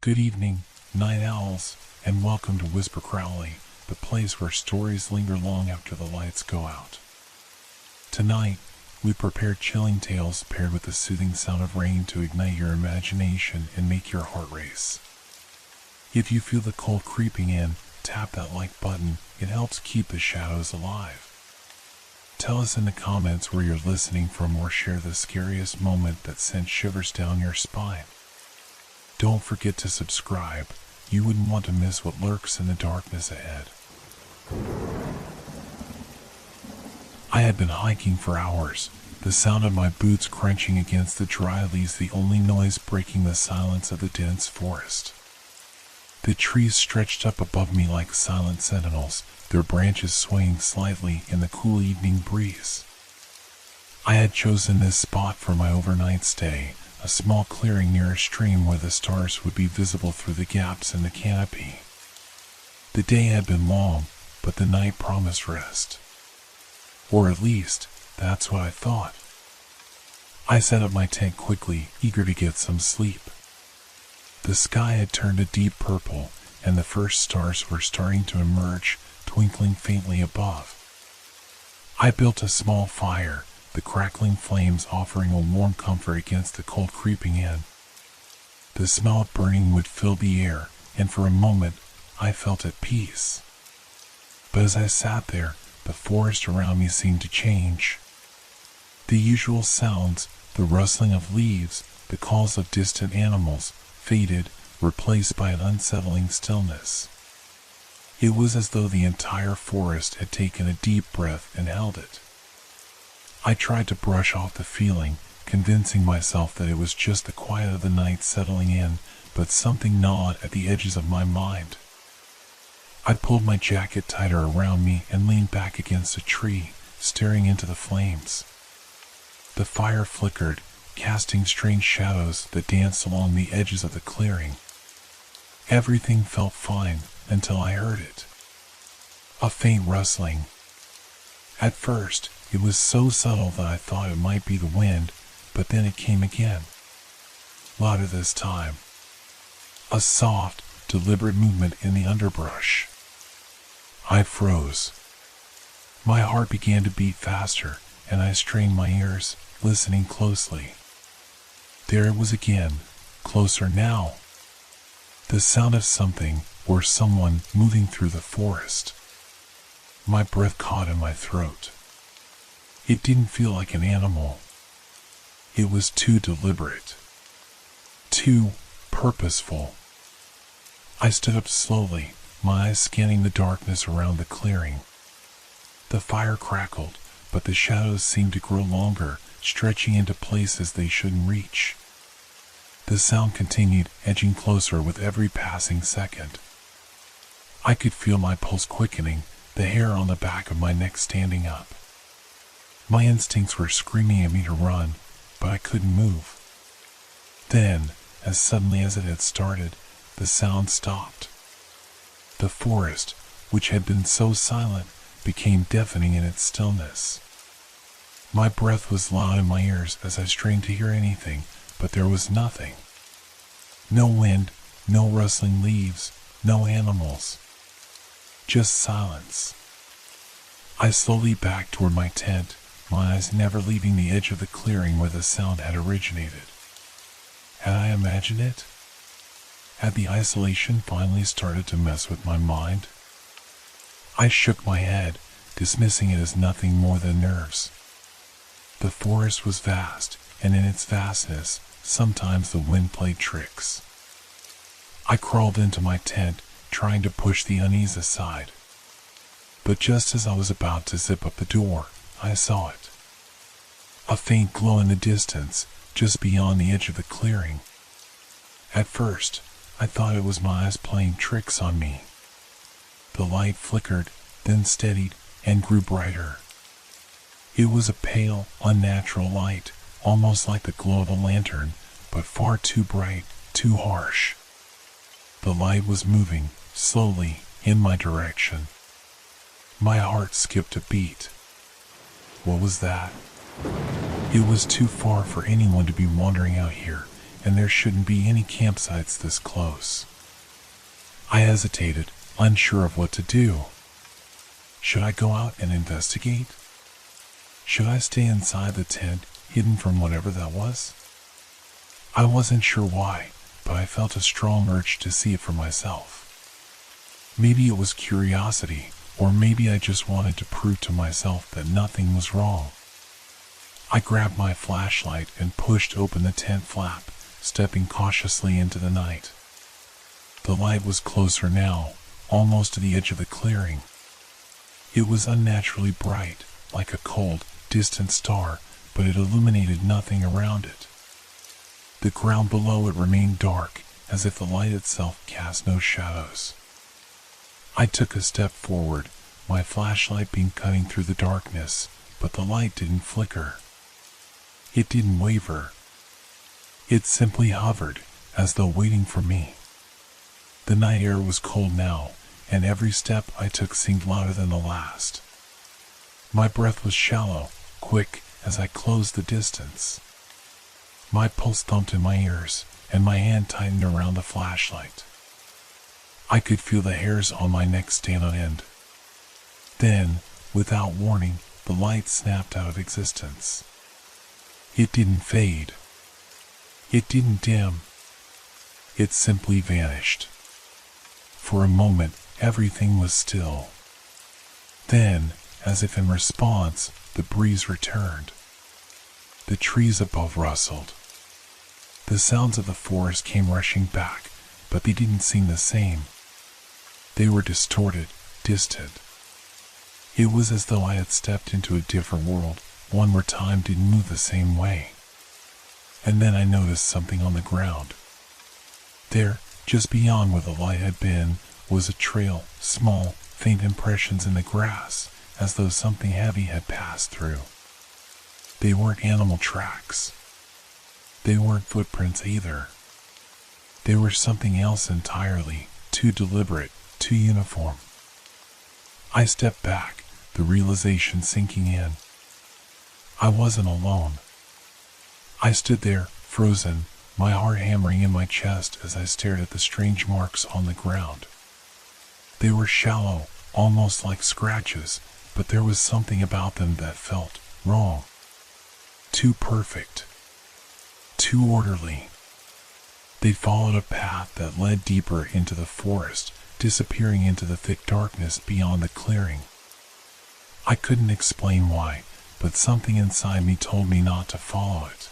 Good evening, night owls, and welcome to Whisper Crowley, the place where stories linger long after the lights go out. Tonight, we prepared chilling tales paired with the soothing sound of rain to ignite your imagination and make your heart race. If you feel the cold creeping in, tap that like button. It helps keep the shadows alive. Tell us in the comments where you're listening from or share the scariest moment that sent shivers down your spine. Don't forget to subscribe. You wouldn't want to miss what lurks in the darkness ahead. I had been hiking for hours, the sound of my boots crunching against the dry leaves the only noise breaking the silence of the dense forest. The trees stretched up above me like silent sentinels, their branches swaying slightly in the cool evening breeze. I had chosen this spot for my overnight stay, a small clearing near a stream where the stars would be visible through the gaps in the canopy. The day had been long, but the night promised rest. Or at least, that's what I thought. I set up my tent quickly, eager to get some sleep. The sky had turned a deep purple, and the first stars were starting to emerge, twinkling faintly above. I built a small fire, the crackling flames offering a warm comfort against the cold creeping in. The smell of burning wood filled the air, and for a moment, I felt at peace. But as I sat there, the forest around me seemed to change. The usual sounds, the rustling of leaves, the calls of distant animals, faded, replaced by an unsettling stillness. It was as though the entire forest had taken a deep breath and held it. I tried to brush off the feeling, convincing myself that it was just the quiet of the night settling in, but something gnawed at the edges of my mind. I pulled my jacket tighter around me and leaned back against a tree, staring into the flames. The fire flickered, casting strange shadows that danced along the edges of the clearing. Everything felt fine until I heard it. A faint rustling. At first, it was so subtle that I thought it might be the wind, but then it came again. Louder this time. A soft, deliberate movement in the underbrush. I froze. My heart began to beat faster, and I strained my ears, listening closely. There it was again, closer now. The sound of something, or someone, moving through the forest. My breath caught in my throat. It didn't feel like an animal. It was too deliberate. Too purposeful. I stood up slowly, my eyes scanning the darkness around the clearing. The fire crackled, but the shadows seemed to grow longer, stretching into places they shouldn't reach. The sound continued, edging closer with every passing second. I could feel my pulse quickening, the hair on the back of my neck standing up. My instincts were screaming at me to run, but I couldn't move. Then, as suddenly as it had started, the sound stopped. The forest, which had been so silent, became deafening in its stillness. My breath was loud in my ears as I strained to hear anything, but there was nothing. No wind, no rustling leaves, no animals. Just silence. I slowly backed toward my tent, my eyes never leaving the edge of the clearing where the sound had originated. Had I imagined it? Had the isolation finally started to mess with my mind? I shook my head, dismissing it as nothing more than nerves. The forest was vast, and in its vastness, sometimes the wind played tricks. I crawled into my tent, trying to push the unease aside. But just as I was about to zip up the door, I saw it. A faint glow in the distance, just beyond the edge of the clearing. At first, I thought it was my eyes playing tricks on me. The light flickered, then steadied, and grew brighter. It was a pale, unnatural light, almost like the glow of a lantern, but far too bright, too harsh. The light was moving, slowly, in my direction. My heart skipped a beat. What was that? It was too far for anyone to be wandering out here, and there shouldn't be any campsites this close. I hesitated, unsure of what to do. Should I go out and investigate? Should I stay inside the tent, hidden from whatever that was? I wasn't sure why, but I felt a strong urge to see it for myself. Maybe it was curiosity, or maybe I just wanted to prove to myself that nothing was wrong. I grabbed my flashlight and pushed open the tent flap, stepping cautiously into the night. The light was closer now, almost to the edge of the clearing. It was unnaturally bright, like a cold, distant star, but it illuminated nothing around it. The ground below it remained dark, as if the light itself cast no shadows. I took a step forward, my flashlight beam cutting through the darkness, but the light didn't flicker. It didn't waver. It simply hovered, as though waiting for me. The night air was cold now, and every step I took seemed louder than the last. My breath was shallow, quick, as I closed the distance. My pulse thumped in my ears, and my hand tightened around the flashlight. I could feel the hairs on my neck stand on end. Then, without warning, the light snapped out of existence. It didn't fade. It didn't dim. It simply vanished. For a moment, everything was still. Then, as if in response, the breeze returned. The trees above rustled. The sounds of the forest came rushing back, but they didn't seem the same. They were distorted, distant. It was as though I had stepped into a different world, one where time didn't move the same way. And then I noticed something on the ground. There, just beyond where the light had been, was a trail, small, faint impressions in the grass, as though something heavy had passed through. They weren't animal tracks. They weren't footprints either. They were something else entirely, too deliberate, too uniform. I stepped back, the realization sinking in. I wasn't alone. I stood there, frozen, my heart hammering in my chest as I stared at the strange marks on the ground. They were shallow, almost like scratches, but there was something about them that felt wrong. Too perfect. Too orderly. They followed a path that led deeper into the forest, disappearing into the thick darkness beyond the clearing. I couldn't explain why, but something inside me told me not to follow it.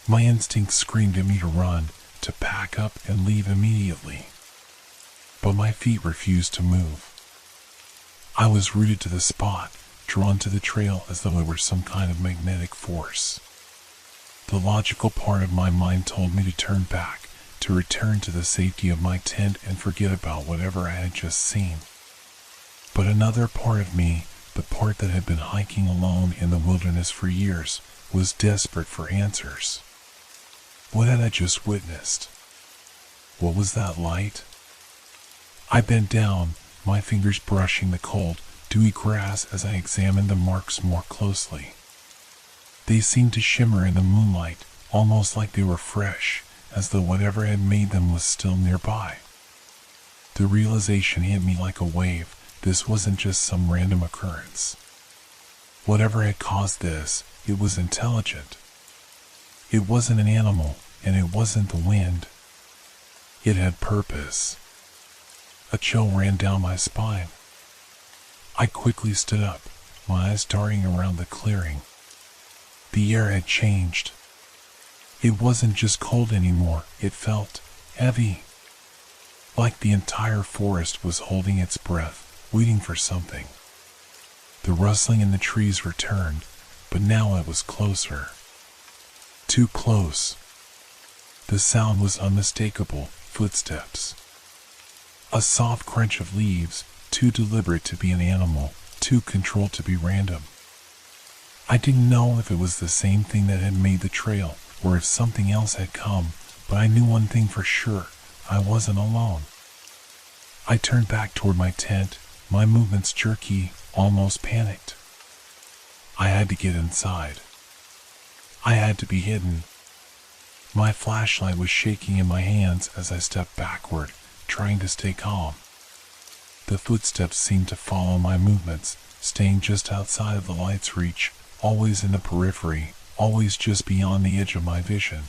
My instinct screamed at me to run, to pack up and leave immediately. But my feet refused to move. I was rooted to the spot, drawn to the trail as though it were some kind of magnetic force. The logical part of my mind told me to turn back, to return to the safety of my tent and forget about whatever I had just seen. But another part of me, the part that had been hiking alone in the wilderness for years, was desperate for answers. What had I just witnessed? What was that light? I bent down, my fingers brushing the cold, dewy grass as I examined the marks more closely. They seemed to shimmer in the moonlight, almost like they were fresh, as though whatever had made them was still nearby. The realization hit me like a wave. This wasn't just some random occurrence. Whatever had caused this, it was intelligent. It wasn't an animal, and it wasn't the wind. It had purpose. A chill ran down my spine. I quickly stood up, my eyes darting around the clearing. The air had changed. It wasn't just cold anymore, it felt heavy. Like the entire forest was holding its breath, waiting for something. The rustling in the trees returned, but now it was closer. Too close. The sound was unmistakable, footsteps. A soft crunch of leaves, too deliberate to be an animal, too controlled to be random. I didn't know if it was the same thing that had made the trail, or if something else had come, but I knew one thing for sure, I wasn't alone. I turned back toward my tent, my movements jerky, almost panicked. I had to get inside. I had to be hidden. My flashlight was shaking in my hands as I stepped backward, trying to stay calm. The footsteps seemed to follow my movements, staying just outside of the light's reach, always in the periphery, always just beyond the edge of my vision.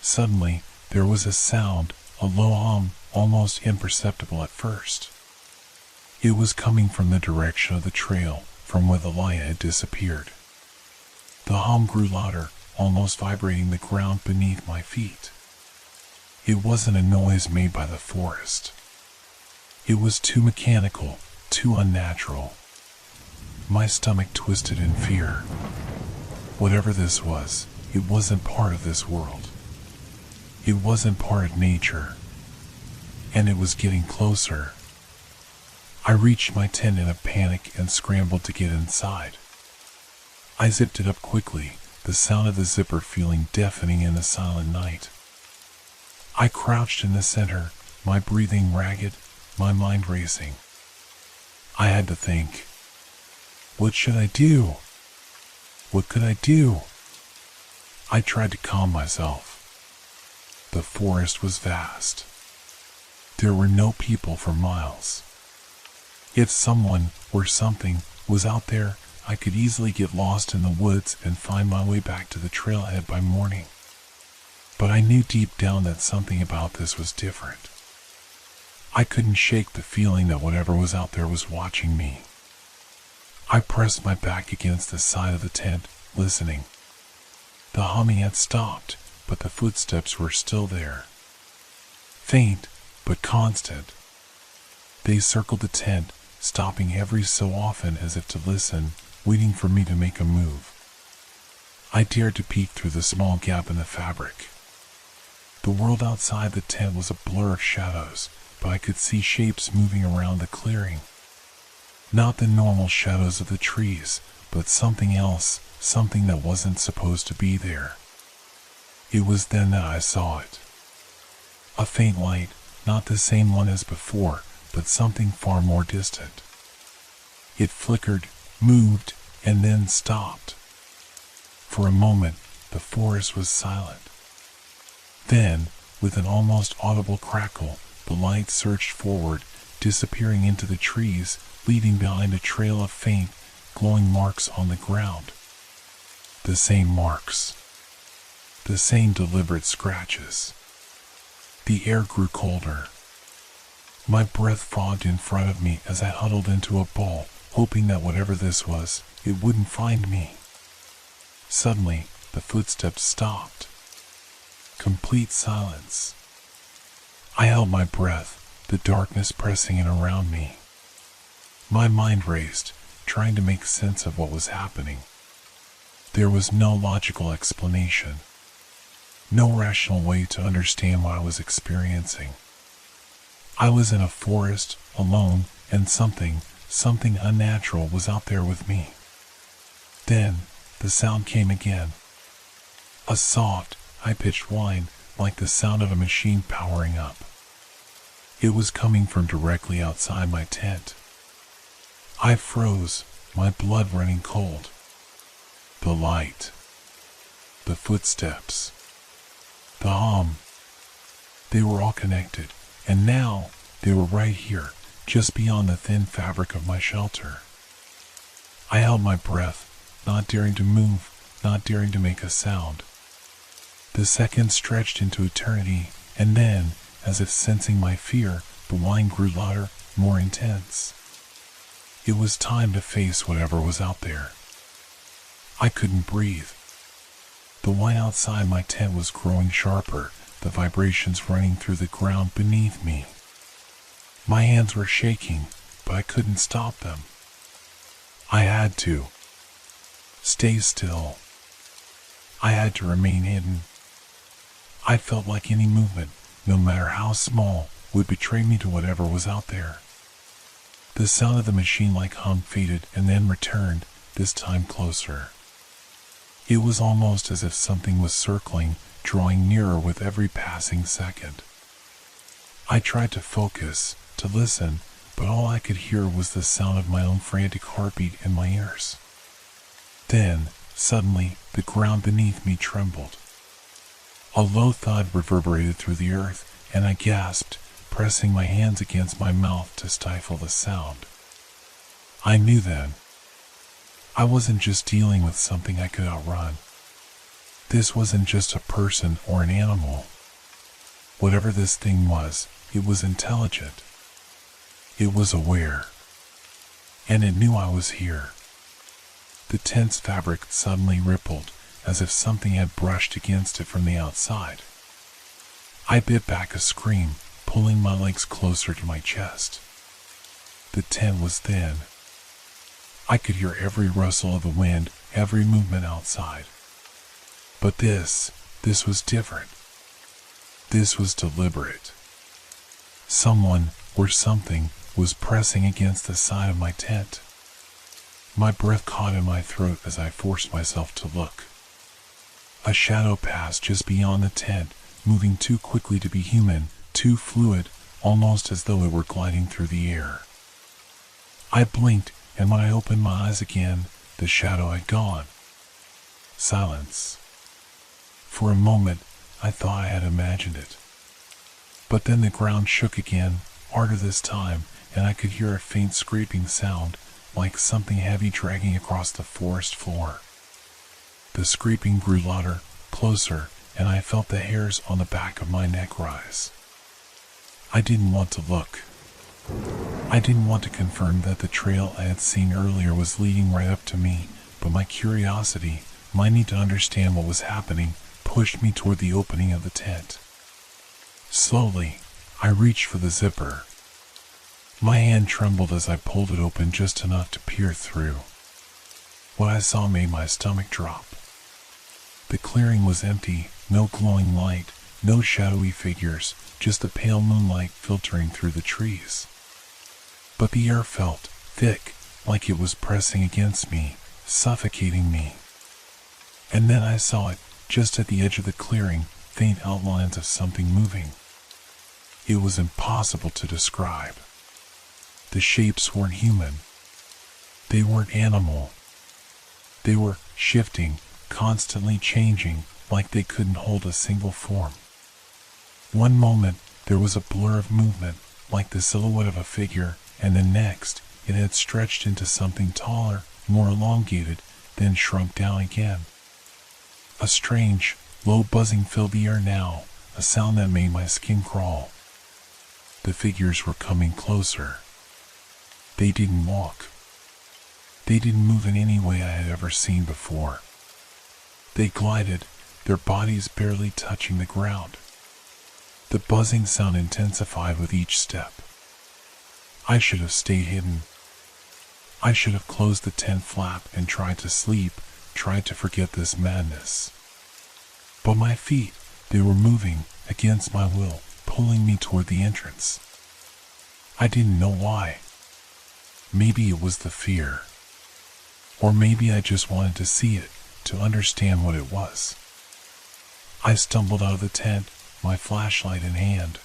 Suddenly, there was a sound, a low hum, almost imperceptible at first. It was coming from the direction of the trail, from where the light had disappeared. The hum grew louder, almost vibrating the ground beneath my feet. It wasn't a noise made by the forest. It was too mechanical, too unnatural. My stomach twisted in fear. Whatever this was, it wasn't part of this world. It wasn't part of nature. And it was getting closer. I reached my tent in a panic and scrambled to get inside. I zipped it up quickly, the sound of the zipper feeling deafening in the silent night. I crouched in the center, my breathing ragged, my mind racing. I had to think. What should I do? What could I do? I tried to calm myself. The forest was vast. There were no people for miles. If someone or something was out there, I could easily get lost in the woods and find my way back to the trailhead by morning. But I knew deep down that something about this was different. I couldn't shake the feeling that whatever was out there was watching me. I pressed my back against the side of the tent, listening. The humming had stopped, but the footsteps were still there. Faint, but constant. They circled the tent, stopping every so often as if to listen, waiting for me to make a move. I dared to peek through the small gap in the fabric. The world outside the tent was a blur of shadows, but I could see shapes moving around the clearing. Not the normal shadows of the trees, but something else, something that wasn't supposed to be there. It was then that I saw it. A faint light, not the same one as before, but something far more distant. It flickered, moved, and then stopped. For a moment, the forest was silent. Then, with an almost audible crackle, the light surged forward, disappearing into the trees, leaving behind a trail of faint, glowing marks on the ground. The same marks. The same deliberate scratches. The air grew colder. My breath fogged in front of me as I huddled into a ball, hoping that whatever this was, it wouldn't find me. Suddenly, the footsteps stopped. Complete silence. I held my breath, the darkness pressing in around me. My mind raced, trying to make sense of what was happening. There was no logical explanation. No rational way to understand what I was experiencing. I was in a forest, alone, and something unnatural was out there with me. Then, the sound came again. A soft, high-pitched whine, like the sound of a machine powering up. It was coming from directly outside my tent. I froze, my blood running cold. The light. The footsteps. The hum. They were all connected, and now they were right here, just beyond the thin fabric of my shelter. I held my breath, not daring to move, not daring to make a sound. The seconds stretched into eternity, and then, as if sensing my fear, the whine grew louder, more intense. It was time to face whatever was out there. I couldn't breathe. The whine outside my tent was growing sharper, the vibrations running through the ground beneath me. My hands were shaking, but I couldn't stop them. I had to. Stay still. I had to remain hidden. I felt like any movement, no matter how small, would betray me to whatever was out there. The sound of the machine-like hum faded and then returned, this time closer. It was almost as if something was circling, drawing nearer with every passing second. I tried to focus, to listen, but all I could hear was the sound of my own frantic heartbeat in my ears. Then, suddenly, the ground beneath me trembled. A low thud reverberated through the earth, and I gasped, pressing my hands against my mouth to stifle the sound. I knew then. I wasn't just dealing with something I could outrun. This wasn't just a person or an animal. Whatever this thing was, it was intelligent. It was aware. And it knew I was here. The tense fabric suddenly rippled, as if something had brushed against it from the outside. I bit back a scream, pulling my legs closer to my chest. The tent was thin. I could hear every rustle of the wind, every movement outside. But this was different. This was deliberate. Someone, or something, was pressing against the side of my tent. My breath caught in my throat as I forced myself to look. A shadow passed just beyond the tent, moving too quickly to be human, too fluid, almost as though it were gliding through the air. I blinked, and when I opened my eyes again, the shadow had gone. Silence. For a moment, I thought I had imagined it. But then the ground shook again, harder this time, and I could hear a faint scraping sound, like something heavy dragging across the forest floor. The scraping grew louder, closer, and I felt the hairs on the back of my neck rise. I didn't want to look. I didn't want to confirm that the trail I had seen earlier was leading right up to me, but my curiosity, my need to understand what was happening, pushed me toward the opening of the tent. Slowly, I reached for the zipper. My hand trembled as I pulled it open just enough to peer through. What I saw made my stomach drop. The clearing was empty, no glowing light, no shadowy figures, just the pale moonlight filtering through the trees. But the air felt thick, like it was pressing against me, suffocating me. And then I saw it, just at the edge of the clearing, faint outlines of something moving. It was impossible to describe. The shapes weren't human. They weren't animal. They were shifting, constantly changing, like they couldn't hold a single form. One moment, there was a blur of movement, like the silhouette of a figure, and the next, it had stretched into something taller, more elongated, then shrunk down again. A strange, low buzzing filled the air now, a sound that made my skin crawl. The figures were coming closer. They didn't walk. They didn't move in any way I had ever seen before. They glided, their bodies barely touching the ground. The buzzing sound intensified with each step. I should have stayed hidden. I should have closed the tent flap and tried to sleep, tried to forget this madness. But my feet, they were moving, against my will, pulling me toward the entrance. I didn't know why. Maybe it was the fear. Or maybe I just wanted to see it, to understand what it was. I stumbled out of the tent, my flashlight in hand.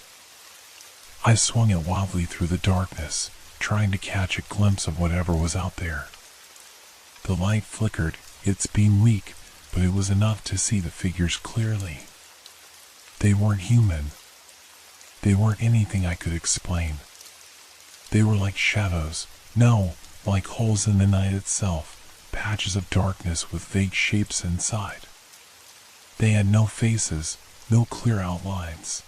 I swung it wildly through the darkness, trying to catch a glimpse of whatever was out there. The light flickered, its beam weak, but it was enough to see the figures clearly. They weren't human. They weren't anything I could explain. They were like shadows, no, like holes in the night itself, patches of darkness with vague shapes inside. They had no faces, no clear outlines.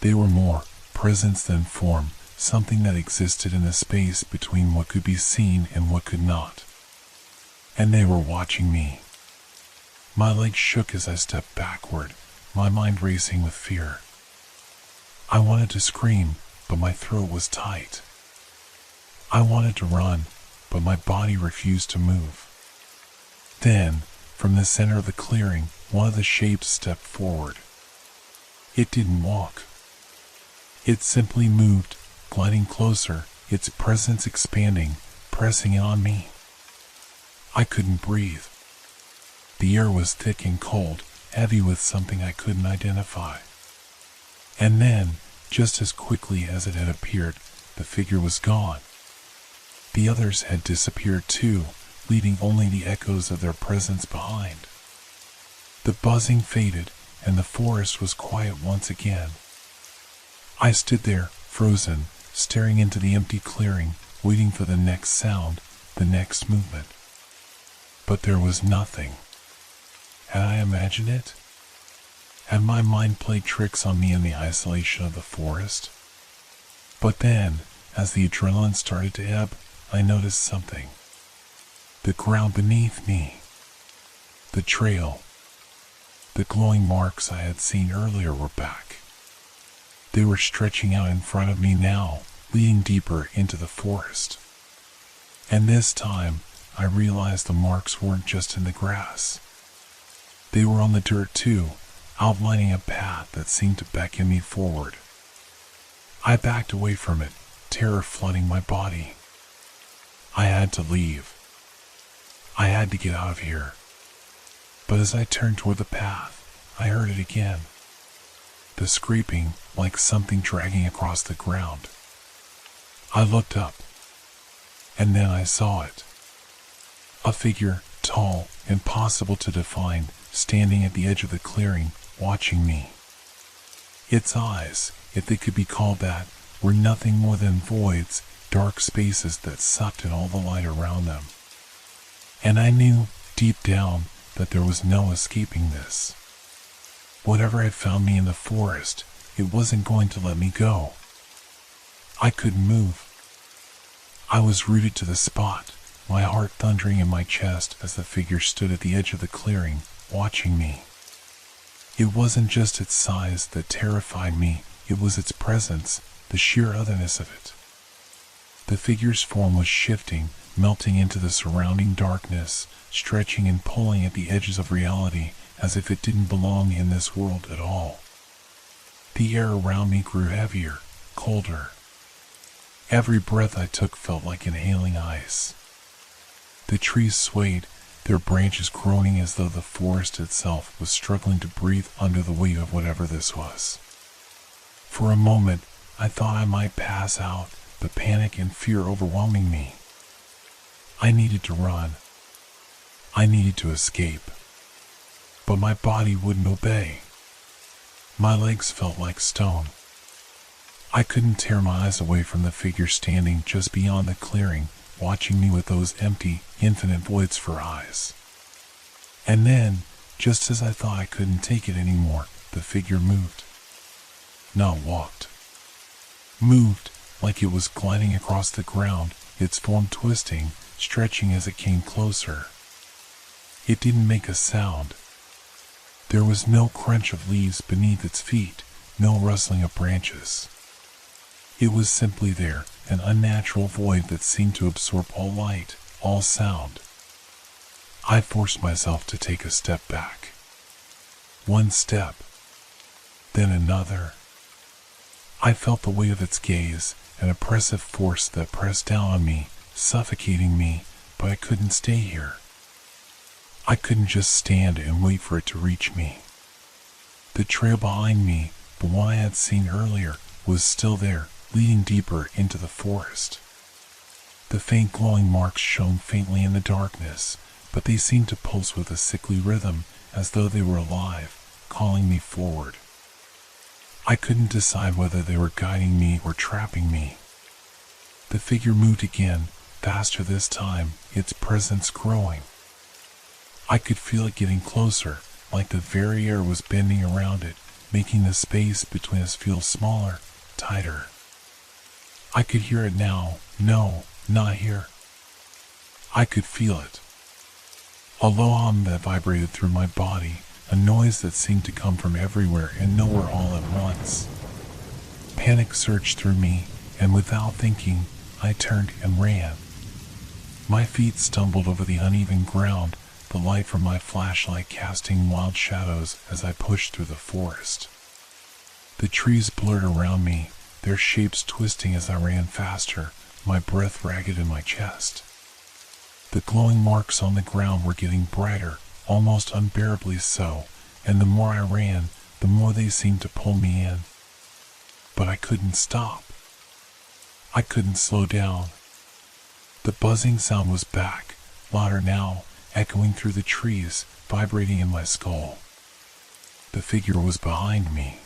They were more presence than form, something that existed in the space between what could be seen and what could not. And they were watching me. My legs shook as I stepped backward, my mind racing with fear. I wanted to scream, but my throat was tight. I wanted to run, but my body refused to move. Then, from the center of the clearing, one of the shapes stepped forward. It didn't walk. It simply moved, gliding closer, its presence expanding, pressing in on me. I couldn't breathe. The air was thick and cold, heavy with something I couldn't identify. And then, just as quickly as it had appeared, the figure was gone. The others had disappeared too, leaving only the echoes of their presence behind. The buzzing faded, and the forest was quiet once again. I stood there, frozen, staring into the empty clearing, waiting for the next sound, the next movement. But there was nothing. Had I imagined it? Had my mind played tricks on me in the isolation of the forest? But then, as the adrenaline started to ebb, I noticed something. The ground beneath me. The trail. The glowing marks I had seen earlier were back. They were stretching out in front of me now, leading deeper into the forest. And this time, I realized the marks weren't just in the grass. They were on the dirt too, outlining a path that seemed to beckon me forward. I backed away from it, terror flooding my body. I had to leave. I had to get out of here. But as I turned toward the path, I heard it again. The scraping, like something dragging across the ground. I looked up, and then I saw it. A figure, tall, impossible to define, standing at the edge of the clearing, watching me. Its eyes, if they could be called that, were nothing more than voids, dark spaces that sucked in all the light around them. And I knew, deep down, that there was no escaping this. Whatever had found me in the forest, it wasn't going to let me go. I couldn't move. I was rooted to the spot, my heart thundering in my chest as the figure stood at the edge of the clearing, watching me. It wasn't just its size that terrified me, it was its presence, the sheer otherness of it. The figure's form was shifting, melting into the surrounding darkness, stretching and pulling at the edges of reality as if it didn't belong in this world at all. The air around me grew heavier, colder. Every breath I took felt like inhaling ice. The trees swayed, their branches groaning as though the forest itself was struggling to breathe under the weight of whatever this was. For a moment, I thought I might pass out, the panic and fear overwhelming me. I needed to run. I needed to escape. But my body wouldn't obey. My legs felt like stone. I couldn't tear my eyes away from the figure standing just beyond the clearing, watching me with those empty, infinite voids for eyes. And then, just as I thought I couldn't take it anymore, the figure moved. Not walked. Moved, like it was gliding across the ground, its form twisting, stretching as it came closer. It didn't make a sound. There was no crunch of leaves beneath its feet, no rustling of branches. It was simply there, an unnatural void that seemed to absorb all light, all sound. I forced myself to take a step back. One step, then another. I felt the weight of its gaze, an oppressive force that pressed down on me, suffocating me, but I couldn't stay here. I couldn't just stand and wait for it to reach me. The trail behind me, the one I had seen earlier, was still there, leading deeper into the forest. The faint glowing marks shone faintly in the darkness, but they seemed to pulse with a sickly rhythm, as though they were alive, calling me forward. I couldn't decide whether they were guiding me or trapping me. The figure moved again, faster this time, its presence growing. I could feel it getting closer, like the very air was bending around it, making the space between us feel smaller, tighter. I could hear it now. No, not here. I could feel it. A low hum that vibrated through my body, a noise that seemed to come from everywhere and nowhere all at once. Panic surged through me, and without thinking, I turned and ran. My feet stumbled over the uneven ground, the light from my flashlight casting wild shadows as I pushed through the forest. The trees blurred around me, their shapes twisting as I ran faster, my breath ragged in my chest. The glowing marks on the ground were getting brighter, almost unbearably so, and the more I ran, the more they seemed to pull me in. But I couldn't stop. I couldn't slow down. The buzzing sound was back, louder now, echoing through the trees, vibrating in my skull. the figure was behind me.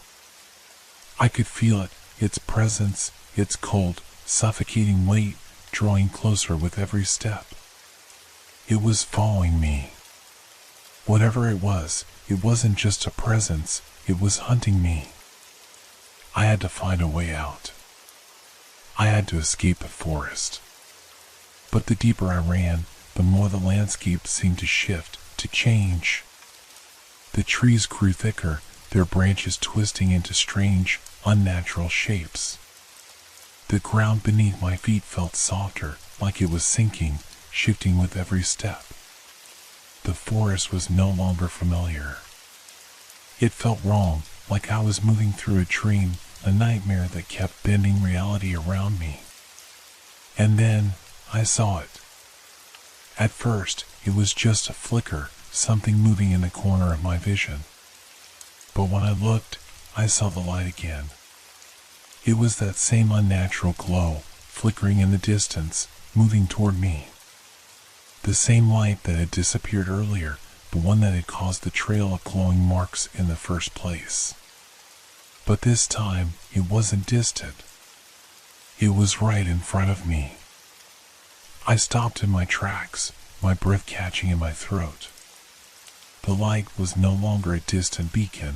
I could feel it, its presence, its cold, suffocating weight, drawing closer with every step. It was following me. Whatever it wasn't just a presence, it was hunting me. I had to find a way out. I had to escape the forest. But the deeper I ran, the more the landscape seemed to shift, to change. The trees grew thicker, their branches twisting into strange, unnatural shapes. The ground beneath my feet felt softer, like it was sinking, shifting with every step. The forest was no longer familiar. It felt wrong, like I was moving through a dream, a nightmare that kept bending reality around me. And then, I saw it. At first, it was just a flicker, something moving in the corner of my vision. But when I looked, I saw the light again. It was that same unnatural glow, flickering in the distance, moving toward me. The same light that had disappeared earlier, the one that had caused the trail of glowing marks in the first place. But this time, it wasn't distant. It was right in front of me. I stopped in my tracks, my breath catching in my throat. The light was no longer a distant beacon.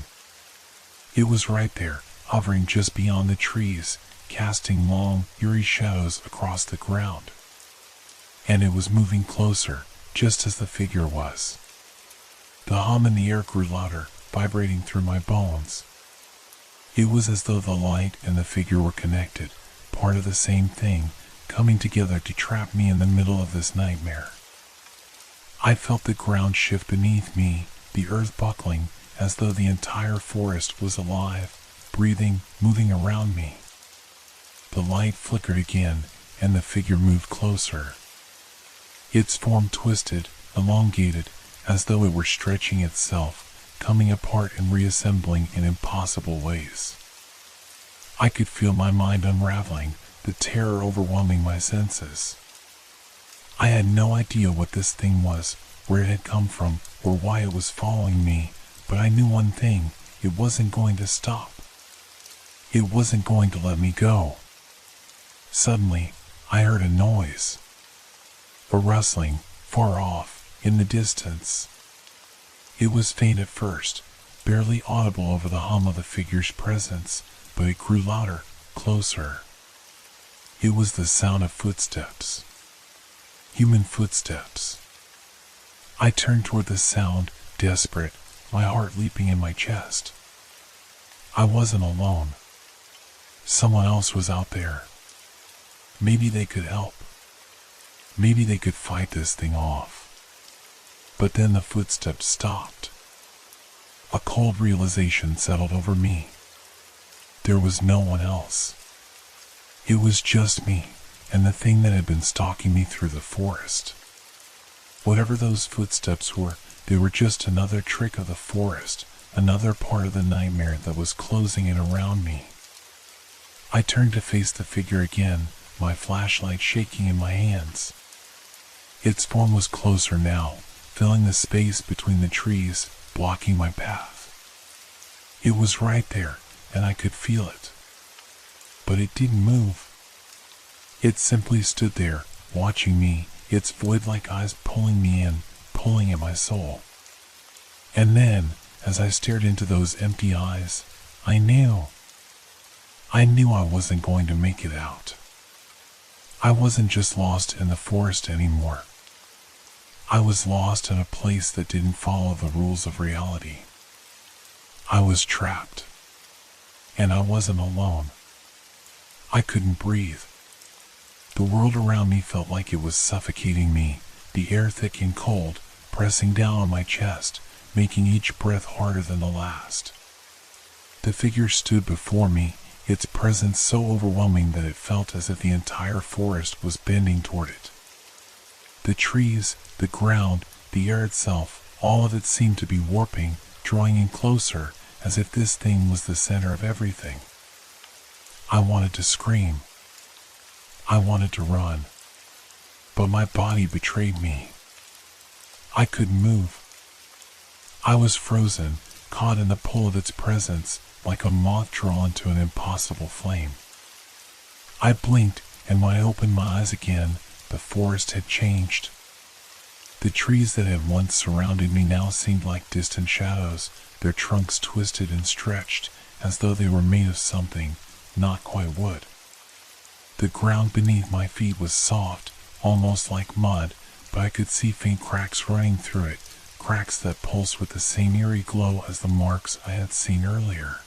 It was right there, hovering just beyond the trees, casting long, eerie shadows across the ground. And it was moving closer, just as the figure was. The hum in the air grew louder, vibrating through my bones. It was as though the light and the figure were connected, part of the same thing, coming together to trap me in the middle of this nightmare. I felt the ground shift beneath me, the earth buckling, as though the entire forest was alive, breathing, moving around me. The light flickered again, and the figure moved closer. Its form twisted, elongated, as though it were stretching itself, coming apart and reassembling in impossible ways. I could feel my mind unraveling, the terror overwhelming my senses. I had no idea what this thing was, where it had come from, or why it was following me, but I knew one thing: it wasn't going to stop. It wasn't going to let me go. Suddenly, I heard a noise. A rustling, far off, in the distance. It was faint at first, barely audible over the hum of the figure's presence, but it grew louder, closer. It was the sound of footsteps. Human footsteps. I turned toward the sound, desperate, my heart leaping in my chest. I wasn't alone. Someone else was out there. Maybe they could help. Maybe they could fight this thing off. But then the footsteps stopped. A cold realization settled over me. There was no one else. It was just me, and the thing that had been stalking me through the forest. Whatever those footsteps were, they were just another trick of the forest, another part of the nightmare that was closing in around me. I turned to face the figure again, my flashlight shaking in my hands. Its form was closer now, filling the space between the trees, blocking my path. It was right there, and I could feel it. But it didn't move. It simply stood there, watching me, its void-like eyes pulling me in, pulling at my soul. And then, as I stared into those empty eyes, I knew I wasn't going to make it out. I wasn't just lost in the forest anymore. I was lost in a place that didn't follow the rules of reality. I was trapped. And I wasn't alone. I couldn't breathe. The world around me felt like it was suffocating me, the air thick and cold, pressing down on my chest, making each breath harder than the last. The figure stood before me, its presence so overwhelming that it felt as if the entire forest was bending toward it. The trees, the ground, the air itself, all of it seemed to be warping, drawing in closer, as if this thing was the center of everything. I wanted to scream. I wanted to run. But my body betrayed me. I couldn't move. I was frozen, caught in the pull of its presence, like a moth drawn to an impossible flame. I blinked, and when I opened my eyes again, the forest had changed. The trees that had once surrounded me now seemed like distant shadows, their trunks twisted and stretched, as though they were made of something, not quite wood. The ground beneath my feet was soft, almost like mud, but I could see faint cracks running through it, cracks that pulsed with the same eerie glow as the marks I had seen earlier.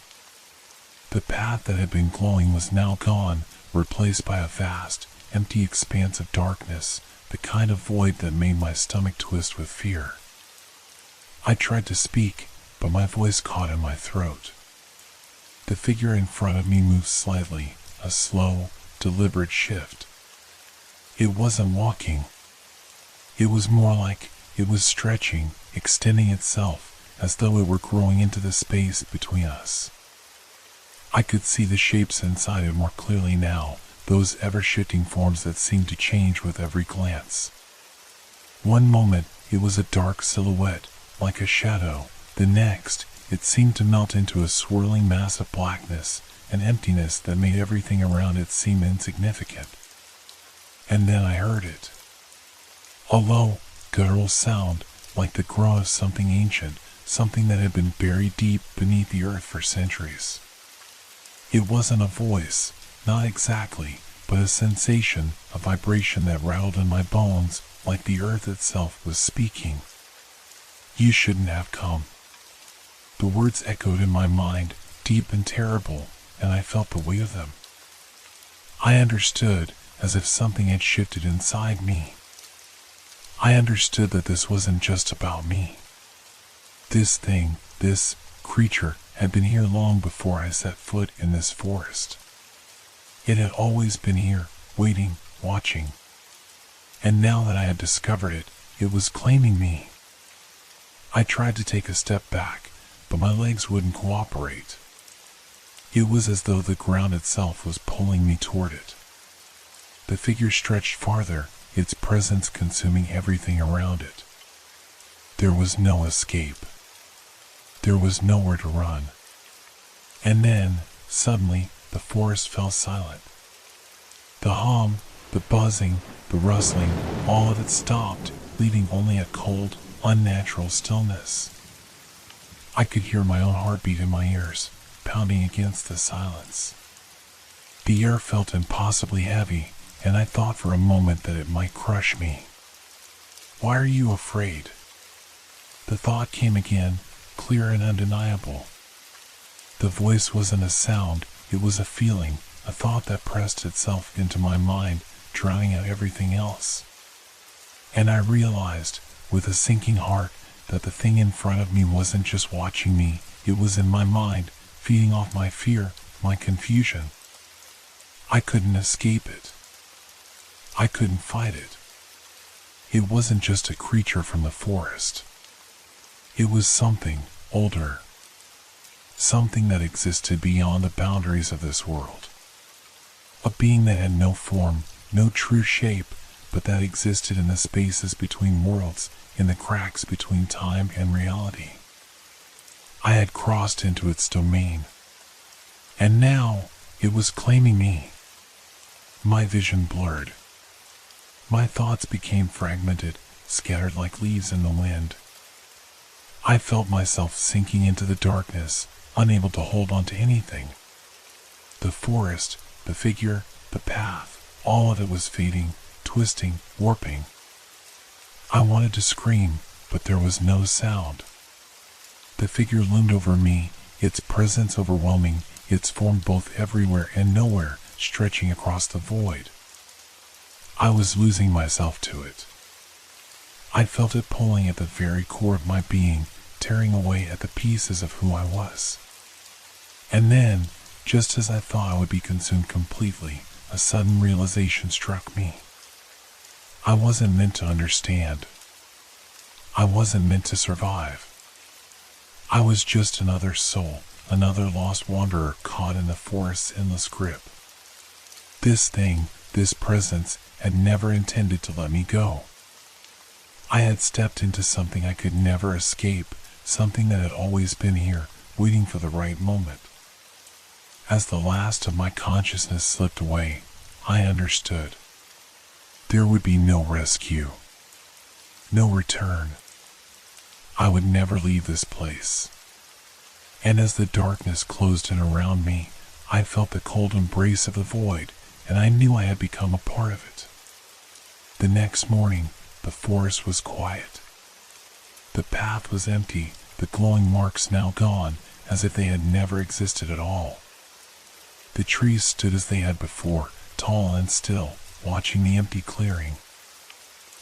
The path that had been glowing was now gone, replaced by a vast, empty expanse of darkness, the kind of void that made my stomach twist with fear. I tried to speak, but my voice caught in my throat. The figure in front of me moved slightly, a slow, deliberate shift. It wasn't walking. It was more like it was stretching, extending itself, as though it were growing into the space between us. I could see the shapes inside it more clearly now, those ever-shifting forms that seemed to change with every glance. One moment, it was a dark silhouette, like a shadow. The next, it seemed to melt into a swirling mass of blackness, an emptiness that made everything around it seem insignificant. And then I heard it. A low, guttural sound, like the groan of something ancient, something that had been buried deep beneath the earth for centuries. It wasn't a voice, not exactly, but a sensation, a vibration that rattled in my bones, like the earth itself was speaking. You shouldn't have come. The words echoed in my mind, deep and terrible, and I felt the weight of them. I understood, as if something had shifted inside me. I understood that this wasn't just about me. This thing, this creature, had been here long before I set foot in this forest. It had always been here, waiting, watching. And now that I had discovered it, it was claiming me. I tried to take a step back, but my legs wouldn't cooperate. It was as though the ground itself was pulling me toward it. The figure stretched farther, its presence consuming everything around it. There was no escape. There was nowhere to run. And then, suddenly, the forest fell silent. The hum, the buzzing, the rustling, all of it stopped, leaving only a cold, unnatural stillness. I could hear my own heartbeat in my ears, pounding against the silence. The air felt impossibly heavy, and I thought for a moment that it might crush me. Why are you afraid? The thought came again, clear and undeniable. The voice wasn't a sound, it was a feeling, a thought that pressed itself into my mind, drowning out everything else. And I realized, with a sinking heart, that the thing in front of me wasn't just watching me, it was in my mind, feeding off my fear, my confusion. I couldn't escape it. I couldn't fight it. It wasn't just a creature from the forest. It was something older. Something that existed beyond the boundaries of this world. A being that had no form, no true shape, but that existed in the spaces between worlds, in the cracks between time and reality. I had crossed into its domain. And now, it was claiming me. My vision blurred. My thoughts became fragmented, scattered like leaves in the wind. I felt myself sinking into the darkness, unable to hold on to anything. The forest, the figure, the path, all of it was fading, twisting, warping. I wanted to scream, but there was no sound. The figure loomed over me, its presence overwhelming, its form both everywhere and nowhere, stretching across the void. I was losing myself to it. I felt it pulling at the very core of my being, tearing away at the pieces of who I was. And then, just as I thought I would be consumed completely, a sudden realization struck me. I wasn't meant to understand. I wasn't meant to survive. I was just another soul, another lost wanderer caught in the forest's endless grip. This thing, this presence, had never intended to let me go. I had stepped into something I could never escape, something that had always been here, waiting for the right moment. As the last of my consciousness slipped away, I understood. There would be no rescue, no return. I would never leave this place. And as the darkness closed in around me, I felt the cold embrace of the void, and I knew I had become a part of it. The next morning, the forest was quiet. The path was empty, the glowing marks now gone, as if they had never existed at all. The trees stood as they had before, tall and still, watching the empty clearing.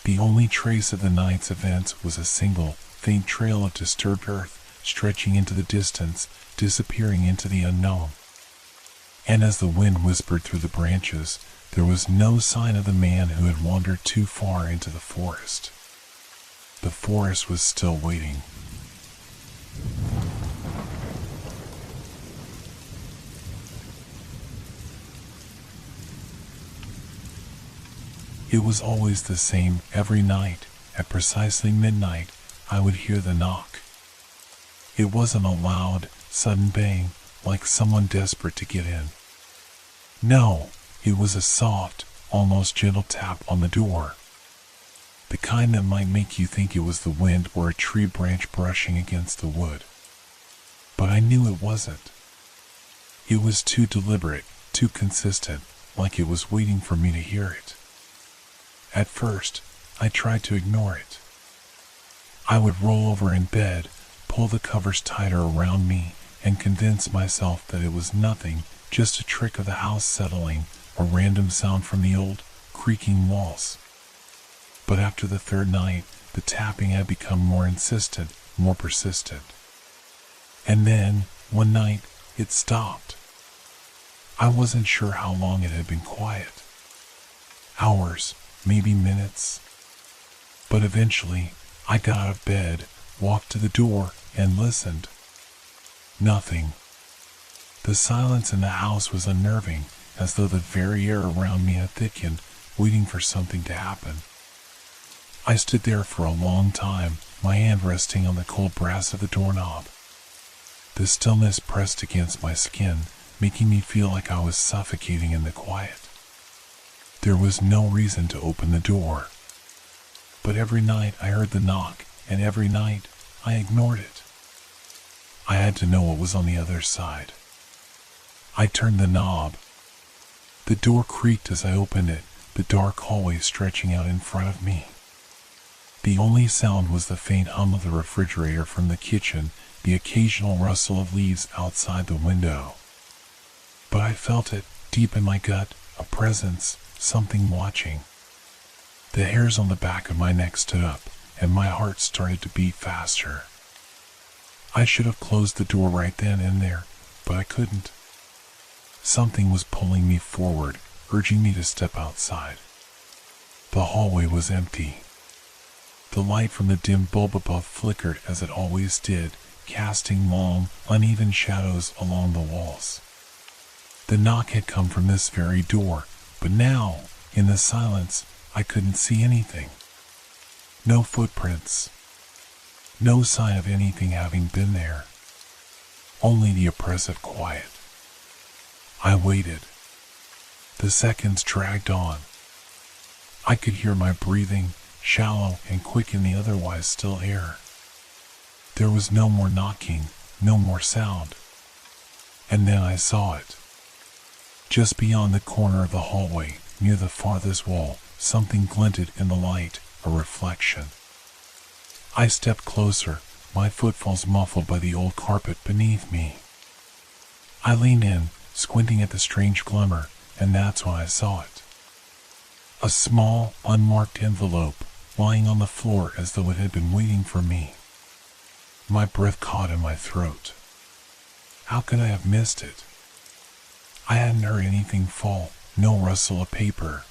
The only trace of the night's events was a single, faint trail of disturbed earth, stretching into the distance, disappearing into the unknown. And as the wind whispered through the branches, there was no sign of the man who had wandered too far into the forest. The forest was still waiting. It was always the same every night. At precisely midnight, I would hear the knock. It wasn't a loud, sudden bang, like someone desperate to get in. No, it was a soft, almost gentle tap on the door. The kind that might make you think it was the wind or a tree branch brushing against the wood. But I knew it wasn't. It was too deliberate, too consistent, like it was waiting for me to hear it. At first, I tried to ignore it. I would roll over in bed, pull the covers tighter around me, and convince myself that it was nothing, just a trick of the house settling, a random sound from the old, creaking walls. But after the third night, the tapping had become more insistent, more persistent. And then, one night, it stopped. I wasn't sure how long it had been quiet. Hours, maybe minutes. But eventually, I got out of bed, walked to the door, and listened. Nothing. The silence in the house was unnerving, as though the very air around me had thickened, waiting for something to happen. I stood there for a long time, my hand resting on the cold brass of the doorknob. The stillness pressed against my skin, making me feel like I was suffocating in the quiet. There was no reason to open the door. But every night I heard the knock, and every night I ignored it. I had to know what was on the other side. I turned the knob. The door creaked as I opened it, the dark hallway stretching out in front of me. The only sound was the faint hum of the refrigerator from the kitchen, the occasional rustle of leaves outside the window. But I felt it, deep in my gut, a presence, something watching. The hairs on the back of my neck stood up, and my heart started to beat faster. I should have closed the door right then and there, but I couldn't. Something was pulling me forward, urging me to step outside. The hallway was empty. The light from the dim bulb above flickered as it always did, casting long, uneven shadows along the walls. The knock had come from this very door, but now, in the silence, I couldn't see anything. No footprints. No sign of anything having been there. Only the oppressive quiet. I waited. The seconds dragged on. I could hear my breathing, shallow and quick in the otherwise still air. There was no more knocking, no more sound. And then I saw it. Just beyond the corner of the hallway, near the farthest wall, something glinted in the light, a reflection. I stepped closer, my footfalls muffled by the old carpet beneath me. I leaned in, squinting at the strange glimmer, and that's when I saw it. A small, unmarked envelope, lying on the floor as though it had been waiting for me. My breath caught in my throat. How could I have missed it? I hadn't heard anything fall, no rustle of paper.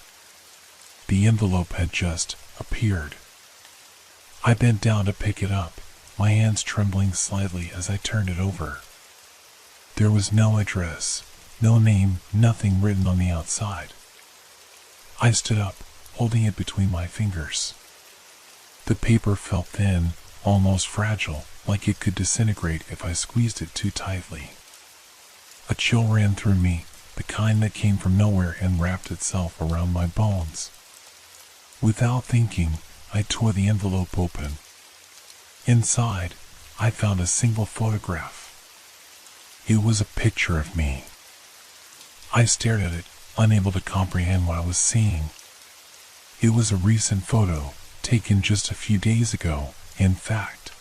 The envelope had just appeared. I bent down to pick it up, my hands trembling slightly as I turned it over. There was no address, no name, nothing written on the outside. I stood up, holding it between my fingers. The paper felt thin, almost fragile, like it could disintegrate if I squeezed it too tightly. A chill ran through me, the kind that came from nowhere and wrapped itself around my bones. Without thinking, I tore the envelope open. Inside, I found a single photograph. It was a picture of me. I stared at it, unable to comprehend what I was seeing. It was a recent photo, taken just a few days ago, in fact.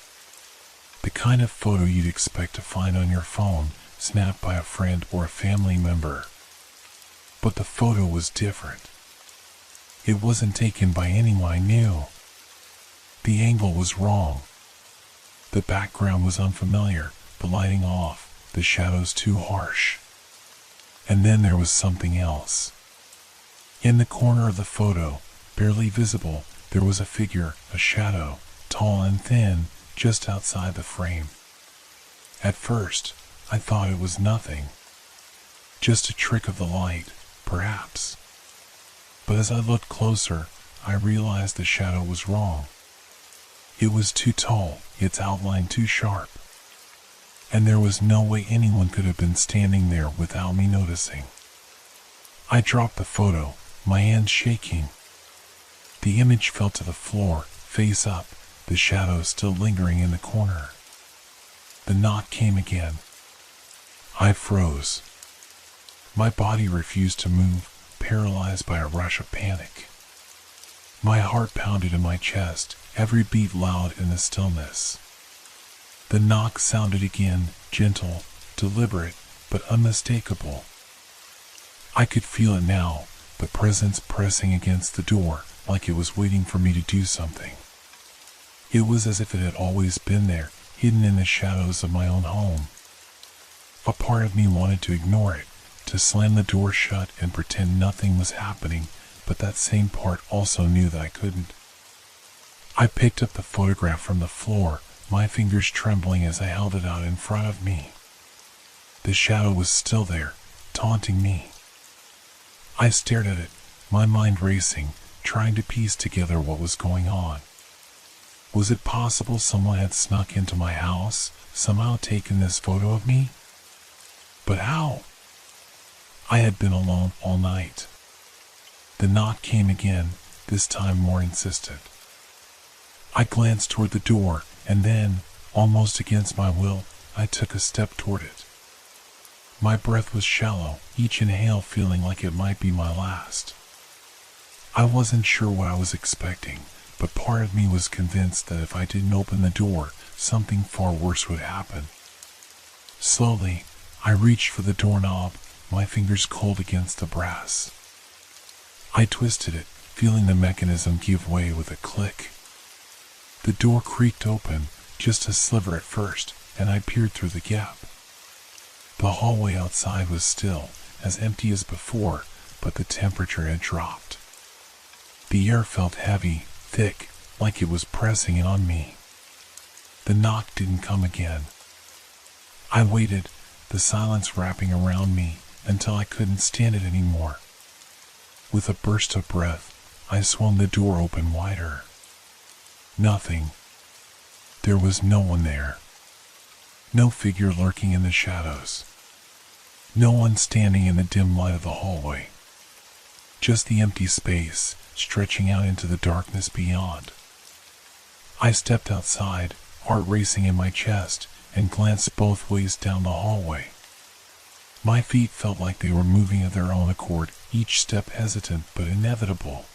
The kind of photo you'd expect to find on your phone, snapped by a friend or a family member. But the photo was different. It wasn't taken by anyone I knew. The angle was wrong. The background was unfamiliar, the lighting off, the shadows too harsh. And then there was something else. In the corner of the photo, barely visible, there was a figure, a shadow, tall and thin, just outside the frame. At first, I thought it was nothing. Just a trick of the light, perhaps. But as I looked closer, I realized the shadow was wrong. It was too tall, its outline too sharp. And there was no way anyone could have been standing there without me noticing. I dropped the photo, my hands shaking. The image fell to the floor, face up, the shadow still lingering in the corner. The knock came again. I froze. My body refused to move, paralyzed by a rush of panic. My heart pounded in my chest, every beat loud in the stillness. The knock sounded again, gentle, deliberate, but unmistakable. I could feel it now, the presence pressing against the door, like it was waiting for me to do something. It was as if it had always been there, hidden in the shadows of my own home. A part of me wanted to ignore it, to slam the door shut and pretend nothing was happening, but that same part also knew that I couldn't. I picked up the photograph from the floor, my fingers trembling as I held it out in front of me. The shadow was still there, taunting me. I stared at it, my mind racing, trying to piece together what was going on. Was it possible someone had snuck into my house, somehow taken this photo of me? But how? I had been alone all night. The knock came again, this time more insistent. I glanced toward the door, and then, almost against my will, I took a step toward it. My breath was shallow, each inhale feeling like it might be my last. I wasn't sure what I was expecting, but part of me was convinced that if I didn't open the door, something far worse would happen. Slowly, I reached for the doorknob, my fingers cold against the brass. I twisted it, feeling the mechanism give way with a click. The door creaked open, just a sliver at first, and I peered through the gap. The hallway outside was still, as empty as before, but the temperature had dropped. The air felt heavy, thick, like it was pressing in on me. The knock didn't come again. I waited, the silence wrapping around me, until I couldn't stand it anymore. With a burst of breath, I swung the door open wider. Nothing. There was no one there. No figure lurking in the shadows. No one standing in the dim light of the hallway. Just the empty space, stretching out into the darkness beyond. I stepped outside, heart racing in my chest, and glanced both ways down the hallway. My feet felt like they were moving of their own accord, each step hesitant but inevitable.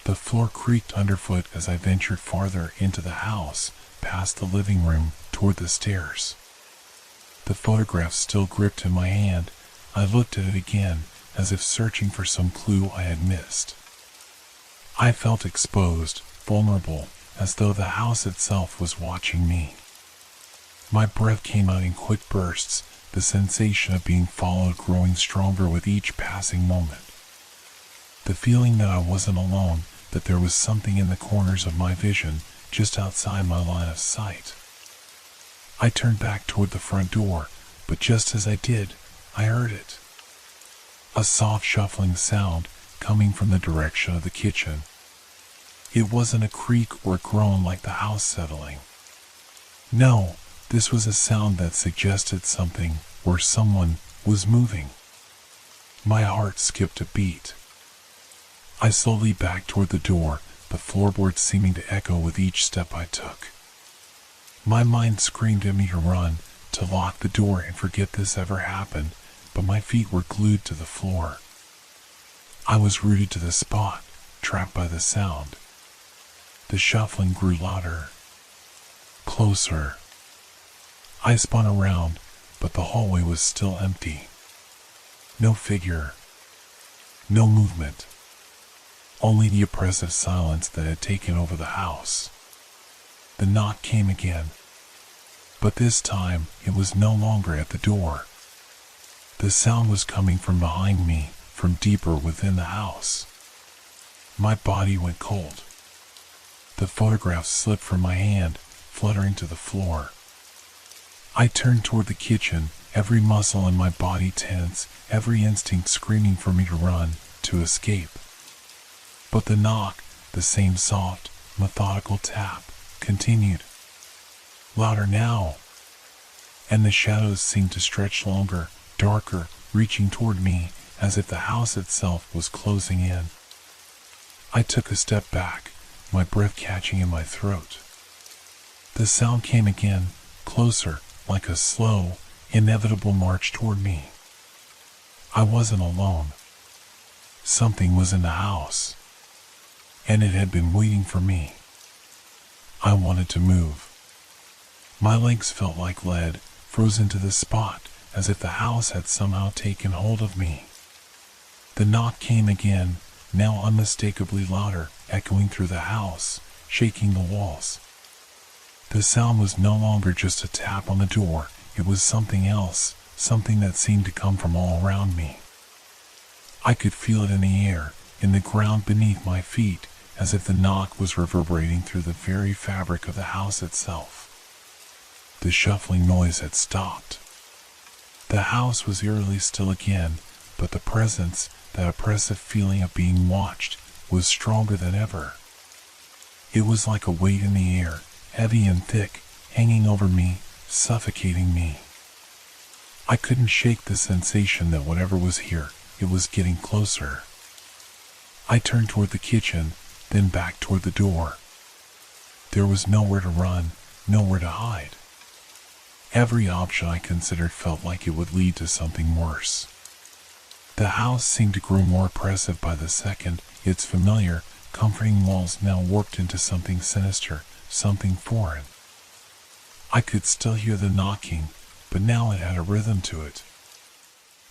The floor creaked underfoot as I ventured farther into the house, past the living room, toward the stairs. The photograph still gripped in my hand, I looked at it again, as if searching for some clue I had missed. I felt exposed, vulnerable, as though the house itself was watching me. My breath came out in quick bursts, the sensation of being followed growing stronger with each passing moment. The feeling that I wasn't alone, that there was something in the corners of my vision, just outside my line of sight. I turned back toward the front door, but just as I did, I heard it. A soft shuffling sound coming from the direction of the kitchen. It wasn't a creak or a groan like the house settling. No, this was a sound that suggested something or someone was moving. My heart skipped a beat. I slowly backed toward the door, the floorboards seeming to echo with each step I took. My mind screamed at me to run, to lock the door and forget this ever happened, but my feet were glued to the floor. I was rooted to the spot, trapped by the sound. The shuffling grew louder, closer. I spun around, but the hallway was still empty. No figure, no movement, only the oppressive silence that had taken over the house. The knock came again, but this time it was no longer at the door. The sound was coming from behind me, from deeper within the house. My body went cold. The photograph slipped from my hand, fluttering to the floor. I turned toward the kitchen, every muscle in my body tense, every instinct screaming for me to run, to escape. But the knock, the same soft, methodical tap, continued. Louder now. And the shadows seemed to stretch longer, darker, reaching toward me, as if the house itself was closing in. I took a step back, my breath catching in my throat. The sound came again, closer, like a slow, inevitable march toward me. I wasn't alone. Something was in the house, and it had been waiting for me. I wanted to move. My legs felt like lead, frozen to the spot, as if the house had somehow taken hold of me. The knock came again, now unmistakably louder, echoing through the house, shaking the walls. The sound was no longer just a tap on the door, it was something else, something that seemed to come from all around me. I could feel it in the air, in the ground beneath my feet, as if the knock was reverberating through the very fabric of the house itself. The shuffling noise had stopped. The house was eerily still again, but the presence, that oppressive feeling of being watched, was stronger than ever. It was like a weight in the air, heavy and thick, hanging over me, suffocating me. I couldn't shake the sensation that whatever was here, it was getting closer. I turned toward the kitchen, then back toward the door. There was nowhere to run, nowhere to hide. Every option I considered felt like it would lead to something worse. The house seemed to grow more oppressive by the second, its familiar, comforting walls now warped into something sinister, something foreign. I could still hear the knocking, but now it had a rhythm to it.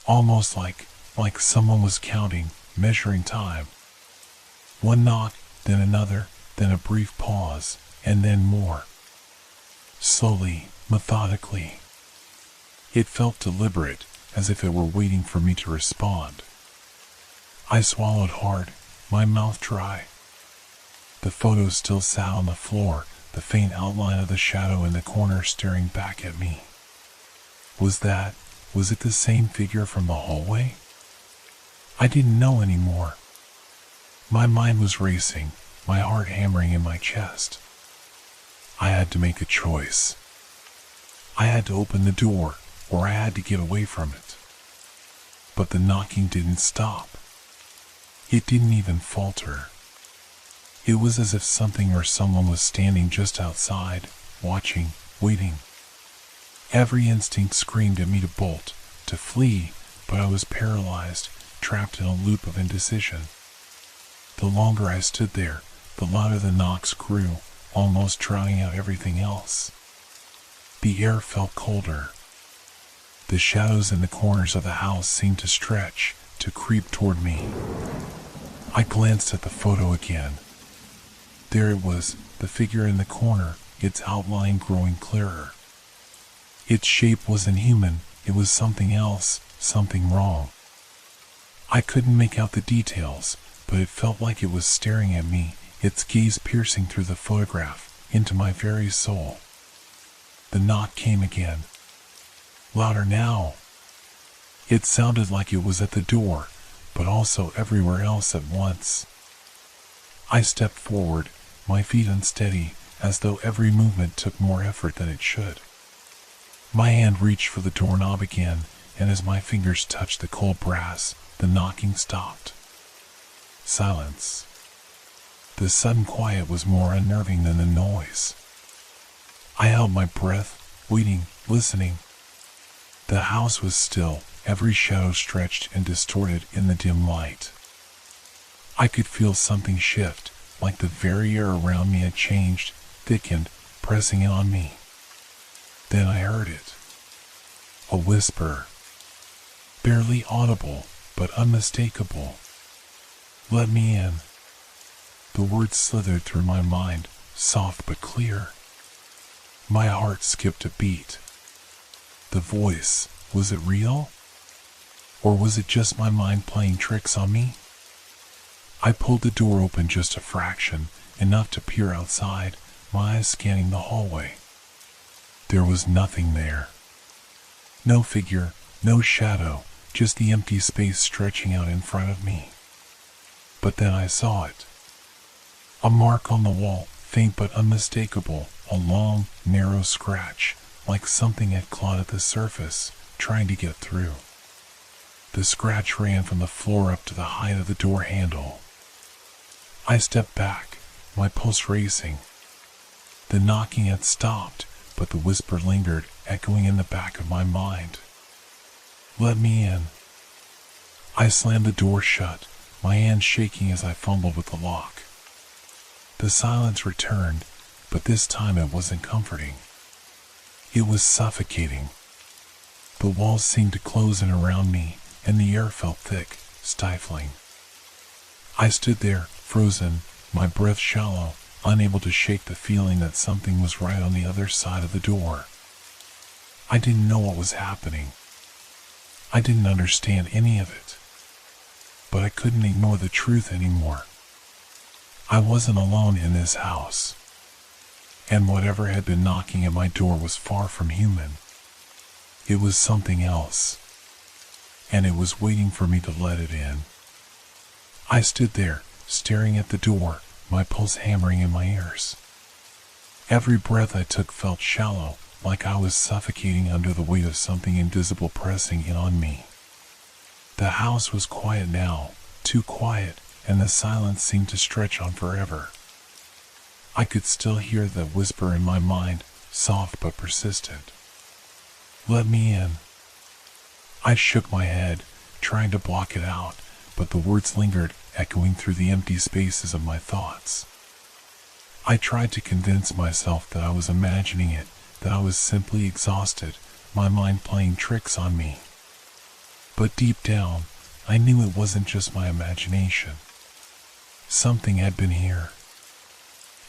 Almost like someone was counting, measuring time. One knock, then another, then a brief pause, and then more. Slowly, methodically. It felt deliberate, as if it were waiting for me to respond. I swallowed hard, my mouth dry. The photo still sat on the floor, the faint outline of the shadow in the corner staring back at me. Was it the same figure from the hallway? I didn't know anymore. My mind was racing, my heart hammering in my chest. I had to make a choice. I had to open the door, or I had to get away from it. But the knocking didn't stop. It didn't even falter. It was as if something or someone was standing just outside, watching, waiting. Every instinct screamed at me to bolt, to flee, but I was paralyzed, trapped in a loop of indecision. The longer I stood there, the louder the knocks grew, almost drowning out everything else. The air felt colder. The shadows in the corners of the house seemed to stretch, to creep toward me. I glanced at the photo again. There it was, the figure in the corner, its outline growing clearer. Its shape wasn't human, it was something else, something wrong. I couldn't make out the details, but it felt like it was staring at me, its gaze piercing through the photograph, into my very soul. The knock came again. Louder now. It sounded like it was at the door, but also everywhere else at once. I stepped forward, my feet unsteady, as though every movement took more effort than it should. My hand reached for the doorknob again, and as my fingers touched the cold brass, the knocking stopped. Silence. The sudden quiet was more unnerving than the noise. I held my breath, waiting, listening. The house was still, every shadow stretched and distorted in the dim light. I could feel something shift, like the very air around me had changed, thickened, pressing in on me. Then I heard it. A whisper. Barely audible, but unmistakable. "Let me in." The words slithered through my mind, soft but clear. My heart skipped a beat. The voice, was it real? Or was it just my mind playing tricks on me? I pulled the door open just a fraction, enough to peer outside, my eyes scanning the hallway. There was nothing there. No figure, no shadow, just the empty space stretching out in front of me. But then I saw it. A mark on the wall, faint but unmistakable, a long, narrow scratch, like something had clawed at the surface, trying to get through. The scratch ran from the floor up to the height of the door handle. I stepped back, my pulse racing. The knocking had stopped, but the whisper lingered, echoing in the back of my mind. "Let me in." I slammed the door shut, my hand shaking as I fumbled with the lock. The silence returned, but this time it wasn't comforting. It was suffocating. The walls seemed to close in around me, and the air felt thick, stifling. I stood there, frozen, my breath shallow, unable to shake the feeling that something was right on the other side of the door. I didn't know what was happening. I didn't understand any of it. But I couldn't ignore the truth anymore. I wasn't alone in this house. And whatever had been knocking at my door was far from human. It was something else. And it was waiting for me to let it in. I stood there, staring at the door, my pulse hammering in my ears. Every breath I took felt shallow, like I was suffocating under the weight of something invisible pressing in on me. The house was quiet now, too quiet, and the silence seemed to stretch on forever. I could still hear the whisper in my mind, soft but persistent. "Let me in." I shook my head, trying to block it out, but the words lingered, echoing through the empty spaces of my thoughts. I tried to convince myself that I was imagining it, that I was simply exhausted, my mind playing tricks on me. But deep down, I knew it wasn't just my imagination. Something had been here.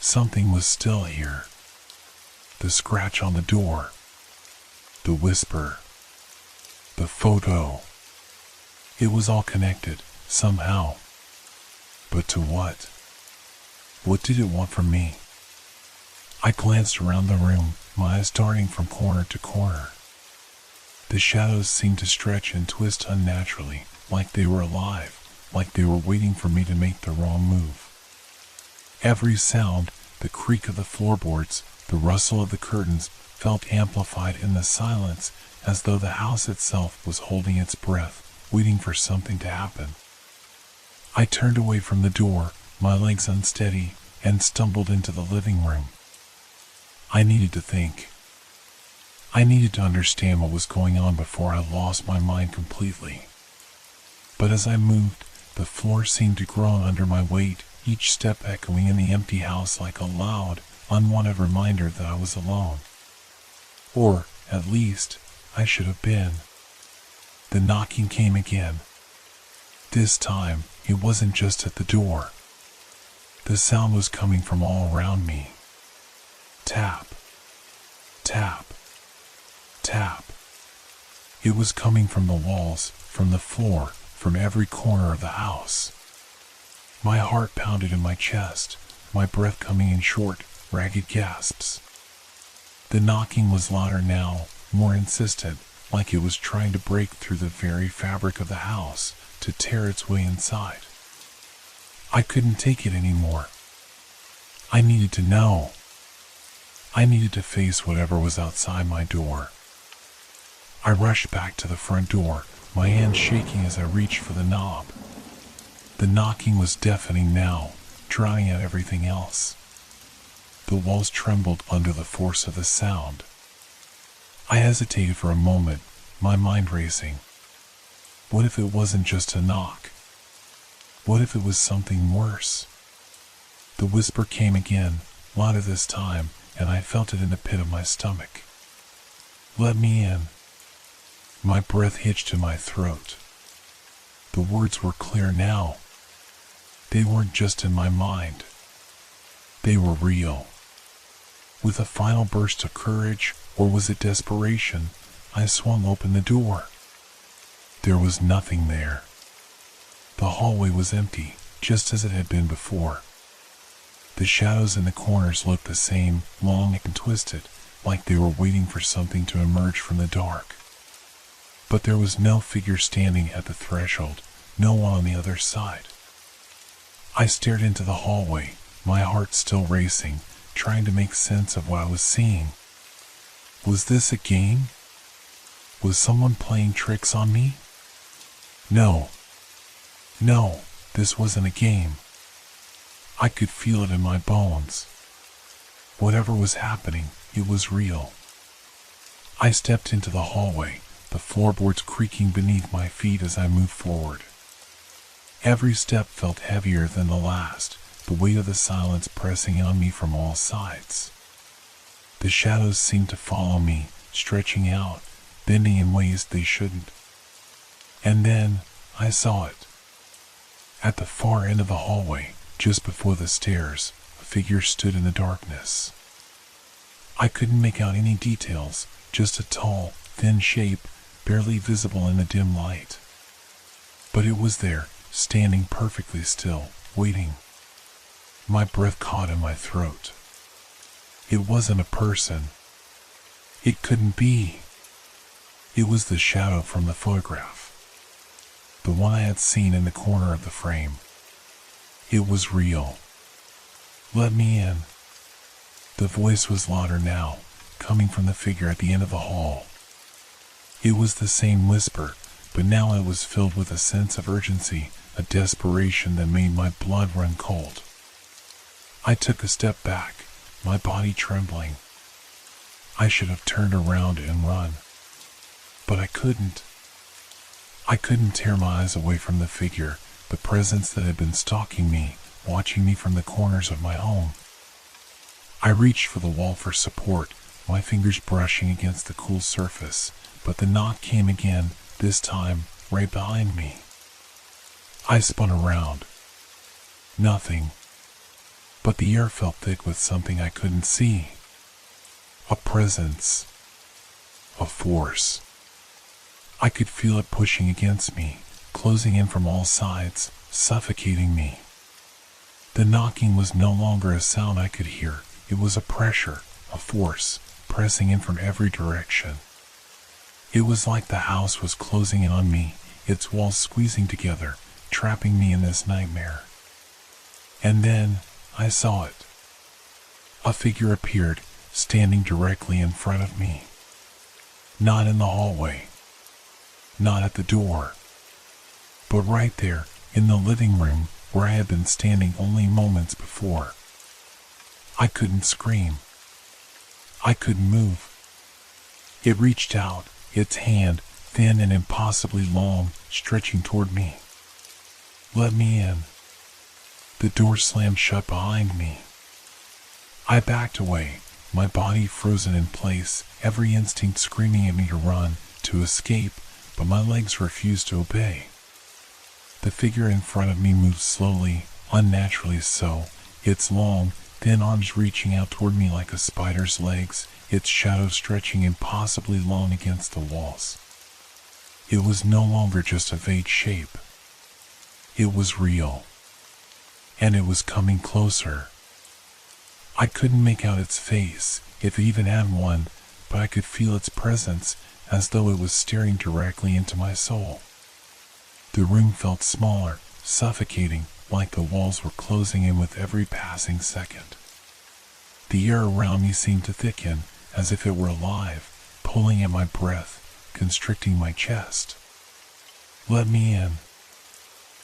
Something was still here. The scratch on the door. The whisper. The photo. It was all connected, somehow. But to what? What did it want from me? I glanced around the room, my eyes darting from corner to corner. The shadows seemed to stretch and twist unnaturally, like they were alive, like they were waiting for me to make the wrong move. Every sound, the creak of the floorboards, the rustle of the curtains, felt amplified in the silence, as though the house itself was holding its breath, waiting for something to happen. I turned away from the door, my legs unsteady, and stumbled into the living room. I needed to think. I needed to understand what was going on before I lost my mind completely. But as I moved, the floor seemed to groan under my weight, each step echoing in the empty house like a loud, unwanted reminder that I was alone. Or, at least, I should have been. The knocking came again. This time, it wasn't just at the door. The sound was coming from all around me. Tap. Tap. Tap. It was coming from the walls, from the floor, from every corner of the house. My heart pounded in my chest, my breath coming in short, ragged gasps. The knocking was louder now, more insistent, like it was trying to break through the very fabric of the house, to tear its way inside. I couldn't take it anymore. I needed to know. I needed to face whatever was outside my door. I rushed back to the front door, my hand shaking as I reached for the knob. The knocking was deafening now, drowning out everything else. The walls trembled under the force of the sound. I hesitated for a moment, my mind racing. What if it wasn't just a knock? What if it was something worse? The whisper came again, louder this time, and I felt it in the pit of my stomach. "Let me in." My breath hitched to my throat. The words were clear now. They weren't just in my mind. They were real. With a final burst of courage, or was it desperation, I swung open the door. There was nothing there. The hallway was empty, just as it had been before. The shadows in the corners looked the same, long and twisted, like they were waiting for something to emerge from the dark. But there was no figure standing at the threshold, no one on the other side. I stared into the hallway, my heart still racing, trying to make sense of what I was seeing. Was this a game? Was someone playing tricks on me? No, this wasn't a game. I could feel it in my bones. Whatever was happening, it was real. I stepped into the hallway, the floorboards creaking beneath my feet as I moved forward. Every step felt heavier than the last, the weight of the silence pressing on me from all sides. The shadows seemed to follow me, stretching out, bending in ways they shouldn't. And then, I saw it. At the far end of the hallway, just before the stairs, a figure stood in the darkness. I couldn't make out any details, just a tall, thin shape, barely visible in the dim light. But it was there, standing perfectly still, waiting. My breath caught in my throat. It wasn't a person. It couldn't be. It was the shadow from the photograph. The one I had seen in the corner of the frame. It was real. "Let me in." The voice was louder now, coming from the figure at the end of the hall. It was the same whisper, but now it was filled with a sense of urgency, a desperation that made my blood run cold. I took a step back, my body trembling. I should have turned around and run. But I couldn't. I couldn't tear my eyes away from the figure, the presence that had been stalking me, watching me from the corners of my home. I reached for the wall for support, my fingers brushing against the cool surface, but the knock came again, this time right behind me. I spun around. Nothing. But the air felt thick with something I couldn't see. A presence. A force. I could feel it pushing against me, closing in from all sides, suffocating me. The knocking was no longer a sound I could hear. It was a pressure, a force, pressing in from every direction. It was like the house was closing in on me, its walls squeezing together, trapping me in this nightmare. And then, I saw it. A figure appeared, standing directly in front of me. Not in the hallway. Not at the door. But right there, in the living room, where I had been standing only moments before. I couldn't scream. I couldn't move. It reached out, its hand, thin and impossibly long, stretching toward me. "Let me in." The door slammed shut behind me. I backed away, my body frozen in place, every instinct screaming at me to run, to escape, but my legs refused to obey. The figure in front of me moved slowly, unnaturally so, its long, thin arms reaching out toward me like a spider's legs, its shadow stretching impossibly long against the walls. It was no longer just a vague shape. It was real. And it was coming closer. I couldn't make out its face, if it even had one, but I could feel its presence, as though it was staring directly into my soul. The room felt smaller, suffocating, like the walls were closing in with every passing second. The air around me seemed to thicken, as if it were alive, pulling at my breath, constricting my chest. "Let me in."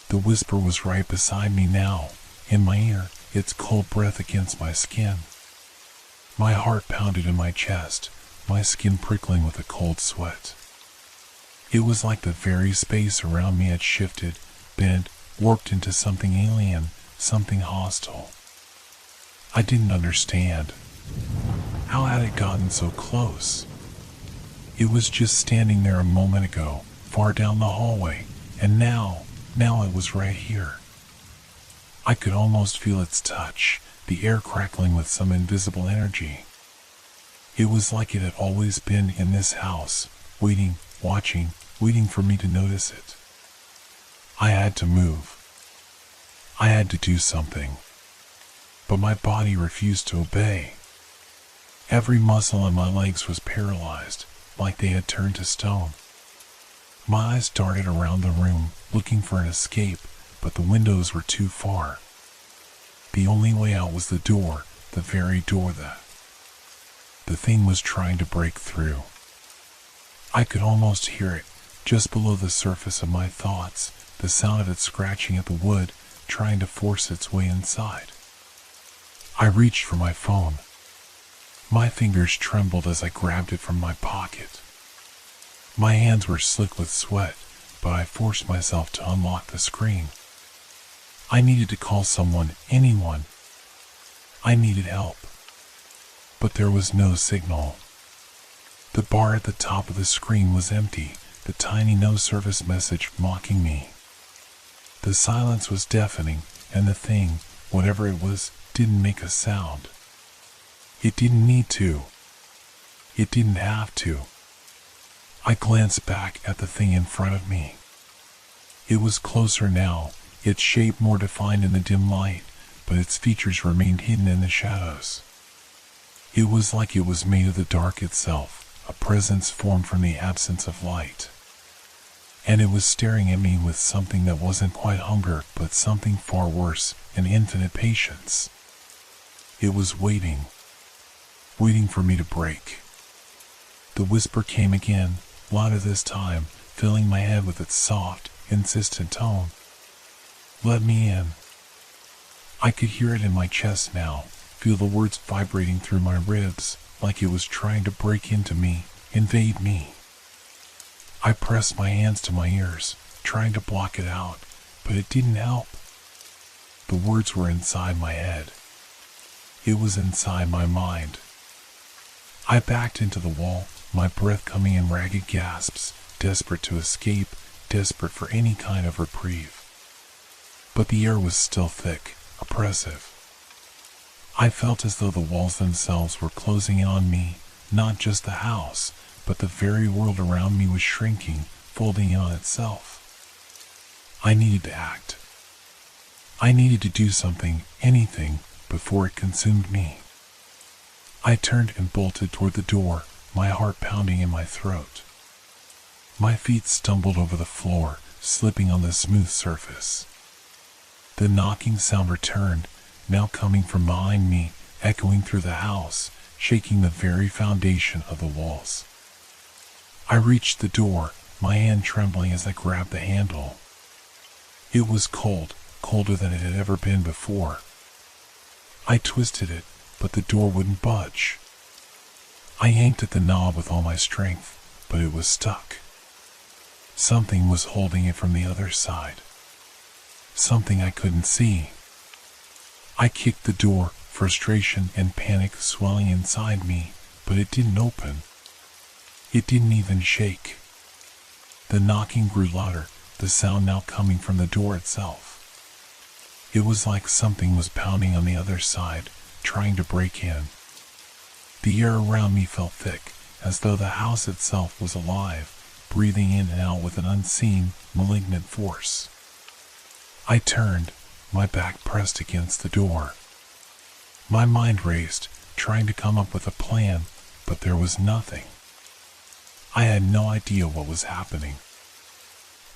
The whisper was right beside me now, in my ear, its cold breath against my skin. My heart pounded in my chest, my skin prickling with a cold sweat. It was like the very space around me had shifted, bent, warped into something alien, something hostile. I didn't understand. How had it gotten so close? It was just standing there a moment ago, far down the hallway, and now it was right here. I could almost feel its touch, the air crackling with some invisible energy. It was like it had always been in this house, waiting, watching, waiting for me to notice it. I had to move. I had to do something. But my body refused to obey. Every muscle in my legs was paralyzed, like they had turned to stone. My eyes darted around the room, looking for an escape, but the windows were too far. The only way out was the door, the very door that the thing was trying to break through. I could almost hear it, just below the surface of my thoughts, the sound of it scratching at the wood, trying to force its way inside. I reached for my phone. My fingers trembled as I grabbed it from my pocket. My hands were slick with sweat, but I forced myself to unlock the screen. I needed to call someone, anyone. I needed help. But there was no signal. The bar at the top of the screen was empty, the tiny no-service message mocking me. The silence was deafening, and the thing, whatever it was, didn't make a sound. It didn't need to. It didn't have to. I glanced back at the thing in front of me. It was closer now, its shape more defined in the dim light, but its features remained hidden in the shadows. It was like it was made of the dark itself, a presence formed from the absence of light. And it was staring at me with something that wasn't quite hunger, but something far worse, an infinite patience. It was waiting for me to break. The whisper came again, louder this time, filling my head with its soft, insistent tone. "Let me in." I could hear it in my chest now, feel the words vibrating through my ribs, like it was trying to break into me, invade me. I pressed my hands to my ears, trying to block it out, but it didn't help. The words were inside my head. It was inside my mind. I backed into the wall, my breath coming in ragged gasps, desperate to escape, desperate for any kind of reprieve. But the air was still thick, oppressive. I felt as though the walls themselves were closing in on me, not just the house, but the very world around me was shrinking, folding in on itself. I needed to act. I needed to do something, anything, before it consumed me. I turned and bolted toward the door, my heart pounding in my throat. My feet stumbled over the floor, slipping on the smooth surface. The knocking sound returned, now coming from behind me, echoing through the house, shaking the very foundation of the walls. I reached the door, my hand trembling as I grabbed the handle. It was cold, colder than it had ever been before. I twisted it, but the door wouldn't budge. I yanked at the knob with all my strength, but it was stuck. Something was holding it from the other side. Something I couldn't see. I kicked the door, frustration and panic swelling inside me, but it didn't open. It didn't even shake. The knocking grew louder, the sound now coming from the door itself. It was like something was pounding on the other side, trying to break in. The air around me felt thick, as though the house itself was alive, breathing in and out with an unseen, malignant force. I turned, my back pressed against the door. My mind raced, trying to come up with a plan, but there was nothing. I had no idea what was happening.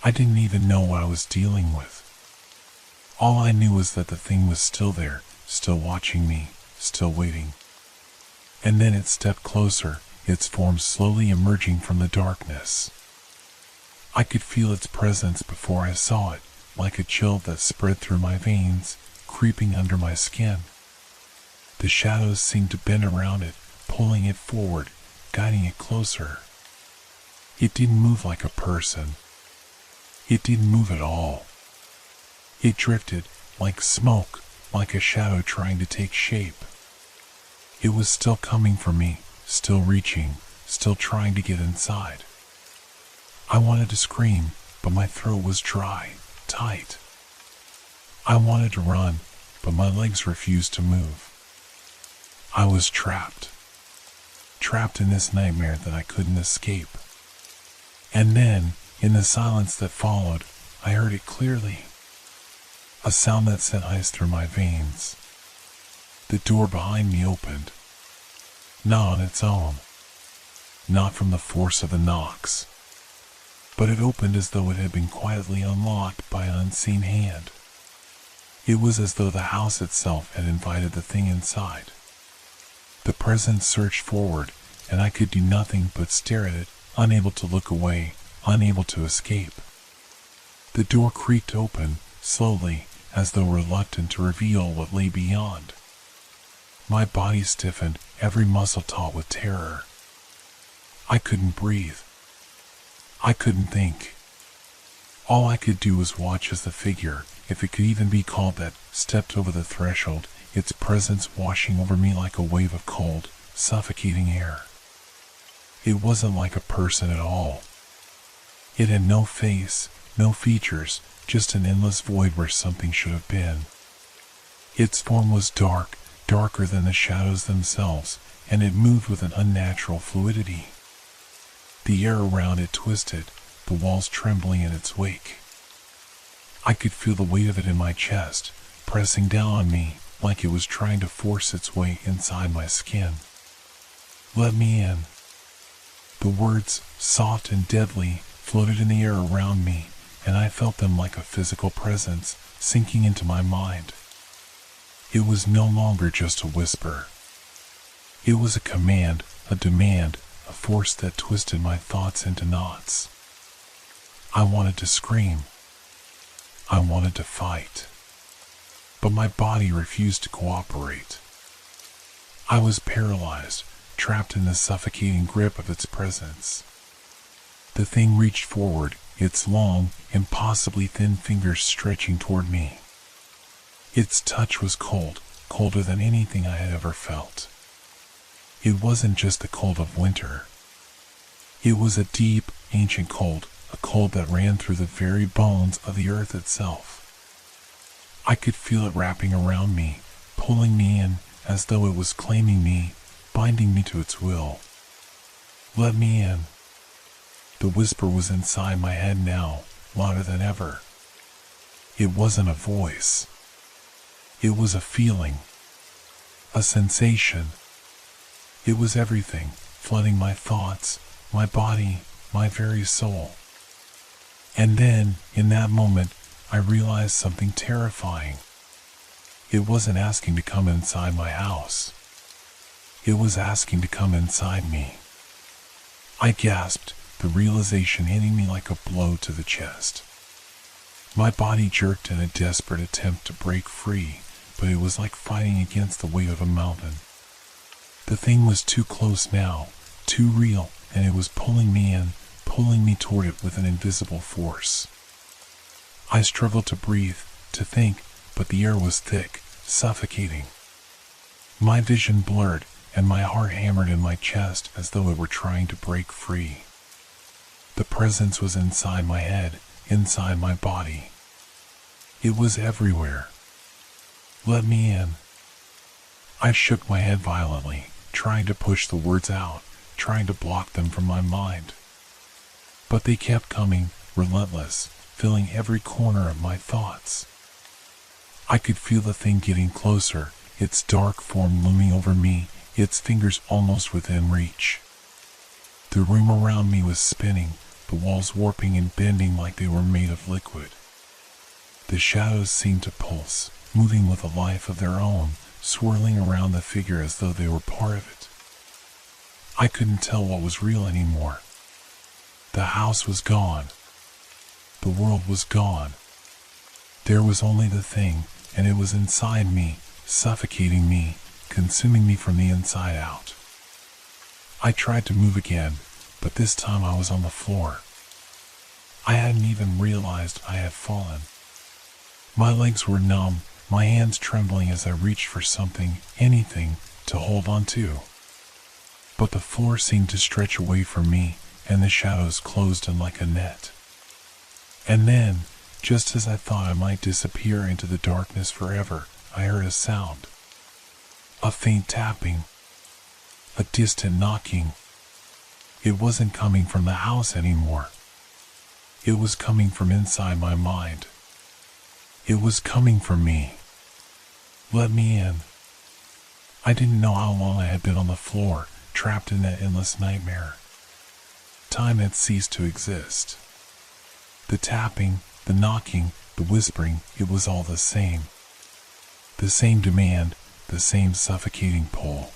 I didn't even know what I was dealing with. All I knew was that the thing was still there, still watching me, still waiting. And then it stepped closer, its form slowly emerging from the darkness. I could feel its presence before I saw it, like a chill that spread through my veins, creeping under my skin. The shadows seemed to bend around it, pulling it forward, guiding it closer. It didn't move like a person. It didn't move at all. It drifted, like smoke, like a shadow trying to take shape. It was still coming for me, still reaching, still trying to get inside. I wanted to scream, but my throat was dry, tight. I wanted to run, but my legs refused to move. I was trapped. Trapped in this nightmare that I couldn't escape. And then, in the silence that followed, I heard it clearly. A sound that sent ice through my veins. The door behind me opened. Not on its own. Not from the force of the knocks. But it opened as though it had been quietly unlocked by an unseen hand. It was as though the house itself had invited the thing inside. The presence surged forward, and I could do nothing but stare at it, unable to look away, unable to escape. The door creaked open, slowly, as though reluctant to reveal what lay beyond. My body stiffened, every muscle taut with terror. I couldn't breathe. I couldn't think. All I could do was watch as the figure, if it could even be called that, stepped over the threshold, its presence washing over me like a wave of cold, suffocating air. It wasn't like a person at all. It had no face, no features, just an endless void where something should have been. Its form was dark, darker than the shadows themselves, and it moved with an unnatural fluidity. The air around it twisted, the walls trembling in its wake. I could feel the weight of it in my chest, pressing down on me like it was trying to force its way inside my skin. Let me in. The words, soft and deadly, floated in the air around me, and I felt them like a physical presence sinking into my mind. It was no longer just a whisper. It was a command, a demand, a force that twisted my thoughts into knots. I wanted to scream. I wanted to fight. But my body refused to cooperate. I was paralyzed, trapped in the suffocating grip of its presence. The thing reached forward, its long, impossibly thin fingers stretching toward me. Its touch was cold, colder than anything I had ever felt. It wasn't just the cold of winter. It was a deep, ancient cold, a cold that ran through the very bones of the earth itself. I could feel it wrapping around me, pulling me in as though it was claiming me, binding me to its will. Let me in. The whisper was inside my head now, louder than ever. It wasn't a voice. It was a feeling, a sensation. It was everything, flooding my thoughts, my body, my very soul. And then, in that moment, I realized something terrifying. It wasn't asking to come inside my house. It was asking to come inside me. I gasped, the realization hitting me like a blow to the chest. My body jerked in a desperate attempt to break free, but it was like fighting against the weight of a mountain. The thing was too close now, too real, and it was pulling me in, pulling me toward it with an invisible force. I struggled to breathe, to think, but the air was thick, suffocating. My vision blurred, and my heart hammered in my chest as though it were trying to break free. The presence was inside my head, inside my body. It was everywhere. Let me in. I shook my head violently, trying to push the words out, trying to block them from my mind. But they kept coming, relentless, filling every corner of my thoughts. I could feel the thing getting closer, its dark form looming over me, its fingers almost within reach. The room around me was spinning, the walls warping and bending like they were made of liquid. The shadows seemed to pulse, moving with a life of their own, swirling around the figure as though they were part of it. I couldn't tell what was real anymore. The house was gone. The world was gone. There was only the thing, and it was inside me, suffocating me, consuming me from the inside out. I tried to move again, but this time I was on the floor. I hadn't even realized I had fallen. My legs were numb, my hands trembling as I reached for something, anything, to hold on to. But the floor seemed to stretch away from me, and the shadows closed in like a net. And then, just as I thought I might disappear into the darkness forever, I heard a sound. A faint tapping. A distant knocking. It wasn't coming from the house anymore. It was coming from inside my mind. It was coming from me. Let me in. I didn't know how long I had been on the floor, trapped in that endless nightmare. Time had ceased to exist. The tapping, the knocking, the whispering, it was all the same. The same demand, the same suffocating pull.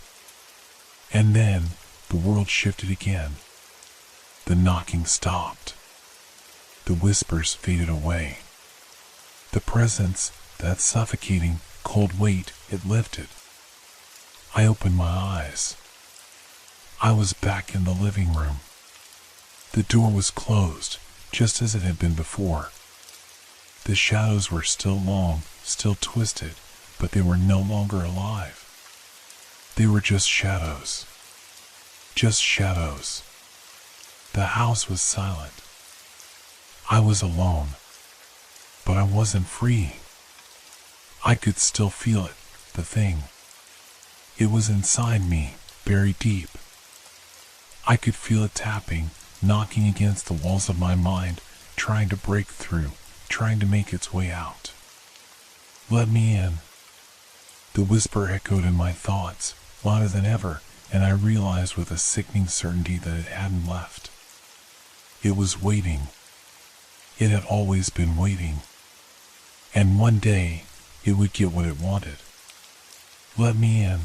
And then, the world shifted again. The knocking stopped. The whispers faded away. The presence, that suffocating, cold weight, it lifted. I opened my eyes. I was back in the living room. The door was closed, just as it had been before. The shadows were still long, still twisted, but they were no longer alive. They were just shadows. Just shadows. The house was silent. I was alone. But I wasn't free. I could still feel it, the thing. It was inside me, buried deep. I could feel it tapping, knocking against the walls of my mind, trying to break through, trying to make its way out. Let me in. The whisper echoed in my thoughts, louder than ever, and I realized with a sickening certainty that it hadn't left. It was waiting. It had always been waiting. And one day, it would get what it wanted. Let me in.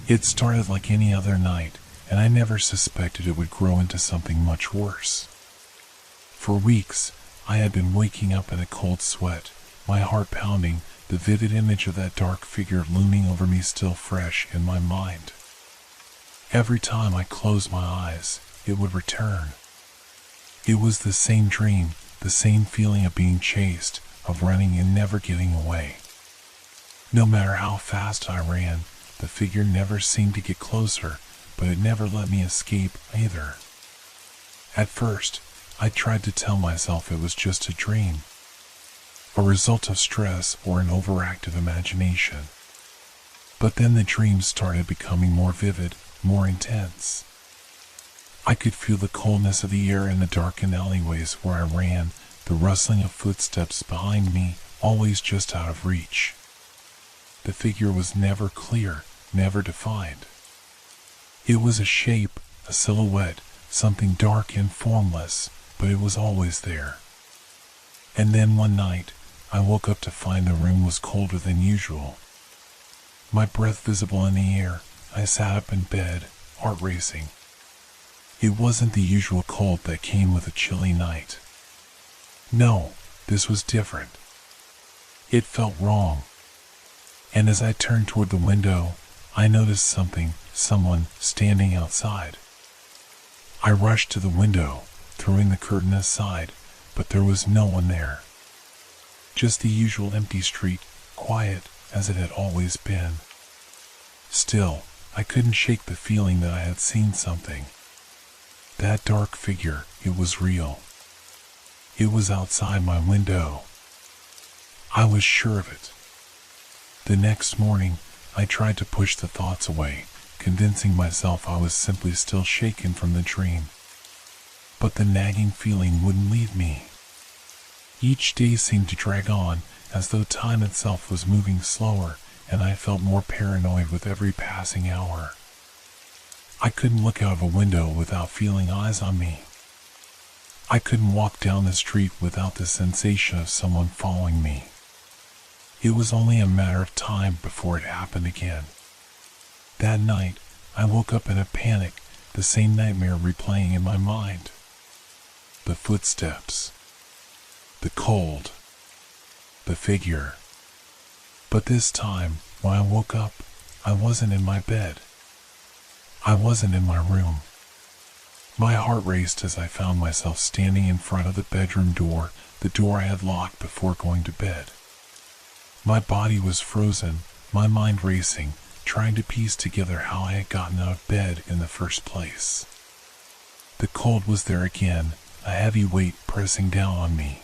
It started like any other night, and I never suspected it would grow into something much worse. For weeks, I had been waking up in a cold sweat, my heart pounding, the vivid image of that dark figure looming over me still fresh in my mind. Every time I closed my eyes, it would return. It was the same dream, the same feeling of being chased, of running and never getting away. No matter how fast I ran, the figure never seemed to get closer, but it never let me escape either. At first, I tried to tell myself it was just a dream, a result of stress or an overactive imagination. But then the dream started becoming more vivid, more intense. I could feel the coldness of the air in the darkened alleyways where I ran, the rustling of footsteps behind me, always just out of reach. The figure was never clear, never defined. It was a shape, a silhouette, something dark and formless, but it was always there. And then one night, I woke up to find the room was colder than usual. My breath visible in the air, I sat up in bed, heart racing. It wasn't the usual cold that came with a chilly night. No, this was different. It felt wrong. And as I turned toward the window, I noticed someone standing outside. I rushed to the window, throwing the curtain aside, but there was no one there. Just the usual empty street, quiet as it had always been. Still, I couldn't shake the feeling that I had seen something. That dark figure, it was real. It was outside my window. I was sure of it. The next morning, I tried to push the thoughts away, convincing myself I was simply still shaken from the dream. But the nagging feeling wouldn't leave me. Each day seemed to drag on, as though time itself was moving slower, and I felt more paranoid with every passing hour. I couldn't look out of a window without feeling eyes on me. I couldn't walk down the street without the sensation of someone following me. It was only a matter of time before it happened again. That night, I woke up in a panic, the same nightmare replaying in my mind. The footsteps. The cold. The figure. But this time, when I woke up, I wasn't in my bed. I wasn't in my room. My heart raced as I found myself standing in front of the bedroom door, the door I had locked before going to bed. My body was frozen, my mind racing, trying to piece together how I had gotten out of bed in the first place. The cold was there again, a heavy weight pressing down on me.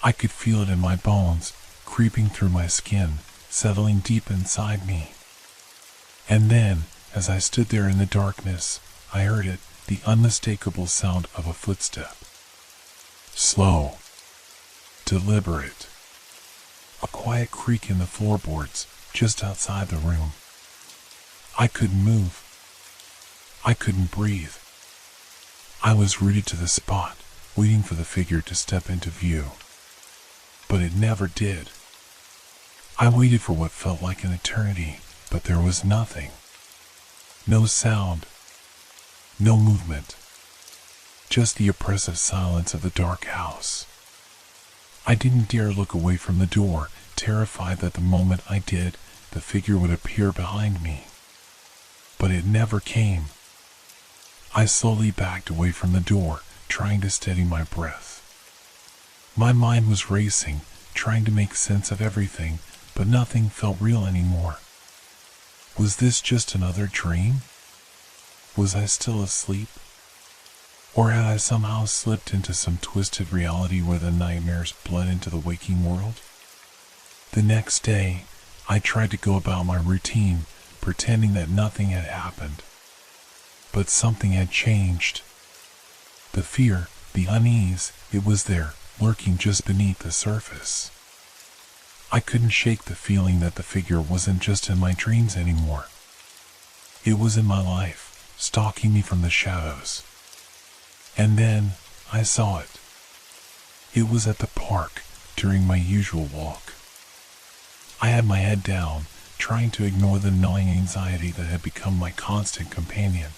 I could feel it in my bones, creeping through my skin, settling deep inside me. And then, as I stood there in the darkness, I heard it, the unmistakable sound of a footstep. Slow. Deliberate. A quiet creak in the floorboards, just outside the room. I couldn't move. I couldn't breathe. I was rooted to the spot, waiting for the figure to step into view. But it never did. I waited for what felt like an eternity, but there was nothing. No sound. No movement. Just the oppressive silence of the dark house. I didn't dare look away from the door, terrified that the moment I did, the figure would appear behind me. But it never came. I slowly backed away from the door, trying to steady my breath. My mind was racing, trying to make sense of everything, but nothing felt real anymore. Was this just another dream? Was I still asleep? Or had I somehow slipped into some twisted reality where the nightmares bled into the waking world? The next day, I tried to go about my routine, pretending that nothing had happened. But something had changed. The fear, the unease, it was there, lurking just beneath the surface. I couldn't shake the feeling that the figure wasn't just in my dreams anymore. It was in my life, stalking me from the shadows. And then, I saw it. It was at the park, during my usual walk. I had my head down, trying to ignore the gnawing anxiety that had become my constant companion.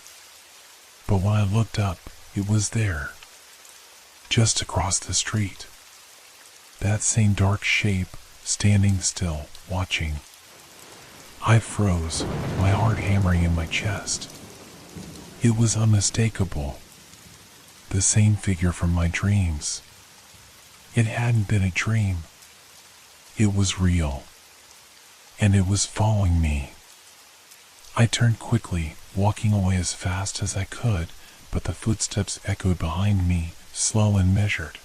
But when I looked up, it was there. Just across the street. That same dark shape, standing still, watching. I froze, my heart hammering in my chest. It was unmistakable. The same figure from my dreams. It hadn't been a dream. It was real. And it was following me. I turned quickly, walking away as fast as I could, but the footsteps echoed behind me, slow and measured.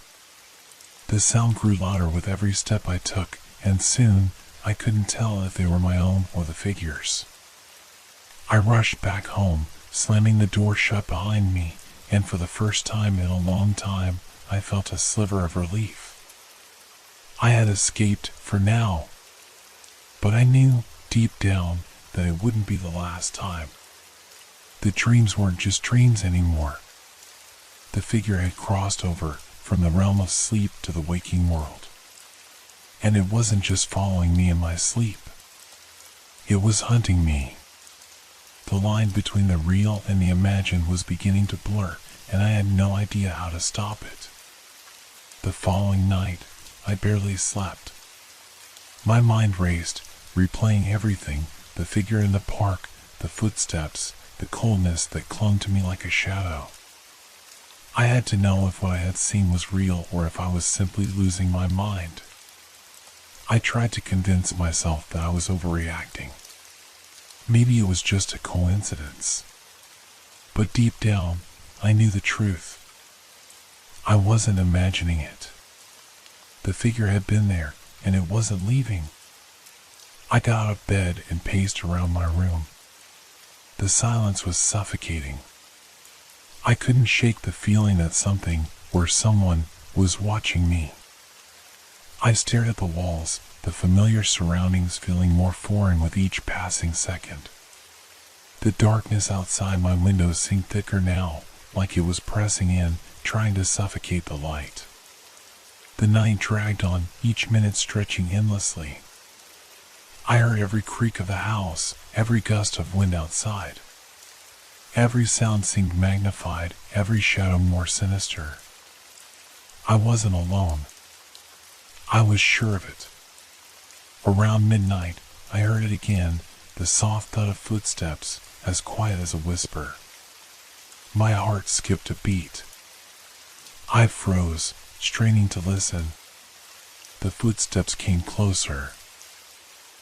The sound grew louder with every step I took, and soon I couldn't tell if they were my own or the figure's. I rushed back home, slamming the door shut behind me, and for the first time in a long time, I felt a sliver of relief. I had escaped for now. But I knew, deep down, that it wouldn't be the last time. The dreams weren't just dreams anymore. The figure had crossed over from the realm of sleep to the waking world. And it wasn't just following me in my sleep. It was hunting me. The line between the real and the imagined was beginning to blur, and I had no idea how to stop it. The following night, I barely slept. My mind raced, replaying everything, the figure in the park, the footsteps, the coldness that clung to me like a shadow. I had to know if what I had seen was real or if I was simply losing my mind. I tried to convince myself that I was overreacting. Maybe it was just a coincidence. But deep down, I knew the truth. I wasn't imagining it. The figure had been there, and it wasn't leaving. I got out of bed and paced around my room. The silence was suffocating. I couldn't shake the feeling that something, or someone, was watching me. I stared at the walls, the familiar surroundings feeling more foreign with each passing second. The darkness outside my window seemed thicker now, like it was pressing in, trying to suffocate the light. The night dragged on, each minute stretching endlessly. I heard every creak of the house, every gust of wind outside. Every sound seemed magnified, every shadow more sinister. I wasn't alone. I was sure of it. Around midnight, I heard it again, the soft thud of footsteps, as quiet as a whisper. My heart skipped a beat. I froze, straining to listen. The footsteps came closer.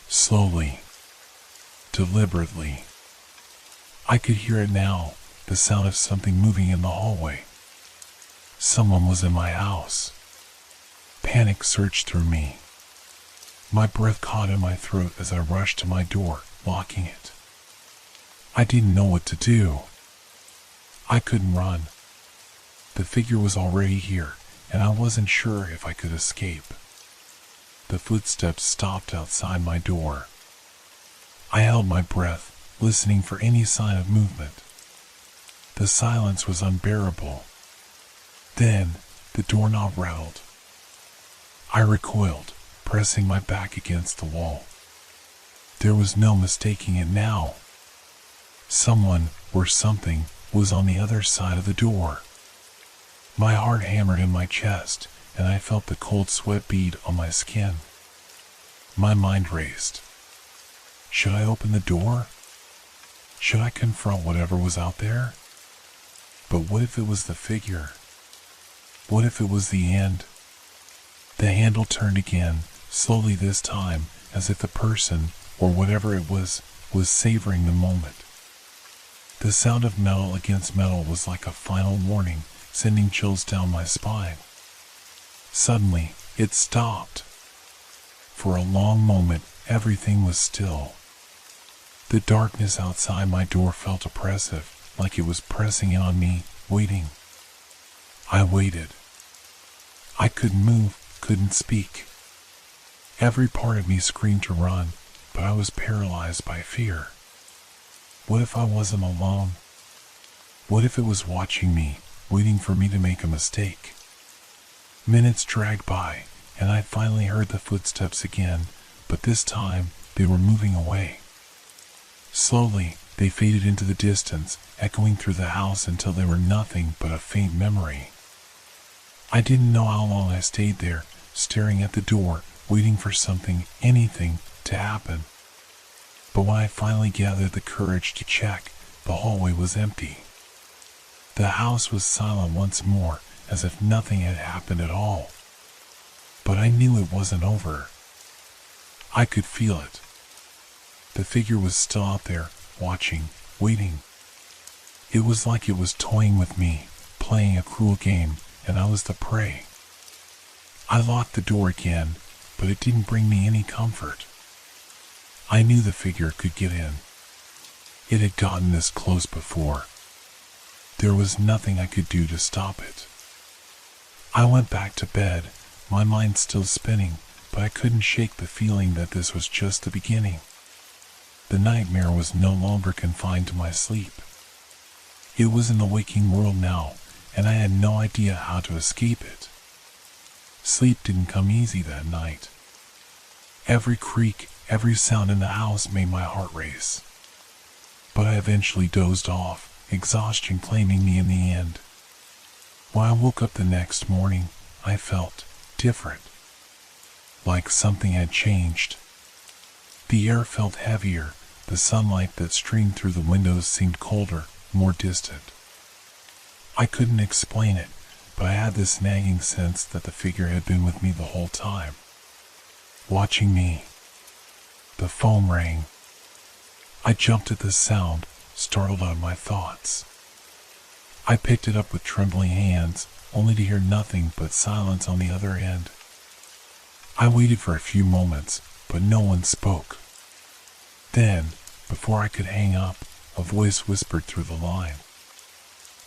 Slowly. Deliberately. I could hear it now, the sound of something moving in the hallway. Someone was in my house. Panic surged through me. My breath caught in my throat as I rushed to my door, locking it. I didn't know what to do. I couldn't run. The figure was already here, and I wasn't sure if I could escape. The footsteps stopped outside my door. I held my breath, listening for any sign of movement. The silence was unbearable. Then, the doorknob rattled. I recoiled, pressing my back against the wall. There was no mistaking it now. Someone, or something, was on the other side of the door. My heart hammered in my chest, and I felt the cold sweat bead on my skin. My mind raced. Should I open the door? Should I confront whatever was out there? But what if it was the figure? What if it was the end? The handle turned again, slowly this time, as if the person, or whatever it was savoring the moment. The sound of metal against metal was like a final warning, sending chills down my spine. Suddenly, it stopped. For a long moment, everything was still. The darkness outside my door felt oppressive, like it was pressing in on me, waiting. I waited. I couldn't move, couldn't speak. Every part of me screamed to run, but I was paralyzed by fear. What if I wasn't alone? What if it was watching me, waiting for me to make a mistake? Minutes dragged by, and I finally heard the footsteps again, but this time they were moving away. Slowly, they faded into the distance, echoing through the house until they were nothing but a faint memory. I didn't know how long I stayed there, staring at the door, waiting for something, anything, to happen. But when I finally gathered the courage to check, the hallway was empty. The house was silent once more, as if nothing had happened at all. But I knew it wasn't over. I could feel it. The figure was still out there, watching, waiting. It was like it was toying with me, playing a cruel game, and I was the prey. I locked the door again, but it didn't bring me any comfort. I knew the figure could get in. It had gotten this close before. There was nothing I could do to stop it. I went back to bed, my mind still spinning, but I couldn't shake the feeling that this was just the beginning. The nightmare was no longer confined to my sleep. It was in the waking world now, and I had no idea how to escape it. Sleep didn't come easy that night. Every creak, every sound in the house made my heart race. But I eventually dozed off, exhaustion claiming me in the end. When I woke up the next morning, I felt different. Like something had changed. The air felt heavier, the sunlight that streamed through the windows seemed colder, more distant. I couldn't explain it, but I had this nagging sense that the figure had been with me the whole time. Watching me. The phone rang. I jumped at the sound, startled out of my thoughts. I picked it up with trembling hands, only to hear nothing but silence on the other end. I waited for a few moments, but no one spoke. Then, before I could hang up, a voice whispered through the line.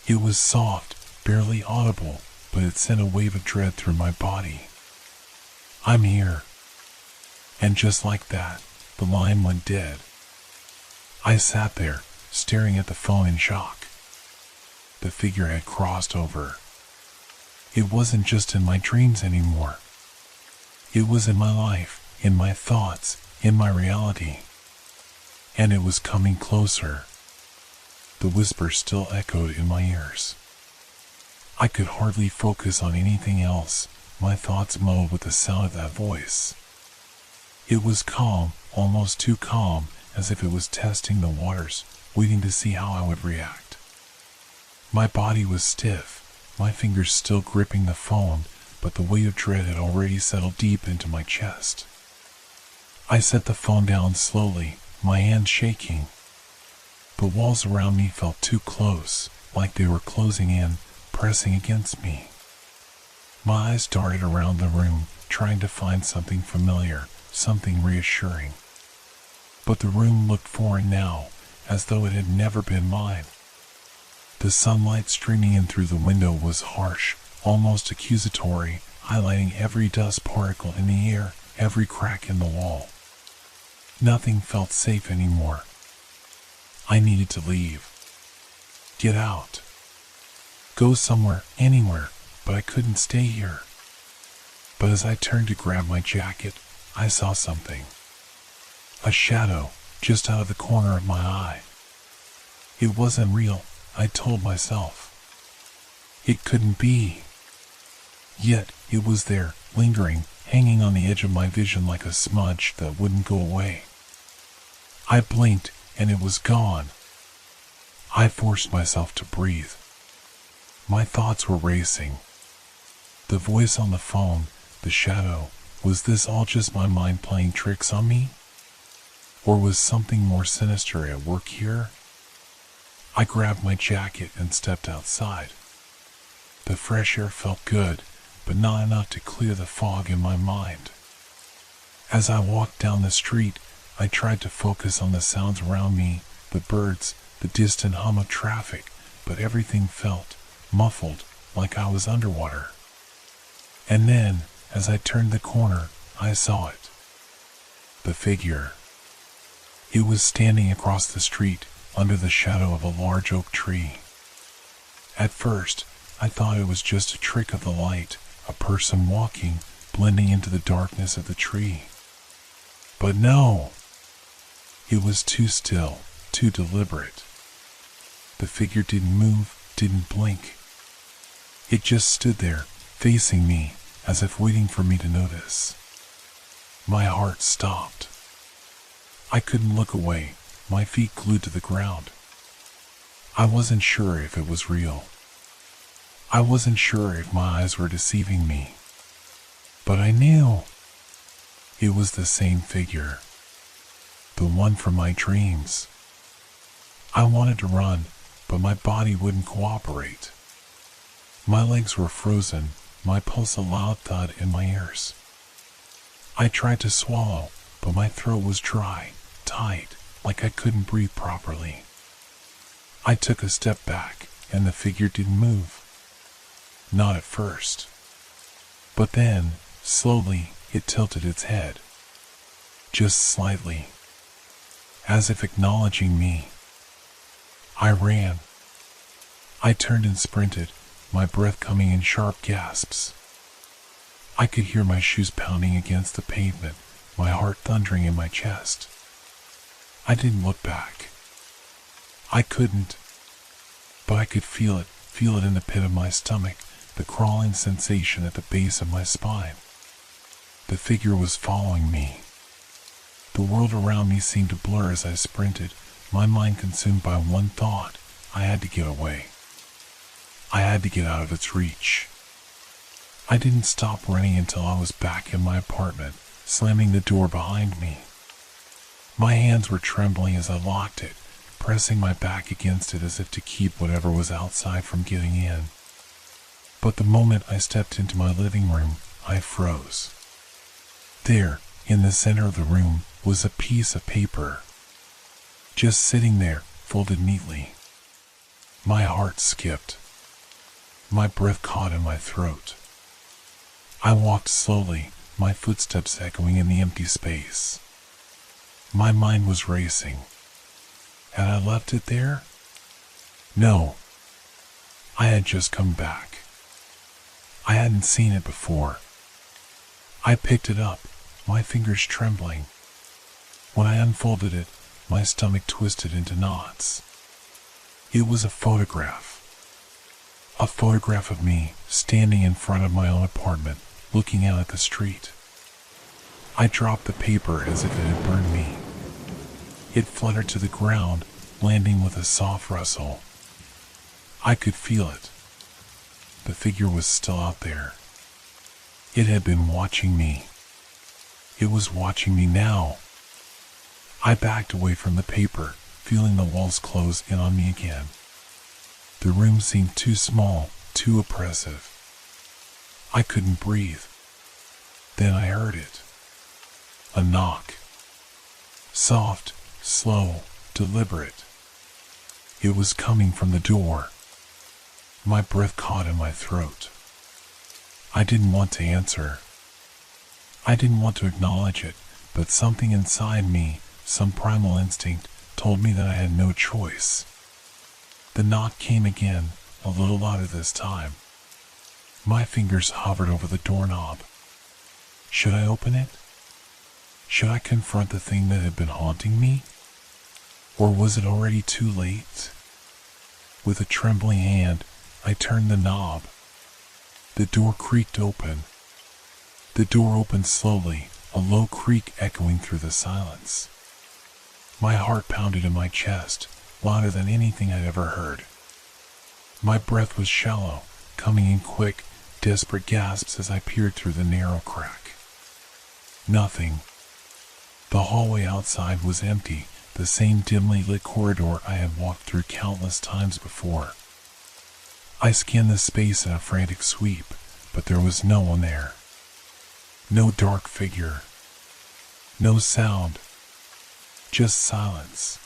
It was soft, barely audible, but it sent a wave of dread through my body. I'm here. And just like that, the line went dead. I sat there, staring at the phone in shock. The figure had crossed over. It wasn't just in my dreams anymore. It was in my life, in my thoughts, in my reality. And it was coming closer. The whisper still echoed in my ears. I could hardly focus on anything else, my thoughts mowed with the sound of that voice. It was calm, almost too calm, as if it was testing the waters, waiting to see how I would react. My body was stiff, my fingers still gripping the phone, but the weight of dread had already settled deep into my chest. I set the phone down slowly, my hands shaking. The walls around me felt too close, like they were closing in, pressing against me. My eyes darted around the room, trying to find something familiar, something reassuring. But the room looked foreign now, as though it had never been mine. The sunlight streaming in through the window was harsh, almost accusatory, highlighting every dust particle in the air, every crack in the wall. Nothing felt safe anymore. I needed to leave. Get out. Go somewhere, anywhere, but I couldn't stay here. But as I turned to grab my jacket, I saw something. A shadow, just out of the corner of my eye. It wasn't real, I told myself. It couldn't be. Yet, it was there, lingering, hanging on the edge of my vision like a smudge that wouldn't go away. I blinked, and it was gone. I forced myself to breathe. My thoughts were racing. The voice on the phone, the shadow, was this all just my mind playing tricks on me? Or was something more sinister at work here? I grabbed my jacket and stepped outside. The fresh air felt good, but not enough to clear the fog in my mind. As I walked down the street, I tried to focus on the sounds around me, the birds, the distant hum of traffic, but everything felt muffled, like I was underwater. And then, as I turned the corner, I saw it. The figure. It was standing across the street, under the shadow of a large oak tree. At first, I thought it was just a trick of the light, a person walking, blending into the darkness of the tree. But no! It was too still, too deliberate. The figure didn't move, didn't blink. It just stood there, facing me, as if waiting for me to notice. My heart stopped. I couldn't look away, my feet glued to the ground. I wasn't sure if it was real. I wasn't sure if my eyes were deceiving me. But I knew. It was the same figure. The one from my dreams. I wanted to run, but my body wouldn't cooperate. My legs were frozen, my pulse a loud thud in my ears. I tried to swallow, but my throat was dry, tight, like I couldn't breathe properly. I took a step back, and the figure didn't move. Not at first. But then, slowly, it tilted its head. Just slightly. As if acknowledging me. I ran. I turned and sprinted, my breath coming in sharp gasps. I could hear my shoes pounding against the pavement, my heart thundering in my chest. I didn't look back. I couldn't. But I could feel it in the pit of my stomach, the crawling sensation at the base of my spine. The figure was following me. The world around me seemed to blur as I sprinted, my mind consumed by one thought: I had to get away. I had to get out of its reach. I didn't stop running until I was back in my apartment, slamming the door behind me. My hands were trembling as I locked it, pressing my back against it as if to keep whatever was outside from getting in. But the moment I stepped into my living room, I froze. There, in the center of the room, was a piece of paper. Just sitting there, folded neatly. My heart skipped. My breath caught in my throat. I walked slowly, my footsteps echoing in the empty space. My mind was racing. Had I left it there? No. I had just come back. I hadn't seen it before. I picked it up, my fingers trembling. When I unfolded it, my stomach twisted into knots. It was a photograph. A photograph of me standing in front of my own apartment, looking out at the street. I dropped the paper as if it had burned me. It fluttered to the ground, landing with a soft rustle. I could feel it. The figure was still out there. It had been watching me. It was watching me now. I backed away from the paper, feeling the walls close in on me again. The room seemed too small, too oppressive. I couldn't breathe. Then I heard it. A knock. Soft, slow, deliberate. It was coming from the door. My breath caught in my throat. I didn't want to answer. I didn't want to acknowledge it, but something inside me, some primal instinct, told me that I had no choice. The knock came again, a little louder this time. My fingers hovered over the doorknob. Should I open it? Should I confront the thing that had been haunting me? Or was it already too late? With a trembling hand, I turned the knob. The door creaked open. The door opened slowly, a low creak echoing through the silence. My heart pounded in my chest, louder than anything I'd ever heard. My breath was shallow, coming in quick, desperate gasps as I peered through the narrow crack. Nothing. The hallway outside was empty, the same dimly lit corridor I had walked through countless times before. I scanned the space in a frantic sweep, but there was no one there. No dark figure. No sound. Just silence.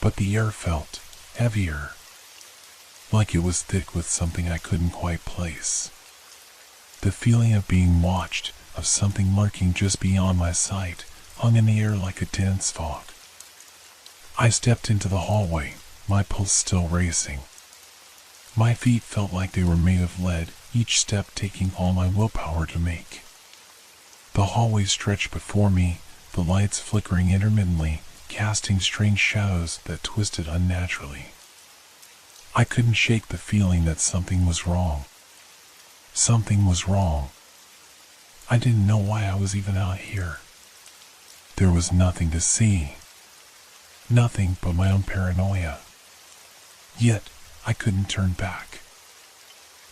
But the air felt heavier, like it was thick with something I couldn't quite place. The feeling of being watched, of something lurking just beyond my sight, hung in the air like a dense fog. I stepped into the hallway, my pulse still racing. My feet felt like they were made of lead, each step taking all my willpower to make. The hallway stretched before me, the lights flickering intermittently, casting strange shadows that twisted unnaturally. I couldn't shake the feeling that something was wrong. Something was wrong. I didn't know why I was even out here. There was nothing to see. Nothing but my own paranoia. Yet, I couldn't turn back.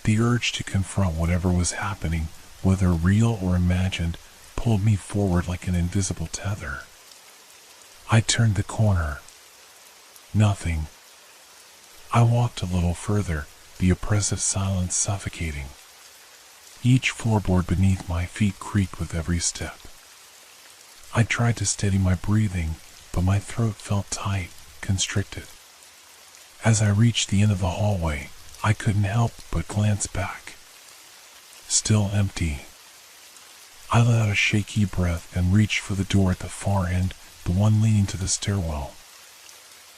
The urge to confront whatever was happening, whether real or imagined, pulled me forward like an invisible tether. I turned the corner. Nothing. I walked a little further, the oppressive silence suffocating. Each floorboard beneath my feet creaked with every step. I tried to steady my breathing, but my throat felt tight, constricted. As I reached the end of the hallway, I couldn't help but glance back. Still empty. I let out a shaky breath and reached for the door at the far end, the one leading to the stairwell.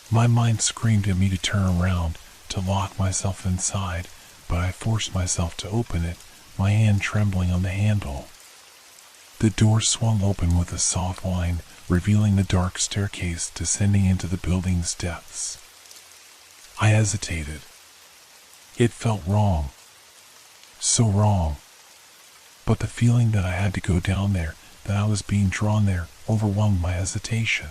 My mind screamed at me to turn around, to lock myself inside, but I forced myself to open it, my hand trembling on the handle. The door swung open with a soft whine, revealing the dark staircase descending into the building's depths. I hesitated. It felt wrong. So wrong. But the feeling that I had to go down there, that I was being drawn there, overwhelmed my hesitation.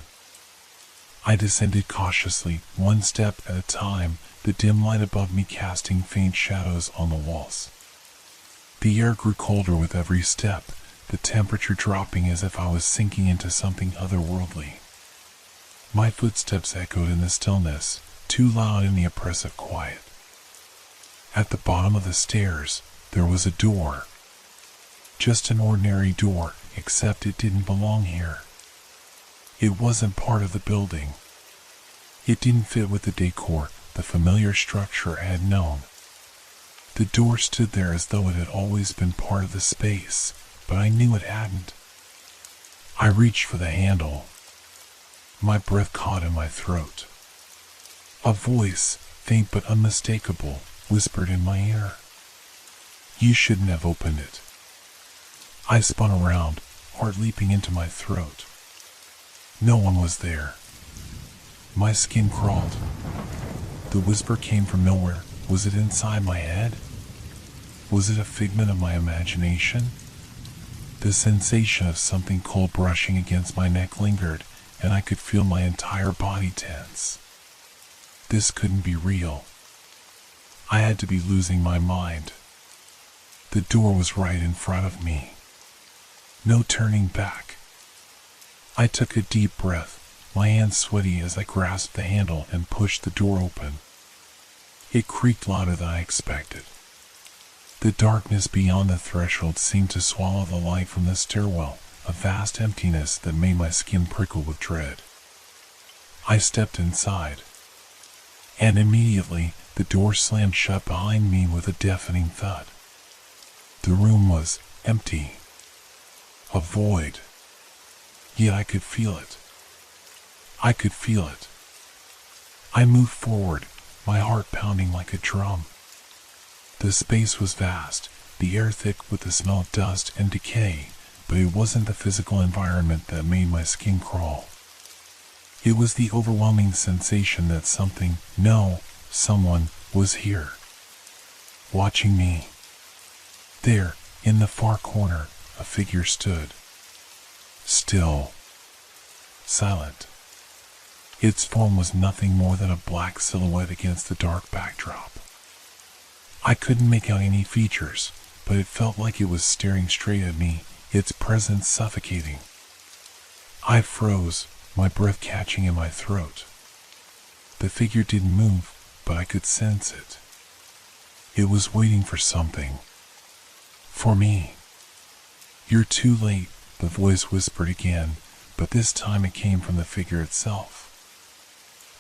I descended cautiously, one step at a time, the dim light above me casting faint shadows on the walls. The air grew colder with every step, the temperature dropping as if I was sinking into something otherworldly. My footsteps echoed in the stillness, too loud in the oppressive quiet. At the bottom of the stairs, there was a door. Just an ordinary door, except it didn't belong here. It wasn't part of the building. It didn't fit with the decor, the familiar structure I had known. The door stood there as though it had always been part of the space, but I knew it hadn't. I reached for the handle. My breath caught in my throat. A voice, faint but unmistakable, whispered in my ear. You shouldn't have opened it. I spun around, heart leaping into my throat. No one was there. My skin crawled. The whisper came from nowhere. Was it inside my head? Was it a figment of my imagination? The sensation of something cold brushing against my neck lingered, and I could feel my entire body tense. This couldn't be real. I had to be losing my mind. The door was right in front of me. No turning back. I took a deep breath, my hands sweaty as I grasped the handle and pushed the door open. It creaked louder than I expected. The darkness beyond the threshold seemed to swallow the light from the stairwell, a vast emptiness that made my skin prickle with dread. I stepped inside, and immediately the door slammed shut behind me with a deafening thud. The room was empty, a void, yet I could feel it. I could feel it. I moved forward, my heart pounding like a drum. The space was vast, the air thick with the smell of dust and decay, but it wasn't the physical environment that made my skin crawl. It was the overwhelming sensation that someone was here, watching me. There, in the far corner, a figure stood. Still. Silent. Its form was nothing more than a black silhouette against the dark backdrop. I couldn't make out any features, but it felt like it was staring straight at me, its presence suffocating. I froze, my breath catching in my throat. The figure didn't move, but I could sense it. It was waiting for something. For me. You're too late, the voice whispered again, but this time it came from the figure itself.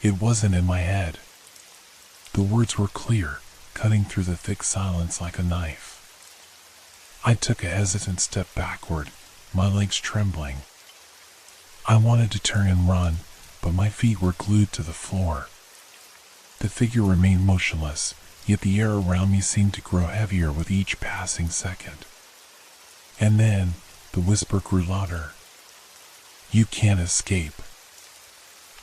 It wasn't in my head. The words were clear, cutting through the thick silence like a knife. I took a hesitant step backward, my legs trembling. I wanted to turn and run, but my feet were glued to the floor. The figure remained motionless, yet the air around me seemed to grow heavier with each passing second. And then, the whisper grew louder. You can't escape.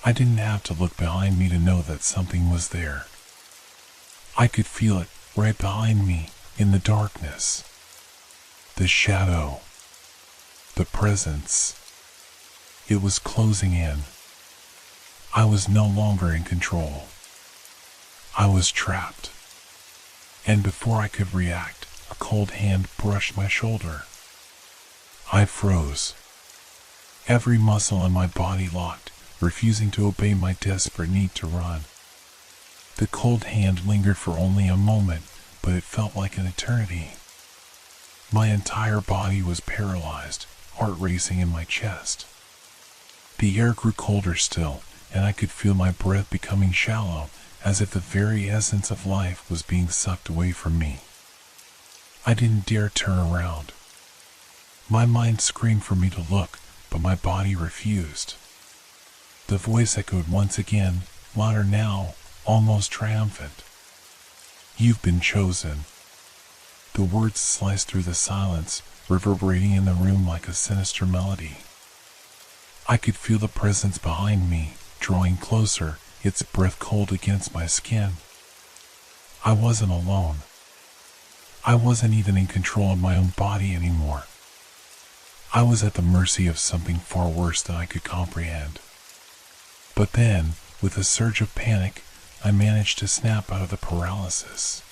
I didn't have to look behind me to know that something was there. I could feel it, right behind me, in the darkness. The shadow. The presence. It was closing in. I was no longer in control. I was trapped. And before I could react, a cold hand brushed my shoulder. I froze. Every muscle in my body locked, refusing to obey my desperate need to run. The cold hand lingered for only a moment, but it felt like an eternity. My entire body was paralyzed, heart racing in my chest. The air grew colder still, and I could feel my breath becoming shallow, as if the very essence of life was being sucked away from me. I didn't dare turn around. My mind screamed for me to look, but my body refused. The voice echoed once again, louder now, almost triumphant. You've been chosen. The words sliced through the silence, reverberating in the room like a sinister melody. I could feel the presence behind me, drawing closer, its breath cold against my skin. I wasn't alone. I wasn't even in control of my own body anymore. I was at the mercy of something far worse than I could comprehend. But then, with a surge of panic, I managed to snap out of the paralysis.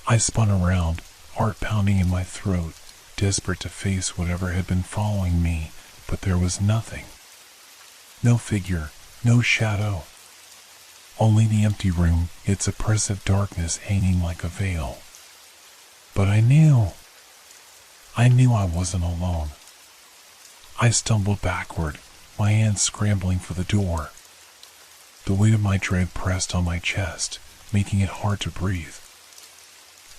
I spun around, heart pounding in my throat, desperate to face whatever had been following me, but there was nothing. No figure, no shadow. Only the empty room, its oppressive darkness hanging like a veil. But I knew I wasn't alone. I stumbled backward, my hands scrambling for the door. The weight of my dread pressed on my chest, making it hard to breathe.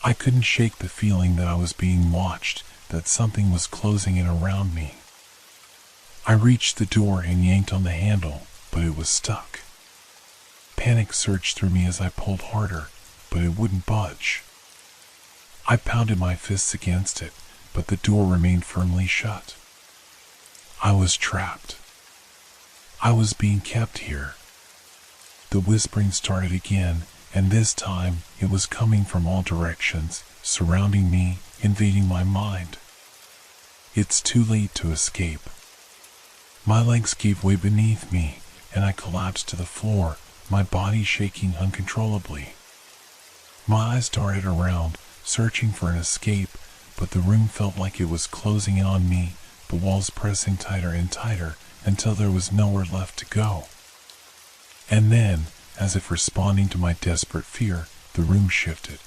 I couldn't shake the feeling that I was being watched, that something was closing in around me. I reached the door and yanked on the handle, but it was stuck. Panic surged through me as I pulled harder, but it wouldn't budge. I pounded my fists against it, but the door remained firmly shut. I was trapped. I was being kept here. The whispering started again, and this time it was coming from all directions, surrounding me, invading my mind. It's too late to escape. My legs gave way beneath me, and I collapsed to the floor, my body shaking uncontrollably. My eyes darted around, searching for an escape, but the room felt like it was closing in on me, the walls pressing tighter and tighter until there was nowhere left to go. And then, as if responding to my desperate fear, the room shifted.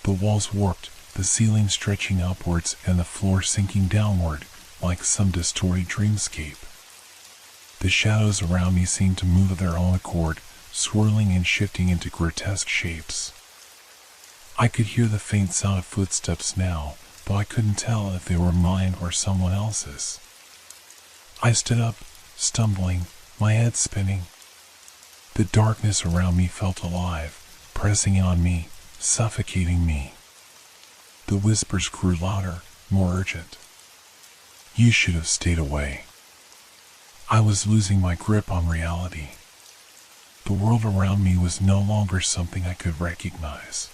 The walls warped, the ceiling stretching upwards and the floor sinking downward, like some distorted dreamscape. The shadows around me seemed to move of their own accord, swirling and shifting into grotesque shapes. I could hear the faint sound of footsteps now, though I couldn't tell if they were mine or someone else's. I stood up, stumbling, my head spinning. The darkness around me felt alive, pressing on me, suffocating me. The whispers grew louder, more urgent. You should have stayed away. I was losing my grip on reality. The world around me was no longer something I could recognize.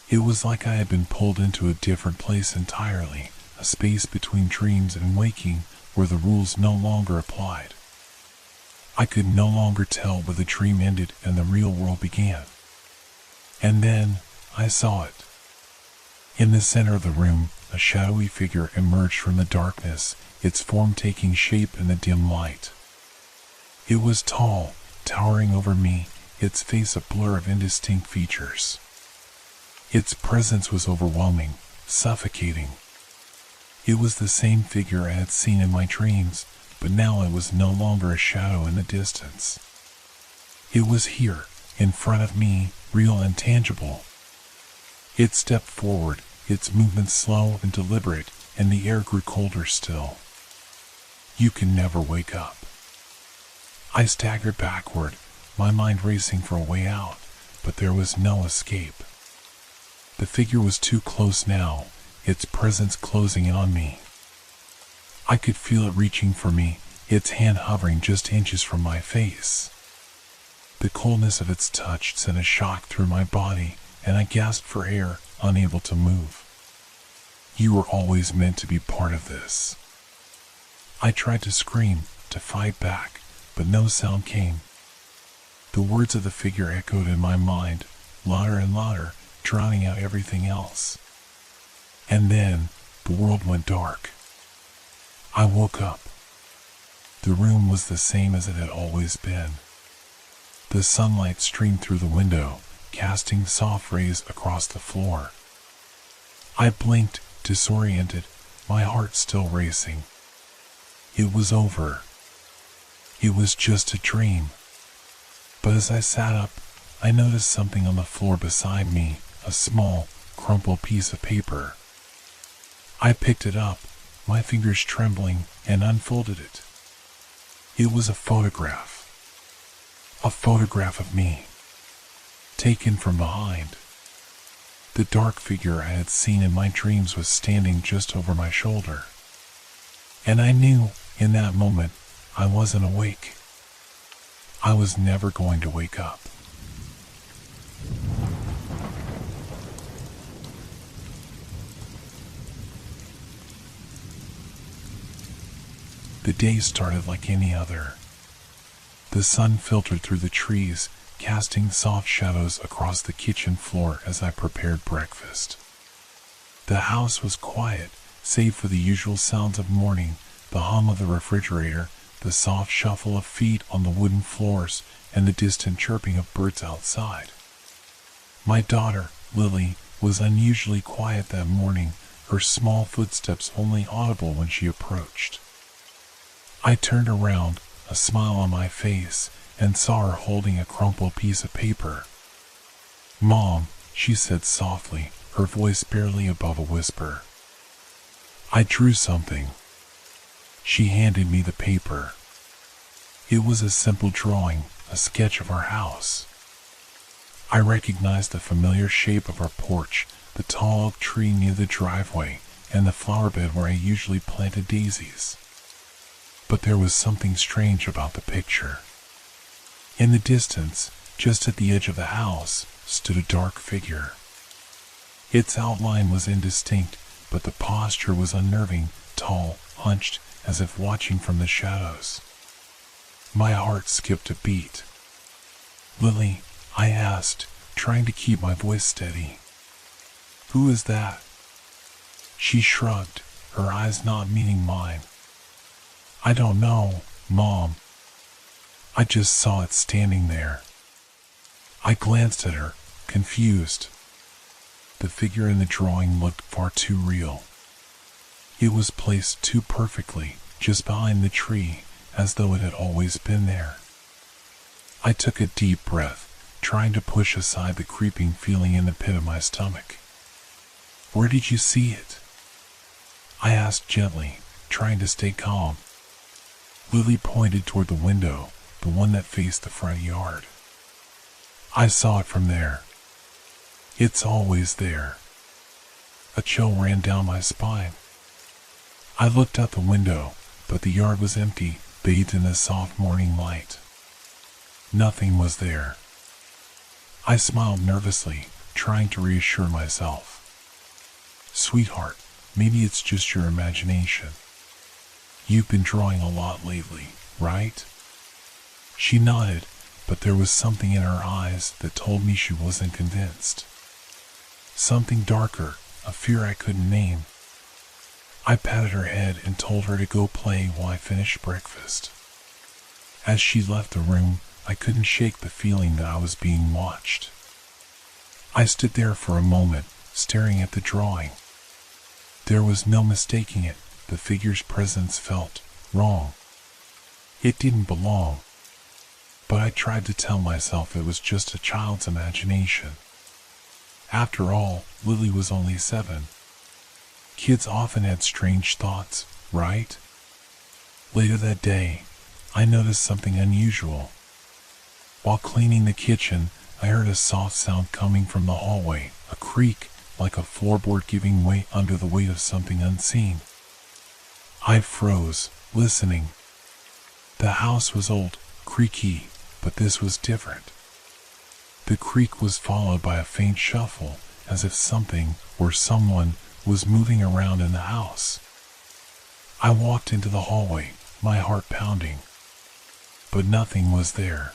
It was like I had been pulled into a different place entirely, a space between dreams and waking where the rules no longer applied. I could no longer tell where the dream ended and the real world began. And then, I saw it. In the center of the room, a shadowy figure emerged from the darkness, its form taking shape in the dim light. It was tall, towering over me, its face a blur of indistinct features. Its presence was overwhelming, suffocating. It was the same figure I had seen in my dreams, but now it was no longer a shadow in the distance. It was here, in front of me, real and tangible. It stepped forward, its movements slow and deliberate, and the air grew colder still. You can never wake up. I staggered backward, my mind racing for a way out, but there was no escape. The figure was too close now, its presence closing in on me. I could feel it reaching for me, its hand hovering just inches from my face. The coldness of its touch sent a shock through my body, and I gasped for air, unable to move. You were always meant to be part of this. I tried to scream, to fight back, but no sound came. The words of the figure echoed in my mind, louder and louder, drowning out everything else. And then, the world went dark. I woke up. The room was the same as it had always been. The sunlight streamed through the window, casting soft rays across the floor. I blinked, disoriented, my heart still racing. It was over. It was just a dream. But as I sat up, I noticed something on the floor beside me, a small, crumpled piece of paper. I picked it up, my fingers trembling, and unfolded it. It was a photograph. A photograph of me, taken from behind. The dark figure I had seen in my dreams was standing just over my shoulder. And I knew, in that moment, I wasn't awake. I was never going to wake up. The day started like any other. The sun filtered through the trees, casting soft shadows across the kitchen floor as I prepared breakfast. The house was quiet, save for the usual sounds of morning, the hum of the refrigerator, the soft shuffle of feet on the wooden floors, and the distant chirping of birds outside. My daughter, Lily, was unusually quiet that morning, her small footsteps only audible when she approached. I turned around, a smile on my face, and saw her holding a crumpled piece of paper. "Mom," she said softly, her voice barely above a whisper. "I drew something." She handed me the paper. It was a simple drawing, a sketch of our house. I recognized the familiar shape of our porch, the tall oak tree near the driveway, and the flower bed where I usually planted daisies. But there was something strange about the picture. In the distance, just at the edge of the house, stood a dark figure. Its outline was indistinct, but the posture was unnerving, tall, hunched, as if watching from the shadows. My heart skipped a beat. "Lily," I asked, trying to keep my voice steady. "Who is that?" She shrugged, her eyes not meeting mine. "I don't know, Mom. I just saw it standing there." I glanced at her, confused. The figure in the drawing looked far too real. It was placed too perfectly, just behind the tree, as though it had always been there. I took a deep breath, trying to push aside the creeping feeling in the pit of my stomach. "Where did you see it?" I asked gently, trying to stay calm. Lily pointed toward the window, the one that faced the front yard. "I saw it from there. It's always there." A chill ran down my spine. I looked out the window, but the yard was empty, bathed in the soft morning light. Nothing was there. I smiled nervously, trying to reassure myself. "Sweetheart, maybe it's just your imagination. You've been drawing a lot lately, right?" She nodded, but there was something in her eyes that told me she wasn't convinced. Something darker, a fear I couldn't name. I patted her head and told her to go play while I finished breakfast. As she left the room, I couldn't shake the feeling that I was being watched. I stood there for a moment, staring at the drawing. There was no mistaking it, the figure's presence felt wrong. It didn't belong. But I tried to tell myself it was just a child's imagination. After all, Lily was only 7. Kids often had strange thoughts, right? Later that day, I noticed something unusual. While cleaning the kitchen, I heard a soft sound coming from the hallway, a creak, like a floorboard giving way under the weight of something unseen. I froze, listening. The house was old, creaky, but this was different. The creak was followed by a faint shuffle, as if something, or someone, was moving around in the house. I walked into the hallway, my heart pounding. But nothing was there.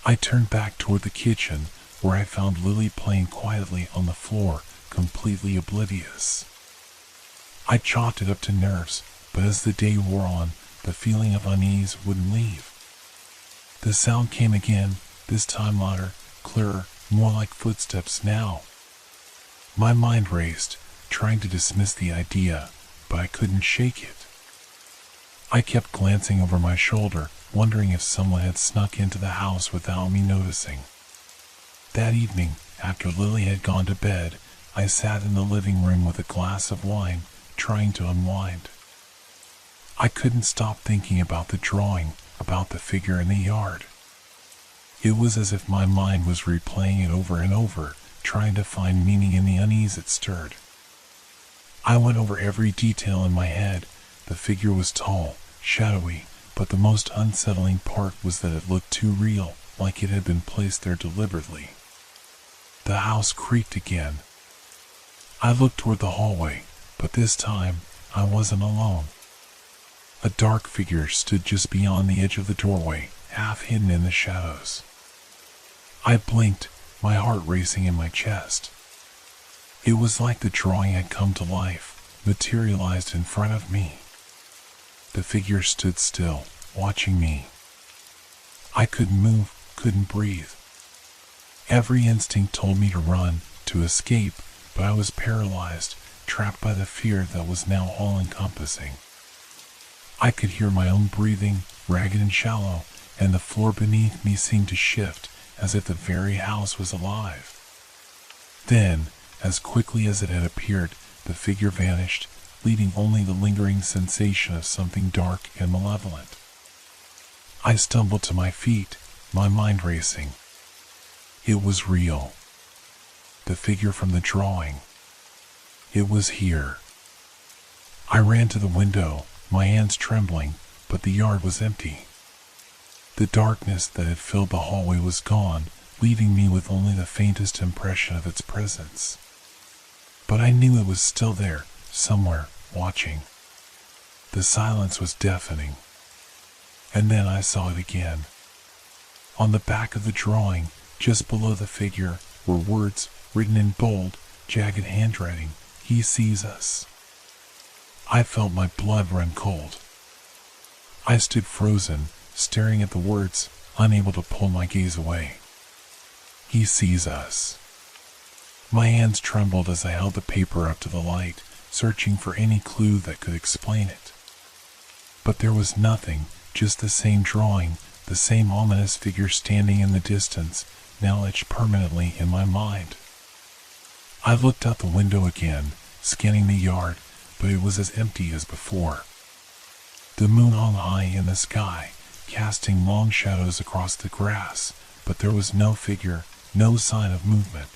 I turned back toward the kitchen, where I found Lily playing quietly on the floor, completely oblivious. I chalked it up to nerves, but as the day wore on, the feeling of unease wouldn't leave. The sound came again, this time louder, clearer, more like footsteps now. My mind raced, trying to dismiss the idea, but I couldn't shake it. I kept glancing over my shoulder, wondering if someone had snuck into the house without me noticing. That evening, after Lily had gone to bed, I sat in the living room with a glass of wine, trying to unwind. I couldn't stop thinking about the drawing, about the figure in the yard. It was as if my mind was replaying it over and over, trying to find meaning in the unease it stirred. I went over every detail in my head. The figure was tall, shadowy, but the most unsettling part was that it looked too real, like it had been placed there deliberately. The house creaked again. I looked toward the hallway, but this time, I wasn't alone. A dark figure stood just beyond the edge of the doorway, half hidden in the shadows. I blinked, my heart racing in my chest. It was like the drawing had come to life, materialized in front of me. The figure stood still, watching me. I couldn't move, couldn't breathe. Every instinct told me to run, to escape, but I was paralyzed, trapped by the fear that was now all-encompassing. I could hear my own breathing, ragged and shallow, and the floor beneath me seemed to shift, as if the very house was alive. Then, as quickly as it had appeared, the figure vanished, leaving only the lingering sensation of something dark and malevolent. I stumbled to my feet, my mind racing. It was real. The figure from the drawing. It was here. I ran to the window, my hands trembling, but the yard was empty. The darkness that had filled the hallway was gone, leaving me with only the faintest impression of its presence. But I knew it was still there, somewhere, watching. The silence was deafening. And then I saw it again. On the back of the drawing, just below the figure, were words written in bold, jagged handwriting. He sees us. I felt my blood run cold. I stood frozen, staring at the words, unable to pull my gaze away. He sees us. My hands trembled as I held the paper up to the light, searching for any clue that could explain it. But there was nothing, just the same drawing, the same ominous figure standing in the distance, now etched permanently in my mind. I looked out the window again, scanning the yard, but it was as empty as before. The moon hung high in the sky, casting long shadows across the grass, but there was no figure, no sign of movement.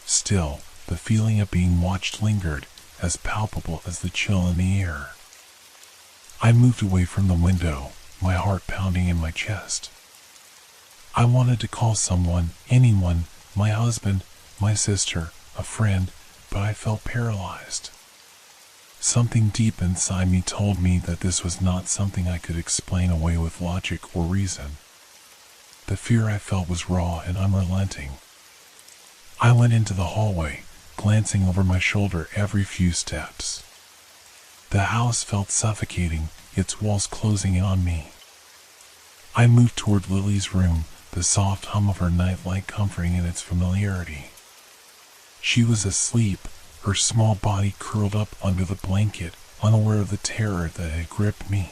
Still, the feeling of being watched lingered, as palpable as the chill in the air. I moved away from the window, my heart pounding in my chest. I wanted to call someone, anyone, my husband, my sister, a friend, but I felt paralyzed. Something deep inside me told me that this was not something I could explain away with logic or reason. The fear I felt was raw and unrelenting. I went into the hallway, glancing over my shoulder every few steps. The house felt suffocating, its walls closing in on me. I moved toward Lily's room, the soft hum of her nightlight comforting in its familiarity. She was asleep, her small body curled up under the blanket, unaware of the terror that had gripped me.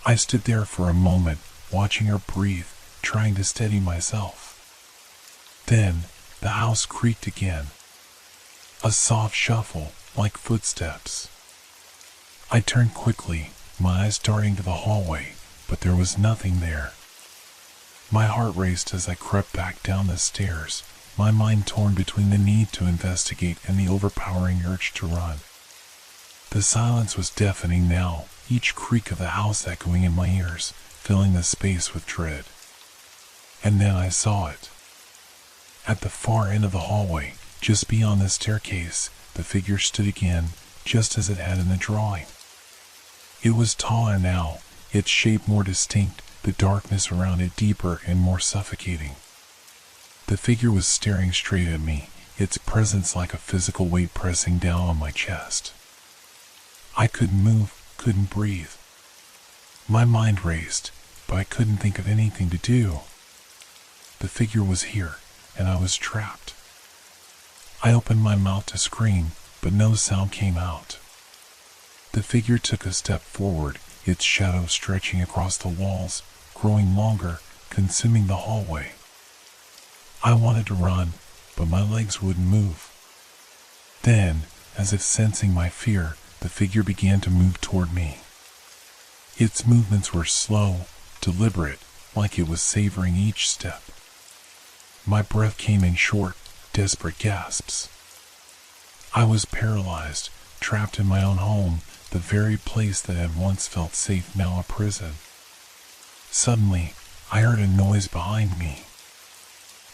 I stood there for a moment, watching her breathe, trying to steady myself. Then, the house creaked again. A soft shuffle, like footsteps. I turned quickly, my eyes darting to the hallway, but there was nothing there. My heart raced as I crept back down the stairs, my mind torn between the need to investigate and the overpowering urge to run. The silence was deafening now, each creak of the house echoing in my ears, filling the space with dread. And then I saw it. At the far end of the hallway, just beyond the staircase, the figure stood again, just as it had in the drawing. It was taller now, its shape more distinct, the darkness around it deeper and more suffocating. The figure was staring straight at me, its presence like a physical weight pressing down on my chest. I couldn't move, couldn't breathe. My mind raced, but I couldn't think of anything to do. The figure was here, and I was trapped. I opened my mouth to scream, but no sound came out. The figure took a step forward, its shadow stretching across the walls, growing longer, consuming the hallway. I wanted to run, but my legs wouldn't move. Then, as if sensing my fear, the figure began to move toward me. Its movements were slow, deliberate, like it was savoring each step. My breath came in short, desperate gasps. I was paralyzed, trapped in my own home, the very place that had once felt safe, now a prison. Suddenly, I heard a noise behind me.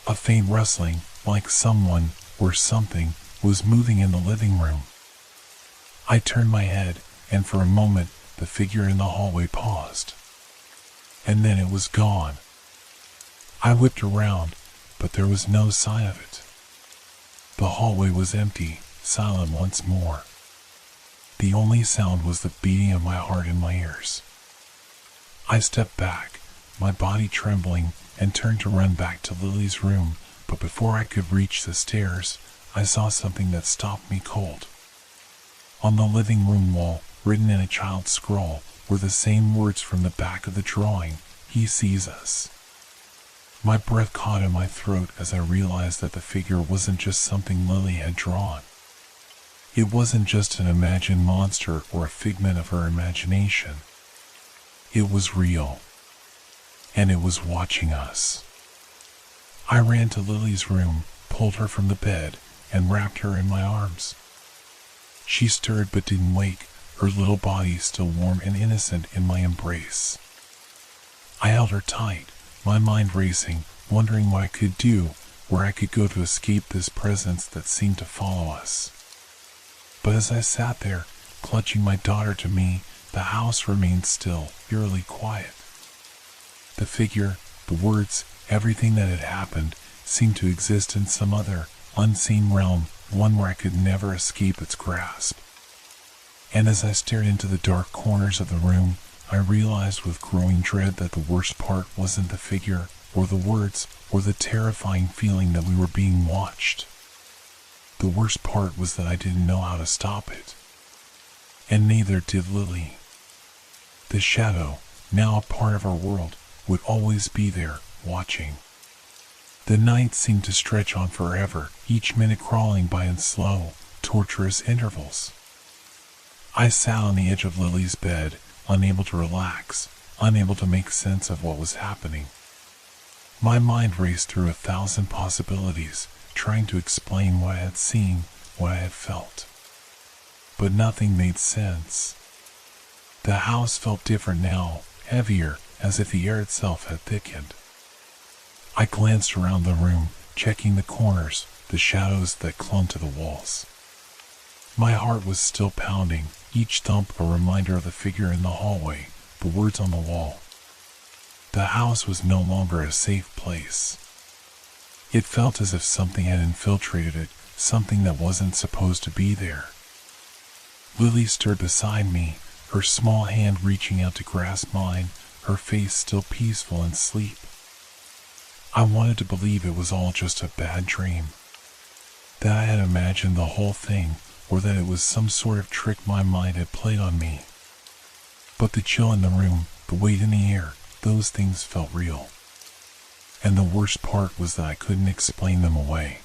A faint rustling, like someone, or something, was moving in the living room. I turned my head, and for a moment, the figure in the hallway paused. And then it was gone. I whipped around, but there was no sign of it. The hallway was empty, silent once more. The only sound was the beating of my heart in my ears. I stepped back, my body trembling, and turned to run back to Lily's room, but before I could reach the stairs, I saw something that stopped me cold. On the living room wall, written in a child's scroll, were the same words from the back of the drawing, "He sees us." My breath caught in my throat as I realized that the figure wasn't just something Lily had drawn. It wasn't just an imagined monster or a figment of her imagination. It was real. and it was watching us. I ran to Lily's room, pulled her from the bed, and wrapped her in my arms. She stirred but didn't wake, her little body still warm and innocent in my embrace. I held her tight, my mind racing, wondering what I could do, where I could go to escape this presence that seemed to follow us. But as I sat there, clutching my daughter to me, the house remained still, eerily quiet. The figure, the words, everything that had happened seemed to exist in some other, unseen realm, one where I could never escape its grasp. And as I stared into the dark corners of the room, I realized with growing dread that the worst part wasn't the figure, or the words, or the terrifying feeling that we were being watched. The worst part was that I didn't know how to stop it. And neither did Lily. The shadow, now a part of our world, would always be there, watching. The night seemed to stretch on forever, each minute crawling by in slow, torturous intervals. I sat on the edge of Lily's bed, unable to relax, unable to make sense of what was happening. My mind raced through 1,000 possibilities, trying to explain what I had seen, what I had felt. But nothing made sense. The house felt different now, heavier, as if the air itself had thickened. I glanced around the room, checking the corners, the shadows that clung to the walls. My heart was still pounding, each thump a reminder of the figure in the hallway, the words on the wall. The house was no longer a safe place. It felt as if something had infiltrated it, something that wasn't supposed to be there. Lily stood beside me, her small hand reaching out to grasp mine, her face still peaceful in sleep. I wanted to believe it was all just a bad dream, that I had imagined the whole thing, or that it was some sort of trick my mind had played on me. But the chill in the room, the weight in the air, those things felt real. And the worst part was that I couldn't explain them away.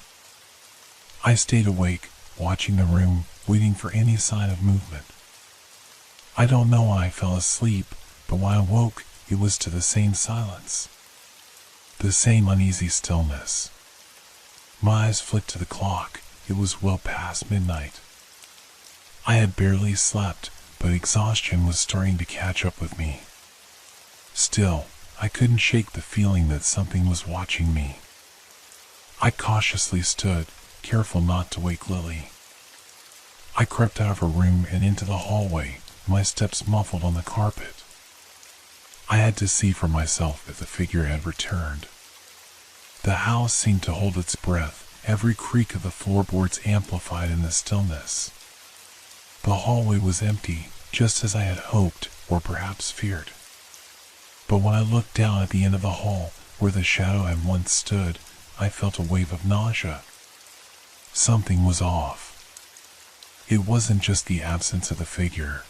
I stayed awake, watching the room, waiting for any sign of movement. I don't know why I fell asleep, but when I woke, it was to the same silence. The same uneasy stillness. My eyes flicked to the clock. It was well past midnight. I had barely slept, but exhaustion was starting to catch up with me. Still, I couldn't shake the feeling that something was watching me. I cautiously stood, careful not to wake Lily. I crept out of her room and into the hallway, my steps muffled on the carpet. I had to see for myself if the figure had returned. The house seemed to hold its breath, every creak of the floorboards amplified in the stillness. The hallway was empty, just as I had hoped, or perhaps feared. But when I looked down at the end of the hall, where the shadow had once stood, I felt a wave of nausea. Something was off. It wasn't just the absence of the figure.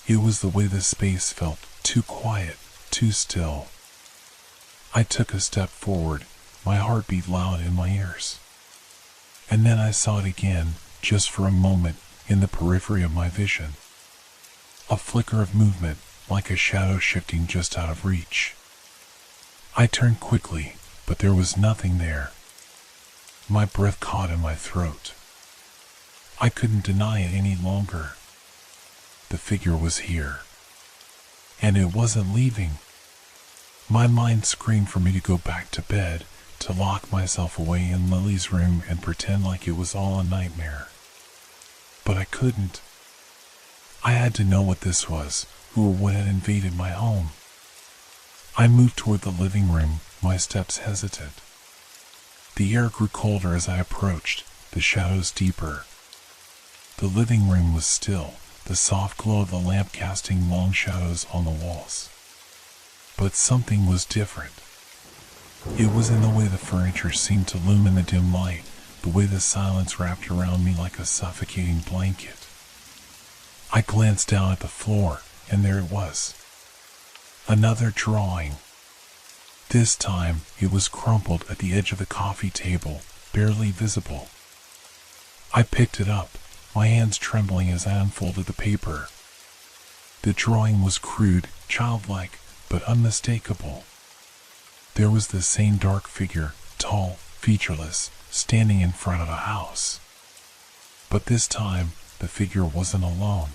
It was the way the space felt, too quiet, too still. I took a step forward, my heart beat loud in my ears. And then I saw it again, just for a moment, in the periphery of my vision. A flicker of movement, like a shadow shifting just out of reach. I turned quickly, but there was nothing there. My breath caught in my throat. I couldn't deny it any longer. The figure was here. And it wasn't leaving. My mind screamed for me to go back to bed, to lock myself away in Lily's room and pretend like it was all a nightmare. But I couldn't. I had to know what this was, who or what had invaded my home. I moved toward the living room, my steps hesitant. The air grew colder as I approached, the shadows deeper. The living room was still, the soft glow of the lamp casting long shadows on the walls. But something was different. It was in the way the furniture seemed to loom in the dim light, the way the silence wrapped around me like a suffocating blanket. I glanced down at the floor, and there it was. Another drawing. This time, it was crumpled at the edge of the coffee table, barely visible. I picked it up, my hands trembling as I unfolded the paper. The drawing was crude, childlike, but unmistakable. There was the same dark figure, tall, featureless, standing in front of a house. But this time, the figure wasn't alone.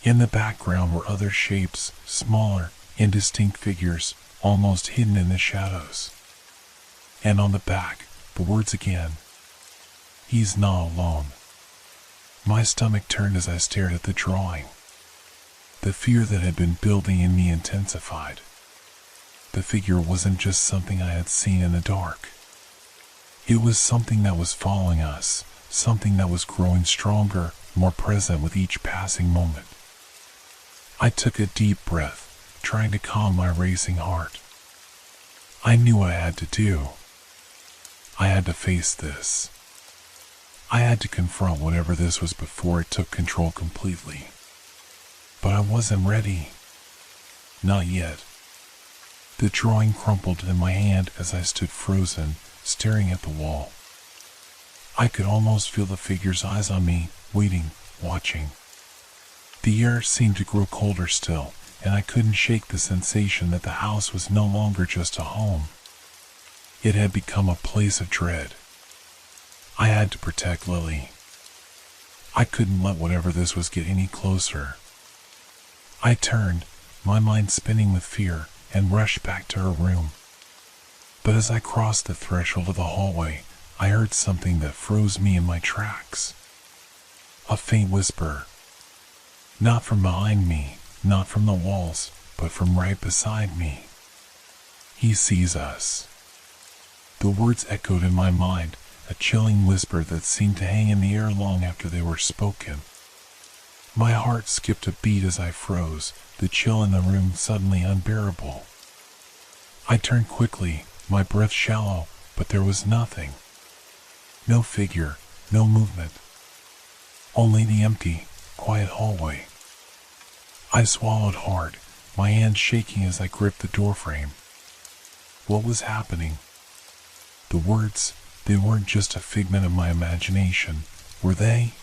In the background were other shapes, smaller, indistinct figures, almost hidden in the shadows. And on the back, the words again. "He's not alone." My stomach turned as I stared at the drawing. The fear that had been building in me intensified. The figure wasn't just something I had seen in the dark. It was something that was following us, something that was growing stronger, more present with each passing moment. I took a deep breath, trying to calm my racing heart. I knew what I had to do. I had to face this. I had to confront whatever this was before it took control completely. But I wasn't ready. Not yet. The drawing crumpled in my hand as I stood frozen, staring at the wall. I could almost feel the figure's eyes on me, waiting, watching. The air seemed to grow colder still, and I couldn't shake the sensation that the house was no longer just a home. It had become a place of dread. I had to protect Lily. I couldn't let whatever this was get any closer. I turned, my mind spinning with fear, and rushed back to her room. But as I crossed the threshold of the hallway, I heard something that froze me in my tracks. A faint whisper. Not from behind me, not from the walls, but from right beside me. "He sees us." The words echoed in my mind, a chilling whisper that seemed to hang in the air long after they were spoken. My heart skipped a beat as I froze, the chill in the room suddenly unbearable. I turned quickly, my breath shallow, but there was nothing. No figure, no movement. Only the empty, quiet hallway. I swallowed hard, my hands shaking as I gripped the doorframe. What was happening? The words, they weren't just a figment of my imagination, were they?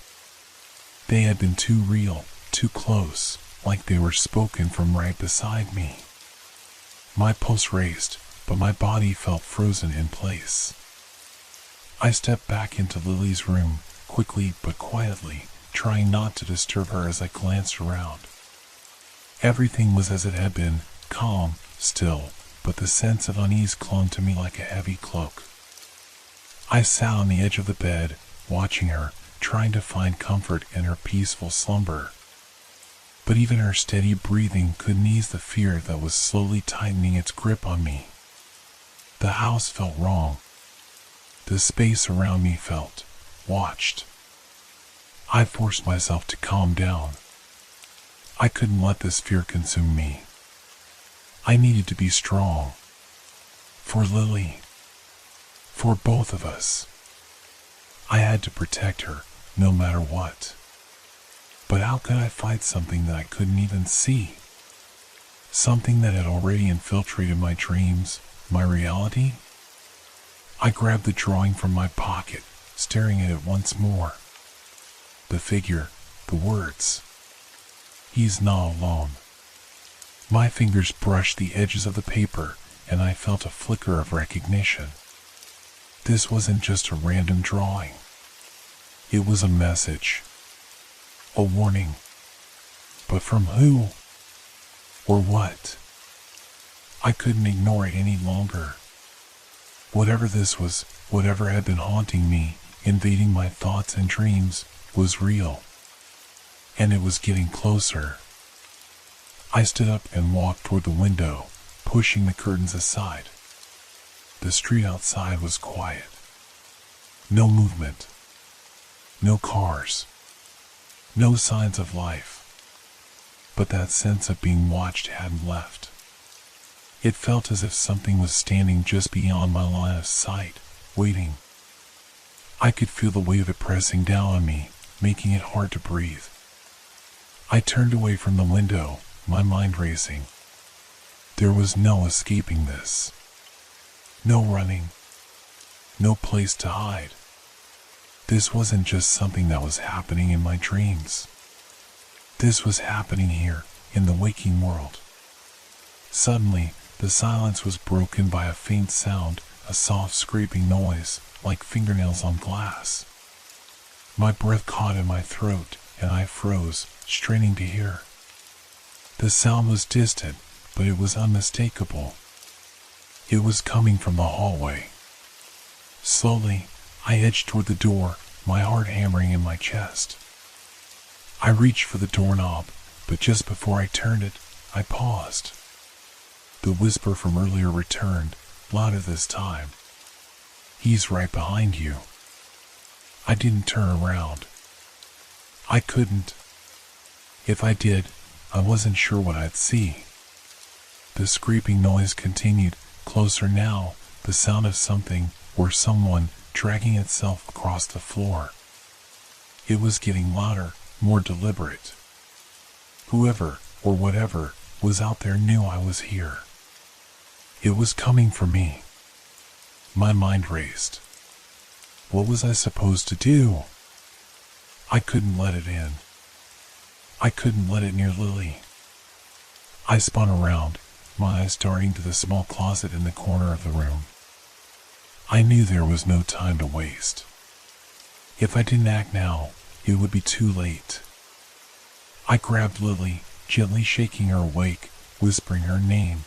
They had been too real, too close, like they were spoken from right beside me. My pulse raced, but my body felt frozen in place. I stepped back into Lily's room, quickly but quietly, trying not to disturb her as I glanced around. Everything was as it had been, calm, still, but the sense of unease clung to me like a heavy cloak. I sat on the edge of the bed, watching her, trying to find comfort in her peaceful slumber. But even her steady breathing couldn't ease the fear that was slowly tightening its grip on me. The house felt wrong. The space around me felt watched. I forced myself to calm down. I couldn't let this fear consume me. I needed to be strong. For Lily. For both of us. I had to protect her, no matter what. But how could I fight something that I couldn't even see? Something that had already infiltrated my dreams, my reality? I grabbed the drawing from my pocket, staring at it once more. The figure, the words. "He's not alone." My fingers brushed the edges of the paper, and I felt a flicker of recognition. This wasn't just a random drawing. It was a message. A warning. But from who? Or what? I couldn't ignore it any longer. Whatever this was, whatever had been haunting me, invading my thoughts and dreams, was real. And it was getting closer. I stood up and walked toward the window, pushing the curtains aside. The street outside was quiet. No movement. No cars. No signs of life. But that sense of being watched hadn't left. It felt as if something was standing just beyond my line of sight, waiting. I could feel the weight of it pressing down on me, making it hard to breathe. I turned away from the window, my mind racing. There was no escaping this. No running. No place to hide. This wasn't just something that was happening in my dreams. This was happening here, in the waking world. Suddenly, the silence was broken by a faint sound, a soft scraping noise, like fingernails on glass. My breath caught in my throat, and I froze, straining to hear. The sound was distant, but it was unmistakable. It was coming from the hallway. Slowly, I edged toward the door, my heart hammering in my chest. I reached for the doorknob, but just before I turned it, I paused. The whisper from earlier returned, louder this time. "He's right behind you." I didn't turn around. I couldn't. If I did, I wasn't sure what I'd see. The scraping noise continued, closer now, the sound of something, or someone, dragging itself across the floor. It was getting louder, more deliberate. Whoever, or whatever, was out there knew I was here. It was coming for me. My mind raced. What was I supposed to do? I couldn't let it in. I couldn't let it near Lily. I spun around, my eyes darting to the small closet in the corner of the room. I knew there was no time to waste. If I didn't act now, it would be too late. I grabbed Lily, gently shaking her awake, whispering her name.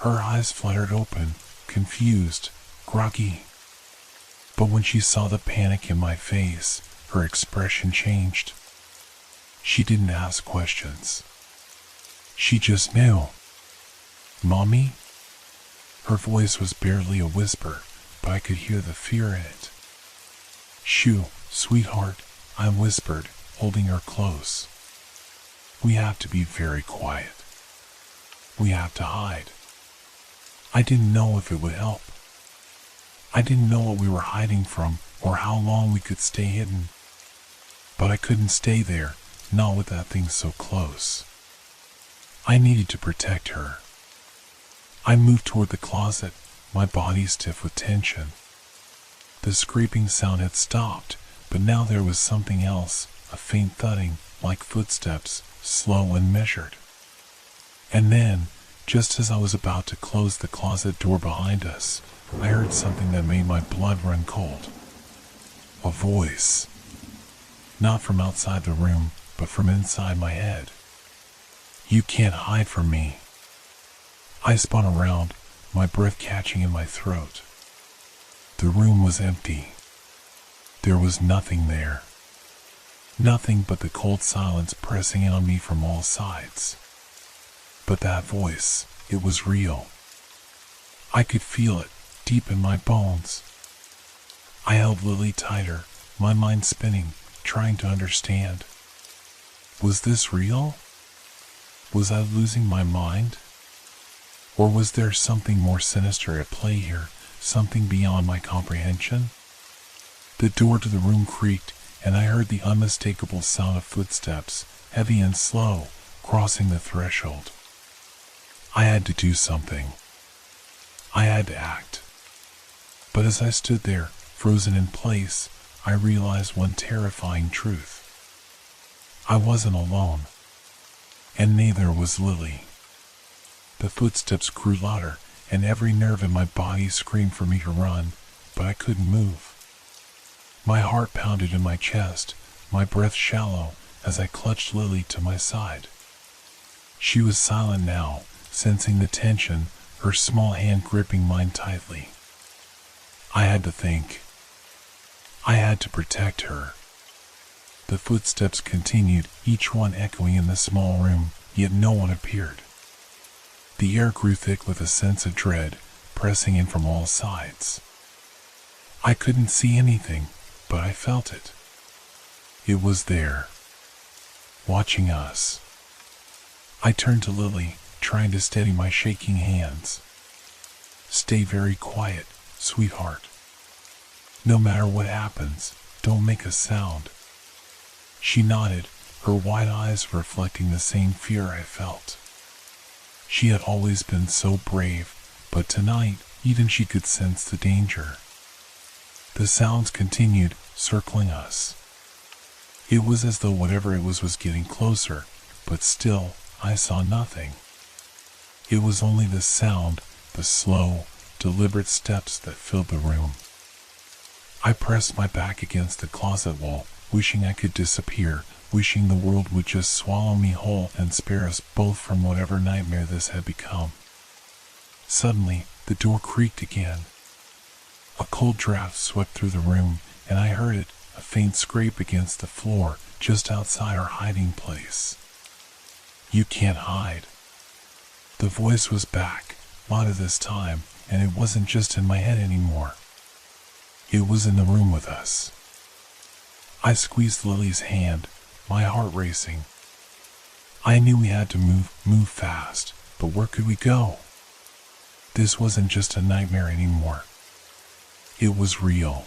Her eyes fluttered open, confused, groggy. But when she saw the panic in my face, her expression changed. She didn't ask questions. She just knew. "Mommy?" Her voice was barely a whisper, but I could hear the fear in it. "Shoo, sweetheart," I whispered, holding her close. "We have to be very quiet. We have to hide." I didn't know if it would help. I didn't know what we were hiding from or how long we could stay hidden. But I couldn't stay there, not with that thing so close. I needed to protect her. I moved toward the closet, my body stiff with tension. The scraping sound had stopped, but now there was something else, a faint thudding, like footsteps, slow and measured. And then, just as I was about to close the closet door behind us, I heard something that made my blood run cold. A voice. Not from outside the room, but from inside my head. "You can't hide from me." I spun around, my breath catching in my throat. The room was empty. There was nothing there. Nothing but the cold silence pressing in on me from all sides. But that voice, it was real. I could feel it, deep in my bones. I held Lily tighter, my mind spinning, trying to understand. Was this real? Was I losing my mind? Or was there something more sinister at play here, something beyond my comprehension? The door to the room creaked, and I heard the unmistakable sound of footsteps, heavy and slow, crossing the threshold. I had to do something. I had to act. But as I stood there, frozen in place, I realized one terrifying truth. I wasn't alone. And neither was Lily. The footsteps grew louder, and every nerve in my body screamed for me to run, but I couldn't move. My heart pounded in my chest, my breath shallow, as I clutched Lily to my side. She was silent now, sensing the tension, her small hand gripping mine tightly. I had to think. I had to protect her. The footsteps continued, each one echoing in the small room, yet no one appeared. The air grew thick with a sense of dread, pressing in from all sides. I couldn't see anything, but I felt it. It was there, watching us. I turned to Lily, trying to steady my shaking hands. "Stay very quiet, sweetheart. No matter what happens, don't make a sound." She nodded, her wide eyes reflecting the same fear I felt. She had always been so brave, but tonight, even she could sense the danger. The sounds continued, circling us. It was as though whatever it was getting closer, but still, I saw nothing. It was only the sound, the slow, deliberate steps that filled the room. I pressed my back against the closet wall, wishing I could disappear, wishing the world would just swallow me whole and spare us both from whatever nightmare this had become. Suddenly, the door creaked again. A cold draft swept through the room, and I heard it, a faint scrape against the floor, just outside our hiding place. "You can't hide." The voice was back, louder this time, and it wasn't just in my head anymore. It was in the room with us. I squeezed Lily's hand, my heart racing. I knew we had to move fast, but where could we go? This wasn't just a nightmare anymore. It was real.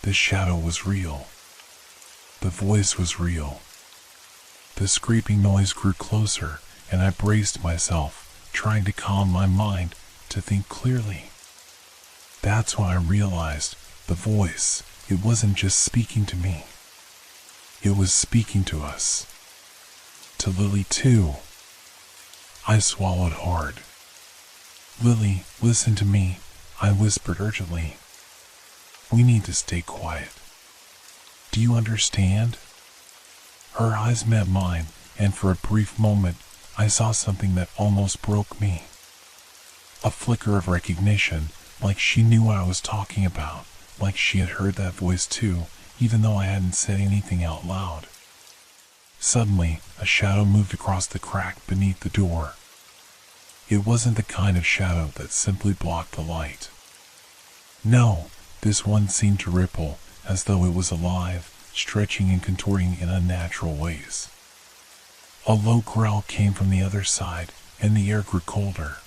The shadow was real. The voice was real. The scraping noise grew closer, and I braced myself, trying to calm my mind, to think clearly. That's when I realized the voice, it wasn't just speaking to me. It was speaking to us. To Lily too. I swallowed hard. "Lily, listen to me," I whispered urgently. "We need to stay quiet. Do you understand?" Her eyes met mine, and for a brief moment, I saw something that almost broke me. A flicker of recognition, like she knew what I was talking about, like she had heard that voice too, even though I hadn't said anything out loud. Suddenly, a shadow moved across the crack beneath the door. It wasn't the kind of shadow that simply blocked the light. No, this one seemed to ripple, as though it was alive, stretching and contorting in unnatural ways. A low growl came from the other side, and the air grew colder.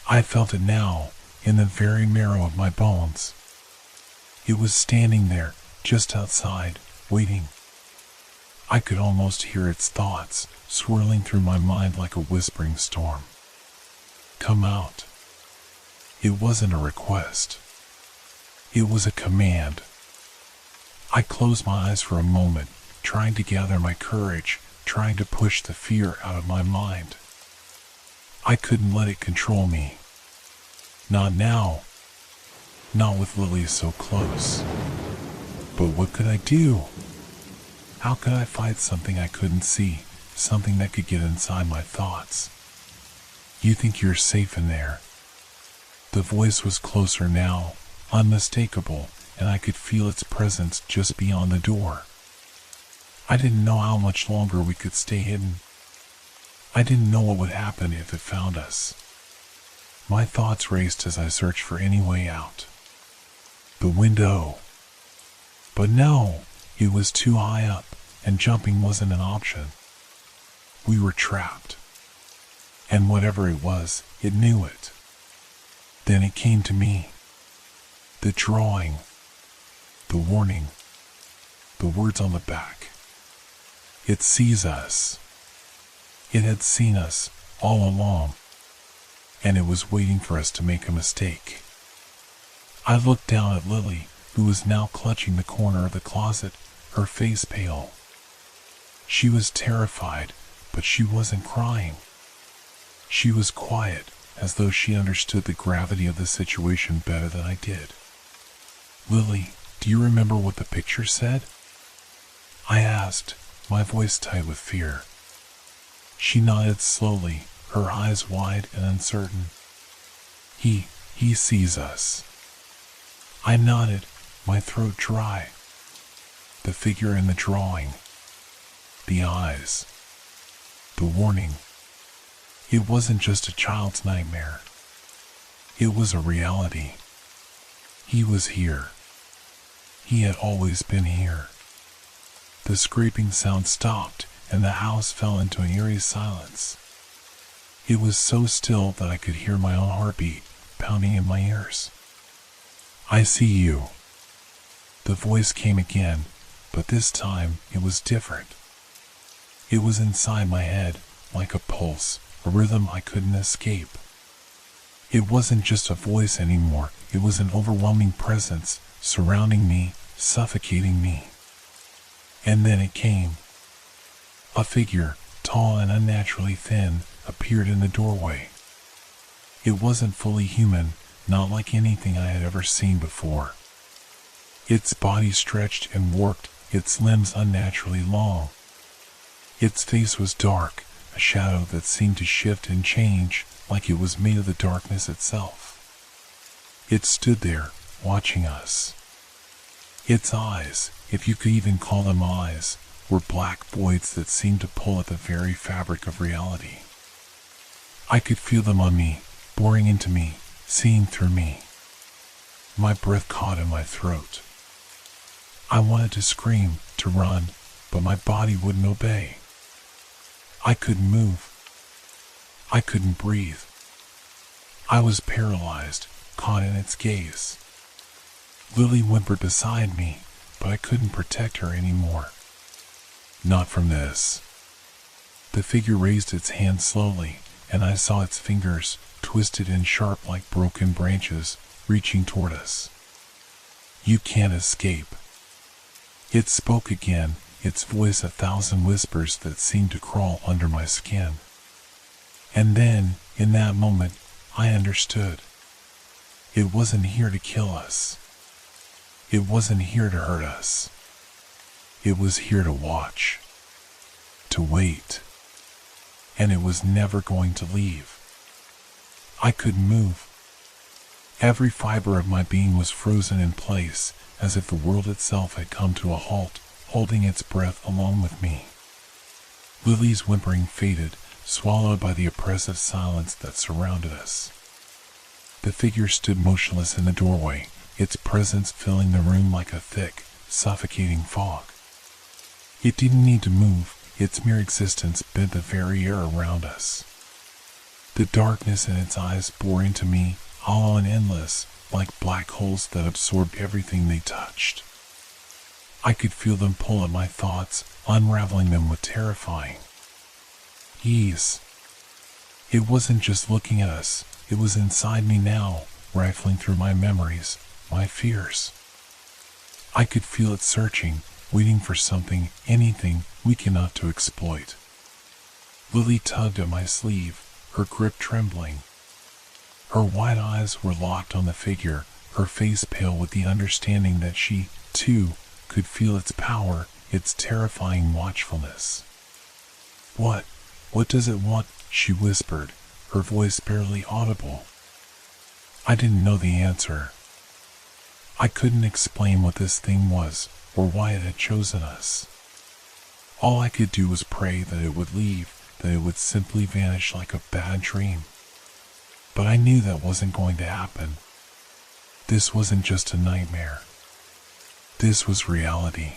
I felt it now, in the very marrow of my bones. It was standing there, just outside, waiting. I could almost hear its thoughts, swirling through my mind like a whispering storm. "Come out." It wasn't a request. It was a command. I closed my eyes for a moment, trying to gather my courage, trying to push the fear out of my mind. I couldn't let it control me. Not now. Not with Lily so close. But what could I do? How could I fight something I couldn't see, something that could get inside my thoughts? "You think you're safe in there." The voice was closer now, unmistakable, and I could feel its presence just beyond the door. I didn't know how much longer we could stay hidden. I didn't know what would happen if it found us. My thoughts raced as I searched for any way out. The window. But no, it was too high up, and jumping wasn't an option. We were trapped. And whatever it was, it knew it. Then it came to me. The drawing. The warning. The words on the back. It sees us. It had seen us all along, and it was waiting for us to make a mistake. I looked down at Lily, who was now clutching the corner of the closet, her face pale. She was terrified, but she wasn't crying. She was quiet, as though she understood the gravity of the situation better than I did. "Lily, do you remember what the picture said?" I asked, my voice tight with fear. She nodded slowly, her eyes wide and uncertain. He sees us." I nodded, my throat dry. The figure in the drawing. The eyes. The warning. It wasn't just a child's nightmare. It was a reality. He was here. He had always been here. The scraping sound stopped, and the house fell into an eerie silence. It was so still that I could hear my own heartbeat pounding in my ears. "I see you." The voice came again, but this time it was different. It was inside my head, like a pulse, a rhythm I couldn't escape. It wasn't just a voice anymore, it was an overwhelming presence, surrounding me, suffocating me. And then it came. A figure, tall and unnaturally thin, appeared in the doorway. It wasn't fully human, not like anything I had ever seen before. Its body stretched and warped, its limbs unnaturally long. Its face was dark, a shadow that seemed to shift and change, like it was made of the darkness itself. It stood there, watching us. Its eyes, if you could even call them eyes, were black voids that seemed to pull at the very fabric of reality. I could feel them on me, boring into me, seeing through me. My breath caught in my throat. I wanted to scream, to run, but my body wouldn't obey. I couldn't move. I couldn't breathe. I was paralyzed, caught in its gaze. Lily whimpered beside me, but I couldn't protect her anymore. Not from this. The figure raised its hand slowly, and I saw its fingers, twisted and sharp like broken branches, reaching toward us. You can't escape. It spoke again, its voice a thousand whispers that seemed to crawl under my skin. And then, in that moment, I understood. It wasn't here to kill us. It wasn't here to hurt us. It was here to watch. To wait. And it was never going to leave. I couldn't move. Every fiber of my being was frozen in place, as if the world itself had come to a halt, holding its breath along with me. Lily's whimpering faded, swallowed by the oppressive silence that surrounded us. The figure stood motionless in the doorway, its presence filling the room like a thick, suffocating fog. It didn't need to move, its mere existence bent the very air around us. The darkness in its eyes bore into me, hollow and endless, like black holes that absorbed everything they touched. I could feel them pull at my thoughts, unraveling them with terrifying ease. It wasn't just looking at us, it was inside me now, rifling through my memories, my fears. I could feel it searching, waiting for something, anything, weak enough to exploit. Lily tugged at my sleeve, her grip trembling. Her wide eyes were locked on the figure, her face pale with the understanding that she, too, could feel its power, its terrifying watchfulness. What does it want?" she whispered, her voice barely audible. I didn't know the answer. I couldn't explain what this thing was, or why it had chosen us. All I could do was pray that it would leave, that it would simply vanish like a bad dream. But I knew that wasn't going to happen. This wasn't just a nightmare. This was reality.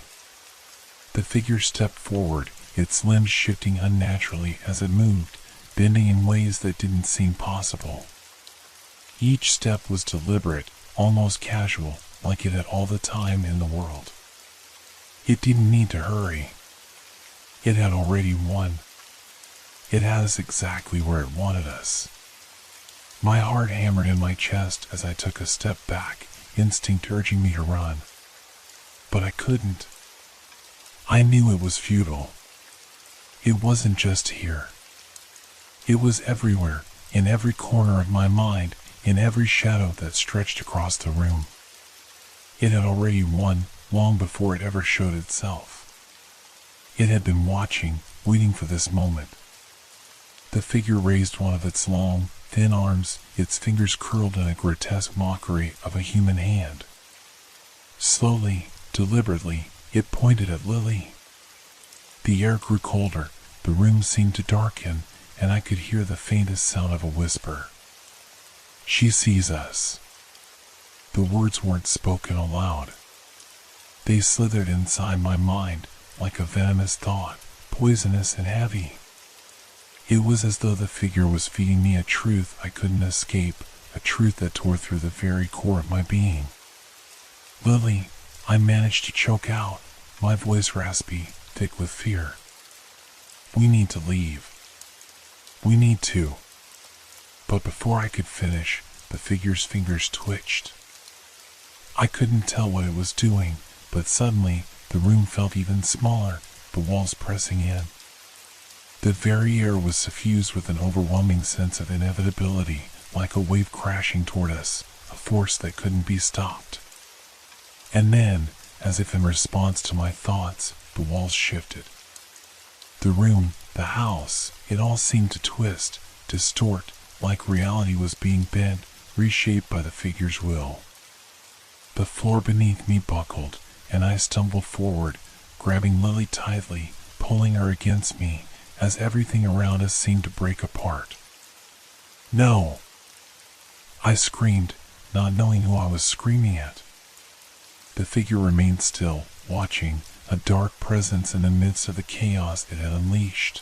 The figure stepped forward, its limbs shifting unnaturally as it moved, bending in ways that didn't seem possible. Each step was deliberate, almost casual, like it had all the time in the world. It didn't need to hurry. It had already won. It had us exactly where it wanted us. My heart hammered in my chest as I took a step back, instinct urging me to run. But I couldn't. I knew it was futile. It wasn't just here. It was everywhere, in every corner of my mind, in every shadow that stretched across the room. It had already won, long before it ever showed itself. It had been watching, waiting for this moment. The figure raised one of its long, thin arms, its fingers curled in a grotesque mockery of a human hand. Slowly, deliberately, it pointed at Lily. The air grew colder, the room seemed to darken, and I could hear the faintest sound of a whisper. "She sees us." The words weren't spoken aloud. They slithered inside my mind, like a venomous thought, poisonous and heavy. It was as though the figure was feeding me a truth I couldn't escape, a truth that tore through the very core of my being. "Lily," I managed to choke out, my voice raspy, thick with fear. "We need to leave. We need to." But before I could finish, the figure's fingers twitched. I couldn't tell what it was doing, but suddenly, the room felt even smaller, the walls pressing in. The very air was suffused with an overwhelming sense of inevitability, like a wave crashing toward us, a force that couldn't be stopped. And then, as if in response to my thoughts, the walls shifted. The room, the house, it all seemed to twist, distort, like reality was being bent, reshaped by the figure's will. The floor beneath me buckled, and I stumbled forward, grabbing Lily tightly, pulling her against me, as everything around us seemed to break apart. "No!" I screamed, not knowing who I was screaming at. The figure remained still, watching, a dark presence in the midst of the chaos it had unleashed.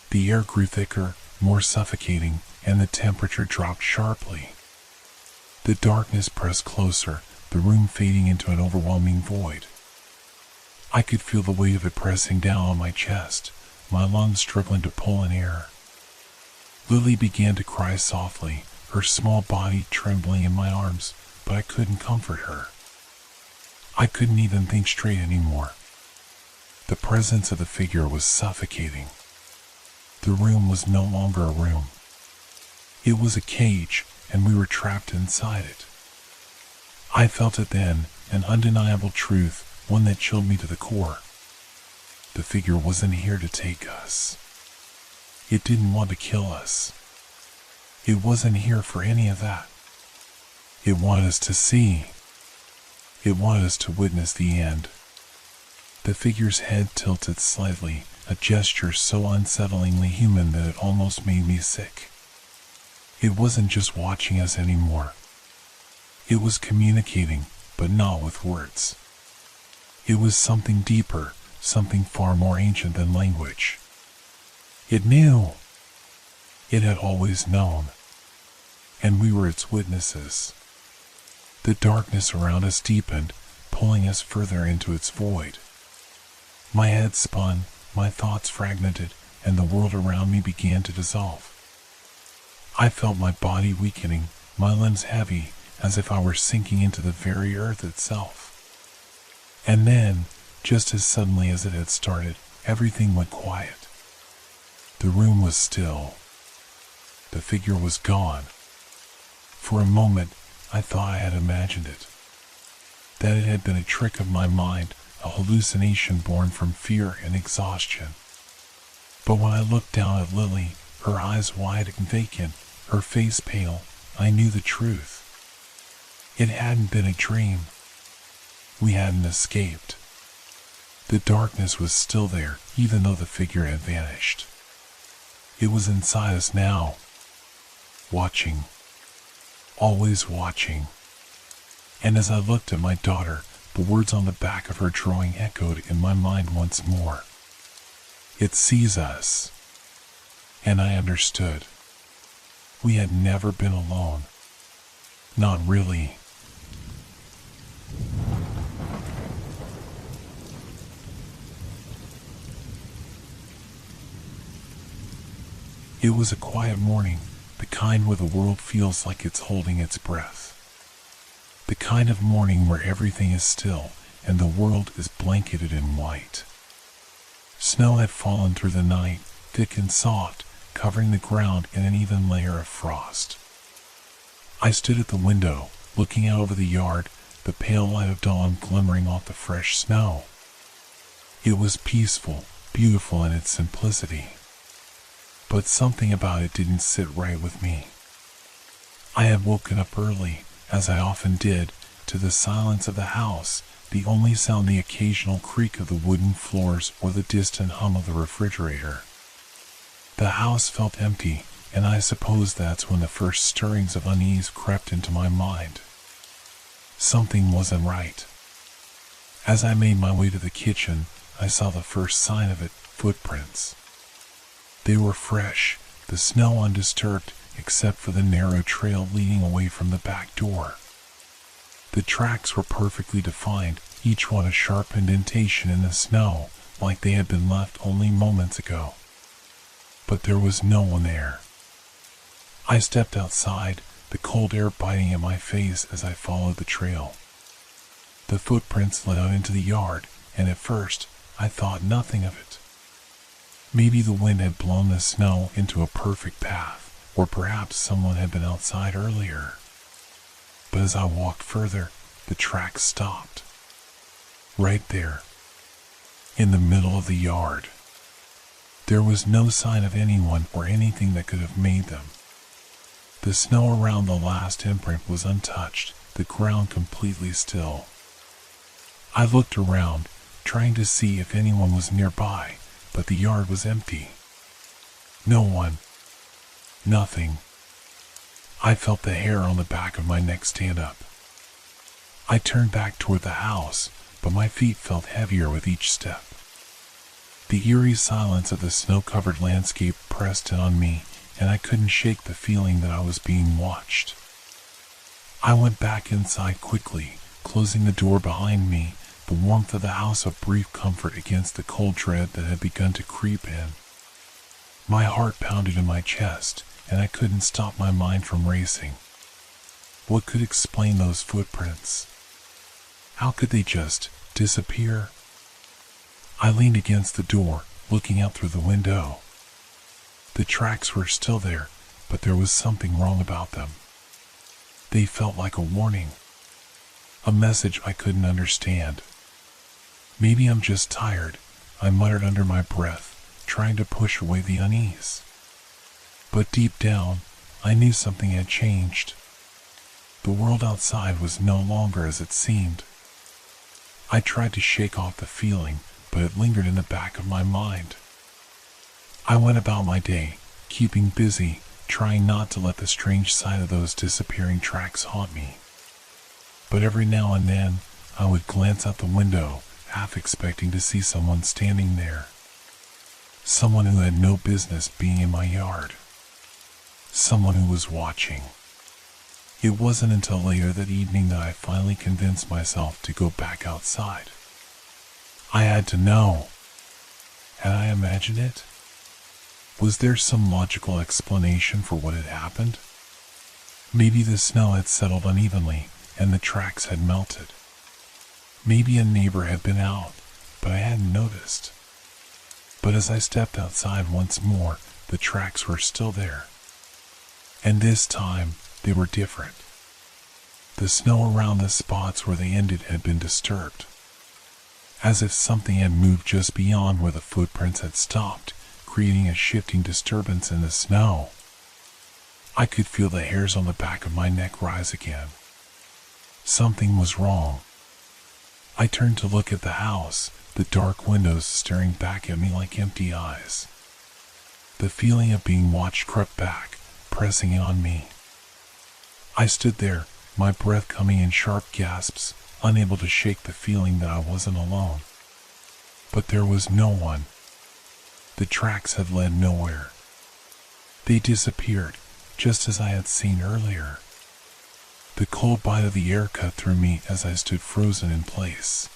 The air grew thicker, more suffocating, and the temperature dropped sharply. The darkness pressed closer, the room fading into an overwhelming void. I could feel the weight of it pressing down on my chest, my lungs struggling to pull in air. Lily began to cry softly, her small body trembling in my arms, but I couldn't comfort her. I couldn't even think straight anymore. The presence of the figure was suffocating. The room was no longer a room. It was a cage, and we were trapped inside it. I felt it then, an undeniable truth, one that chilled me to the core. The figure wasn't here to take us. It didn't want to kill us. It wasn't here for any of that. It wanted us to see. It wanted us to witness the end. The figure's head tilted slightly, a gesture so unsettlingly human that it almost made me sick. It wasn't just watching us anymore. It was communicating, but not with words. It was something deeper, something far more ancient than language. It knew. It had always known. And we were its witnesses. The darkness around us deepened, pulling us further into its void. My head spun, my thoughts fragmented, and the world around me began to dissolve. I felt my body weakening, my limbs heavy, as if I were sinking into the very earth itself. And then, just as suddenly as it had started, everything went quiet. The room was still. The figure was gone. For a moment, I thought I had imagined it. That it had been a trick of my mind, a hallucination born from fear and exhaustion. But when I looked down at Lily, her eyes wide and vacant, her face pale, I knew the truth. It hadn't been a dream. We hadn't escaped. The darkness was still there, even though the figure had vanished. It was inside us now, watching. Always watching. And as I looked at my daughter, the words on the back of her drawing echoed in my mind once more. It sees us. And I understood. We had never been alone. Not really. It was a quiet morning, the kind where the world feels like it's holding its breath. The kind of morning where everything is still and the world is blanketed in white. Snow had fallen through the night, thick and soft, covering the ground in an even layer of frost. I stood at the window, looking out over the yard, the pale light of dawn glimmering off the fresh snow. It was peaceful, beautiful in its simplicity. But something about it didn't sit right with me. I had woken up early, as I often did, to the silence of the house, the only sound the occasional creak of the wooden floors or the distant hum of the refrigerator. The house felt empty, and I suppose that's when the first stirrings of unease crept into my mind. Something wasn't right. As I made my way to the kitchen, I saw the first sign of it, footprints. They were fresh, the snow undisturbed except for the narrow trail leading away from the back door. The tracks were perfectly defined, each one a sharp indentation in the snow, like they had been left only moments ago. But there was no one there. I stepped outside, the cold air biting at my face as I followed the trail. The footprints led out into the yard, and at first, I thought nothing of it. Maybe the wind had blown the snow into a perfect path, or perhaps someone had been outside earlier. But as I walked further, the tracks stopped. Right there, in the middle of the yard. There was no sign of anyone or anything that could have made them. The snow around the last imprint was untouched, the ground completely still. I looked around, trying to see if anyone was nearby, but the yard was empty. No one. Nothing. I felt the hair on the back of my neck stand up. I turned back toward the house, but my feet felt heavier with each step. The eerie silence of the snow-covered landscape pressed in on me, and I couldn't shake the feeling that I was being watched. I went back inside quickly, closing the door behind me, the warmth of the house a brief comfort against the cold dread that had begun to creep in. My heart pounded in my chest, and I couldn't stop my mind from racing. What could explain those footprints? How could they just disappear? I leaned against the door, looking out through the window. The tracks were still there, but there was something wrong about them. They felt like a warning, a message I couldn't understand. Maybe I'm just tired, I muttered under my breath, trying to push away the unease. But deep down, I knew something had changed. The world outside was no longer as it seemed. I tried to shake off the feeling, but it lingered in the back of my mind. I went about my day, keeping busy, trying not to let the strange sight of those disappearing tracks haunt me. But every now and then, I would glance out the window, half expecting to see someone standing there. Someone who had no business being in my yard. Someone who was watching. It wasn't until later that evening that I finally convinced myself to go back outside. I had to know. Had I imagined it? Was there some logical explanation for what had happened? Maybe the snow had settled unevenly and the tracks had melted. Maybe a neighbor had been out, but I hadn't noticed. But as I stepped outside once more, the tracks were still there. And this time, they were different. The snow around the spots where they ended had been disturbed. As if something had moved just beyond where the footprints had stopped, creating a shifting disturbance in the snow. I could feel the hairs on the back of my neck rise again. Something was wrong. I turned to look at the house, the dark windows staring back at me like empty eyes. The feeling of being watched crept back, pressing in on me. I stood there, my breath coming in sharp gasps, unable to shake the feeling that I wasn't alone. But there was no one. The tracks had led nowhere. They disappeared, just as I had seen earlier. The cold bite of the air cut through me as I stood frozen in place.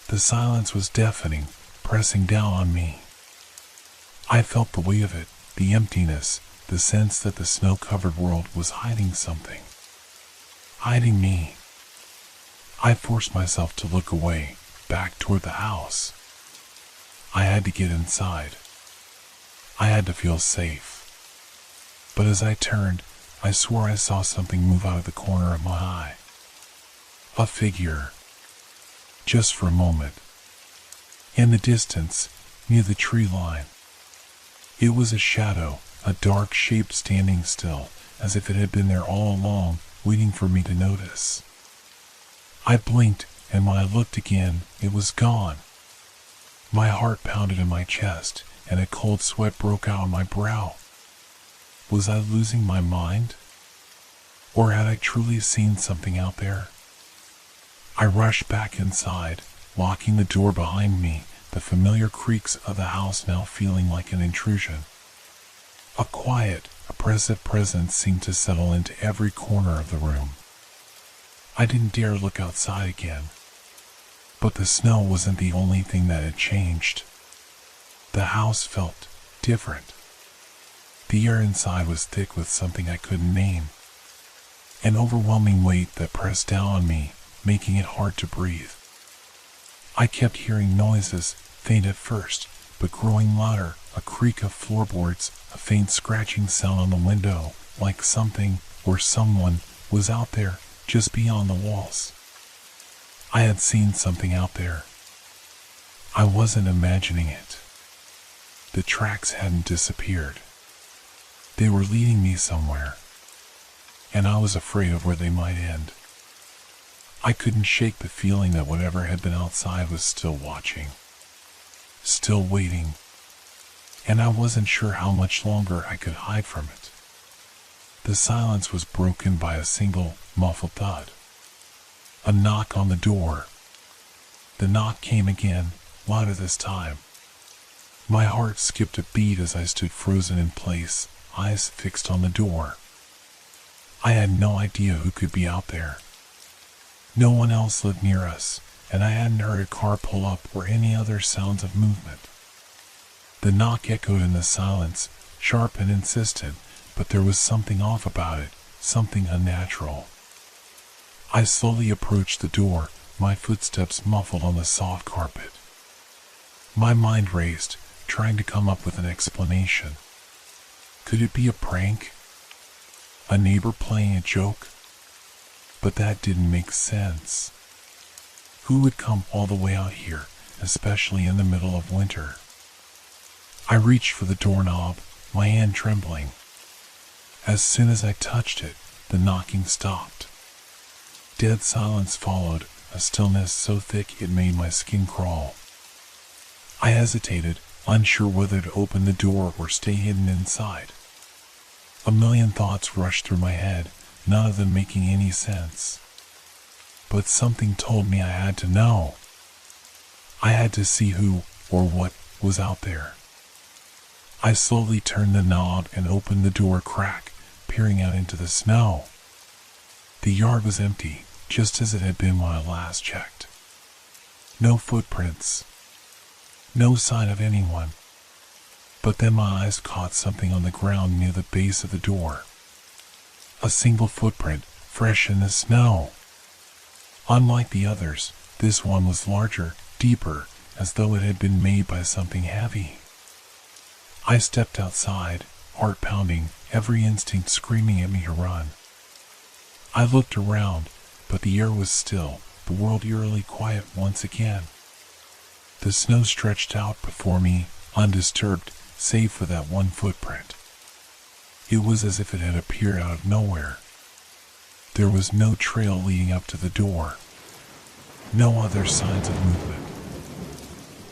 The silence was deafening, pressing down on me. I felt the weight of it, the emptiness, the sense that the snow-covered world was hiding something. Hiding me. I forced myself to look away, back toward the house. I had to get inside. I had to feel safe. But as I turned, I swore I saw something move out of the corner of my eye. A figure. Just for a moment. In the distance, near the tree line. It was a shadow, a dark shape standing still, as if it had been there all along, waiting for me to notice. I blinked, and when I looked again, it was gone. My heart pounded in my chest, and a cold sweat broke out on my brow. Was I losing my mind? Or had I truly seen something out there? I rushed back inside, locking the door behind me, the familiar creaks of the house now feeling like an intrusion. A quiet, oppressive presence seemed to settle into every corner of the room. I didn't dare look outside again. But the snow wasn't the only thing that had changed. The house felt different. The air inside was thick with something I couldn't name. An overwhelming weight that pressed down on me, making it hard to breathe. I kept hearing noises, faint at first, but growing louder, a creak of floorboards, a faint scratching sound on the window, like something or someone was out there, just beyond the walls. I had seen something out there. I wasn't imagining it. The tracks hadn't disappeared. They were leading me somewhere, and I was afraid of where they might end. I couldn't shake the feeling that whatever had been outside was still watching, still waiting, and I wasn't sure how much longer I could hide from it. The silence was broken by a single, muffled thud. A knock on the door. The knock came again, louder this time. My heart skipped a beat as I stood frozen in place, eyes fixed on the door. I had no idea who could be out there. No one else lived near us, and I hadn't heard a car pull up or any other sounds of movement. The knock echoed in the silence, sharp and insistent, but there was something off about it, something unnatural. I slowly approached the door, my footsteps muffled on the soft carpet. My mind raced, trying to come up with an explanation. Could it be a prank? A neighbor playing a joke? But that didn't make sense. Who would come all the way out here, especially in the middle of winter? I reached for the doorknob, my hand trembling. As soon as I touched it, the knocking stopped. Dead silence followed, a stillness so thick it made my skin crawl. I hesitated, unsure whether to open the door or stay hidden inside. A million thoughts rushed through my head, none of them making any sense. But something told me I had to know. I had to see who or what was out there. I slowly turned the knob and opened the door crack, peering out into the snow. The yard was empty, just as it had been when I last checked. No footprints. No sign of anyone. But then my eyes caught something on the ground near the base of the door. A single footprint, fresh in the snow. Unlike the others, this one was larger, deeper, as though it had been made by something heavy. I stepped outside, heart pounding, every instinct screaming at me to run. I looked around, but the air was still, the world eerily quiet once again. The snow stretched out before me, undisturbed, save for that one footprint. It was as if it had appeared out of nowhere. There was no trail leading up to the door. No other signs of movement.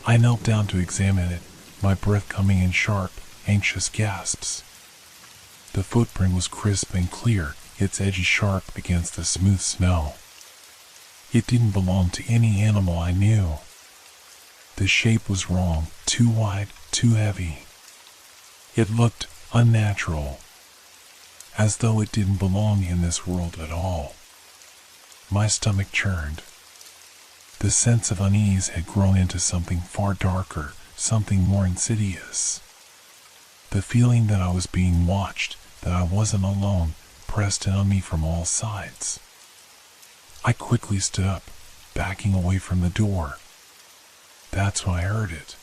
I knelt down to examine it, my breath coming in sharp, anxious gasps. The footprint was crisp and clear, its edges sharp against the smooth snow. It didn't belong to any animal I knew. The shape was wrong, too wide, too heavy. It looked unnatural, as though it didn't belong in this world at all. My stomach churned. The sense of unease had grown into something far darker, something more insidious. The feeling that I was being watched, that I wasn't alone, pressed in on me from all sides. I quickly stood up, backing away from the door. That's when I heard it.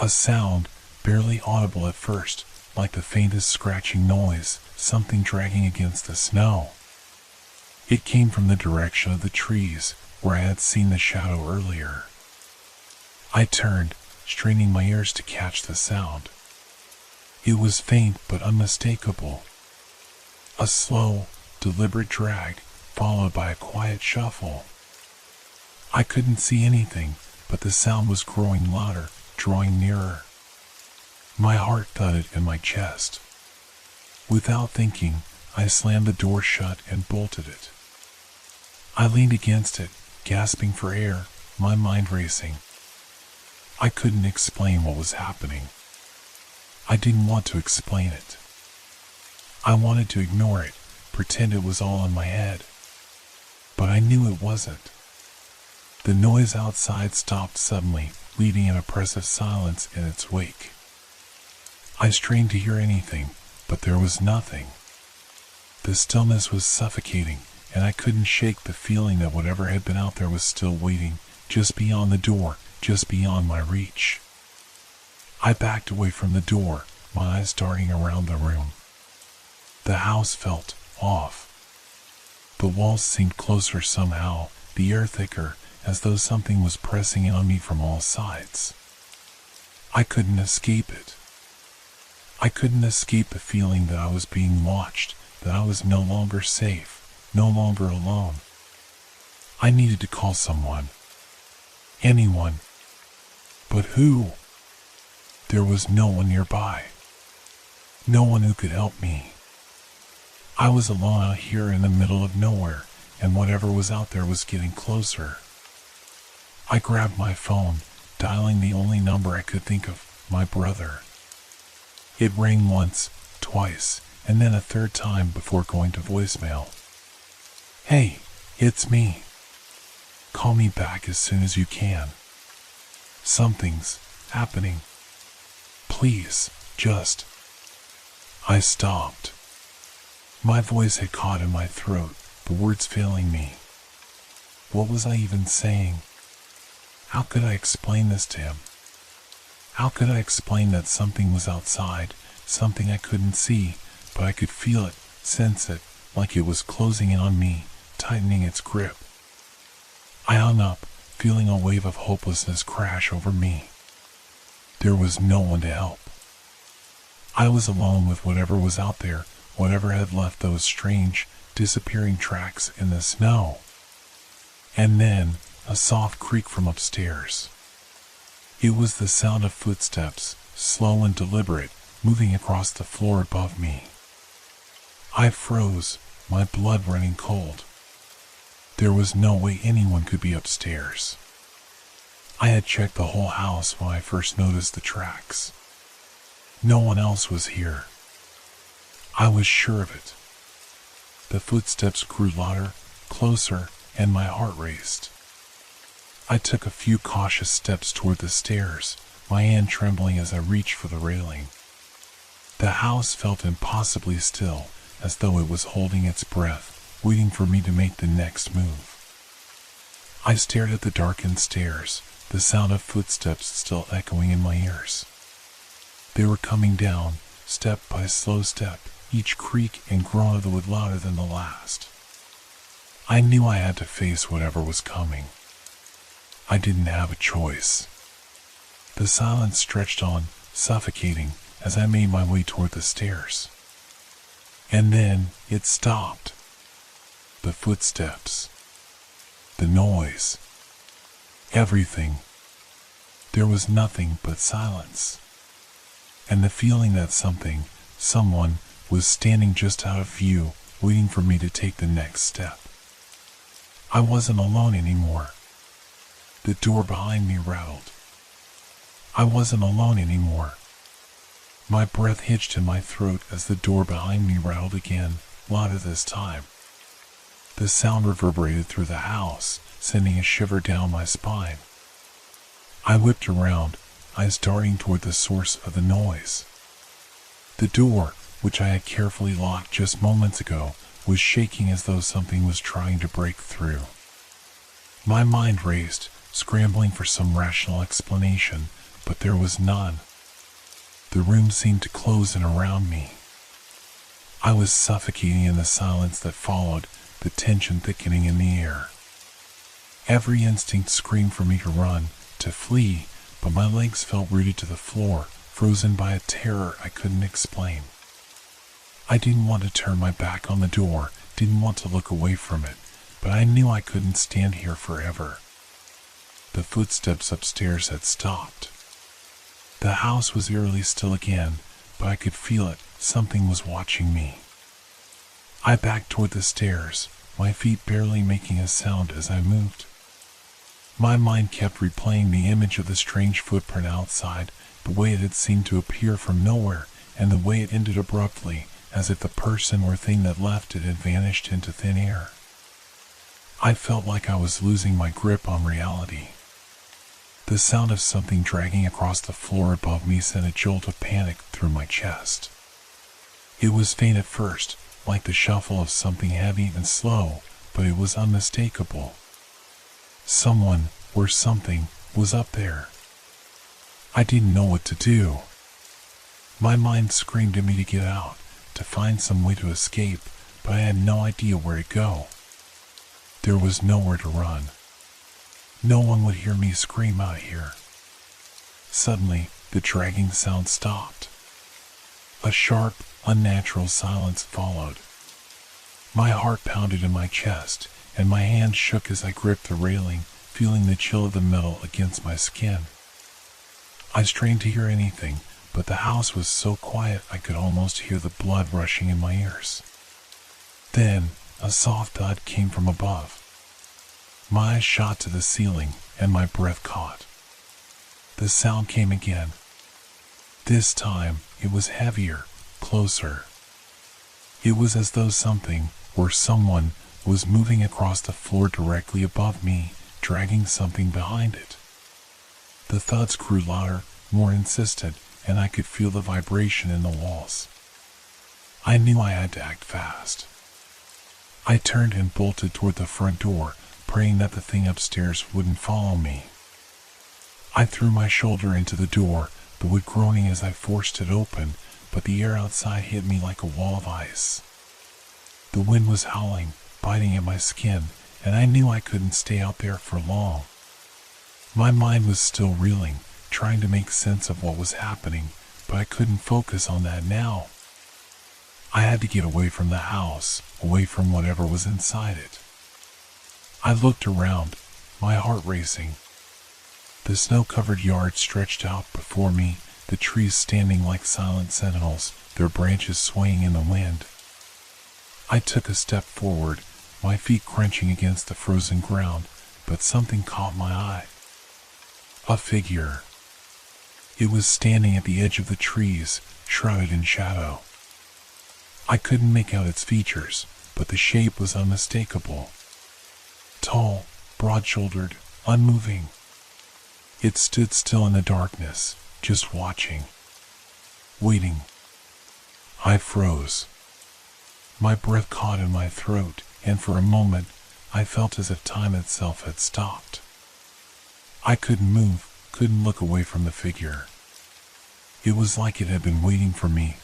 A sound, barely audible at first, like the faintest scratching noise, something dragging against the snow. It came from the direction of the trees, where I had seen the shadow earlier. I turned, straining my ears to catch the sound. It was faint but unmistakable. A slow, deliberate drag, followed by a quiet shuffle. I couldn't see anything, but the sound was growing louder, drawing nearer. My heart thudded in my chest. Without thinking, I slammed the door shut and bolted it. I leaned against it, gasping for air, my mind racing. I couldn't explain what was happening. I didn't want to explain it. I wanted to ignore it, pretend it was all in my head. But I knew it wasn't. The noise outside stopped suddenly, leaving an oppressive silence in its wake. I strained to hear anything, but there was nothing. The stillness was suffocating, and I couldn't shake the feeling that whatever had been out there was still waiting, just beyond the door, just beyond my reach. I backed away from the door, my eyes darting around the room. The house felt off. The walls seemed closer somehow, the air thicker, as though something was pressing in on me from all sides. I couldn't escape it. I couldn't escape the feeling that I was being watched, that I was no longer safe, no longer alone. I needed to call someone. Anyone. But who? There was no one nearby. No one who could help me. I was alone out here in the middle of nowhere, and whatever was out there was getting closer. I grabbed my phone, dialing the only number I could think of, my brother. It rang once, twice, and then a third time before going to voicemail. "Hey, it's me. Call me back as soon as you can. Something's happening. Please, just..." I stopped. My voice had caught in my throat, the words failing me. What was I even saying? How could I explain this to him? How could I explain that something was outside, something I couldn't see, but I could feel it, sense it, like it was closing in on me, tightening its grip? I hung up, feeling a wave of hopelessness crash over me. There was no one to help. I was alone with whatever was out there, whatever had left those strange, disappearing tracks in the snow. And then, a soft creak from upstairs. It was the sound of footsteps, slow and deliberate, moving across the floor above me. I froze, my blood running cold. There was no way anyone could be upstairs. I had checked the whole house when I first noticed the tracks. No one else was here. I was sure of it. The footsteps grew louder, closer, and my heart raced. I took a few cautious steps toward the stairs, my hand trembling as I reached for the railing. The house felt impossibly still, as though it was holding its breath, waiting for me to make the next move. I stared at the darkened stairs, the sound of footsteps still echoing in my ears. They were coming down, step by slow step, each creak and groan of the wood louder than the last. I knew I had to face whatever was coming. I didn't have a choice. The silence stretched on, suffocating, as I made my way toward the stairs. And then it stopped. The footsteps. The noise. Everything. There was nothing but silence. And the feeling that something, someone, was standing just out of view, waiting for me to take the next step. I wasn't alone anymore. The door behind me rattled. I wasn't alone anymore. My breath hitched in my throat as the door behind me rattled again, louder this time. The sound reverberated through the house, sending a shiver down my spine. I whipped around, eyes darting toward the source of the noise. The door, which I had carefully locked just moments ago, was shaking as though something was trying to break through. My mind raced, scrambling for some rational explanation, but there was none. The room seemed to close in around me. I was suffocating in the silence that followed, the tension thickening in the air. Every instinct screamed for me to run, to flee, but my legs felt rooted to the floor, frozen by a terror I couldn't explain. I didn't want to turn my back on the door, didn't want to look away from it, but I knew I couldn't stand here forever. The footsteps upstairs had stopped. The house was eerily still again, but I could feel it, something was watching me. I backed toward the stairs, my feet barely making a sound as I moved. My mind kept replaying the image of the strange footprint outside, the way it had seemed to appear from nowhere, and the way it ended abruptly, as if the person or thing that left it had vanished into thin air. I felt like I was losing my grip on reality. The sound of something dragging across the floor above me sent a jolt of panic through my chest. It was faint at first, like the shuffle of something heavy and slow, but it was unmistakable. Someone, or something, was up there. I didn't know what to do. My mind screamed at me to get out, to find some way to escape, but I had no idea where to go. There was nowhere to run. No one would hear me scream out here. Suddenly, the dragging sound stopped. A sharp, unnatural silence followed. My heart pounded in my chest, and my hands shook as I gripped the railing, feeling the chill of the metal against my skin. I strained to hear anything, but the house was so quiet I could almost hear the blood rushing in my ears. Then, a soft thud came from above. My eyes shot to the ceiling, and my breath caught. The sound came again. This time, it was heavier, closer. It was as though something, or someone, was moving across the floor directly above me, dragging something behind it. The thuds grew louder, more insistent, and I could feel the vibration in the walls. I knew I had to act fast. I turned and bolted toward the front door, praying that the thing upstairs wouldn't follow me. I threw my shoulder into the door, the wood groaning as I forced it open, but the air outside hit me like a wall of ice. The wind was howling, biting at my skin, and I knew I couldn't stay out there for long. My mind was still reeling, trying to make sense of what was happening, but I couldn't focus on that now. I had to get away from the house, away from whatever was inside it. I looked around, my heart racing. The snow-covered yard stretched out before me, the trees standing like silent sentinels, their branches swaying in the wind. I took a step forward, my feet crunching against the frozen ground, but something caught my eye. A figure. It was standing at the edge of the trees, shrouded in shadow. I couldn't make out its features, but the shape was unmistakable. Tall, broad-shouldered, unmoving. It stood still in the darkness, just watching. Waiting. I froze. My breath caught in my throat, and for a moment, I felt as if time itself had stopped. I couldn't move, couldn't look away from the figure. It was like it had been waiting for me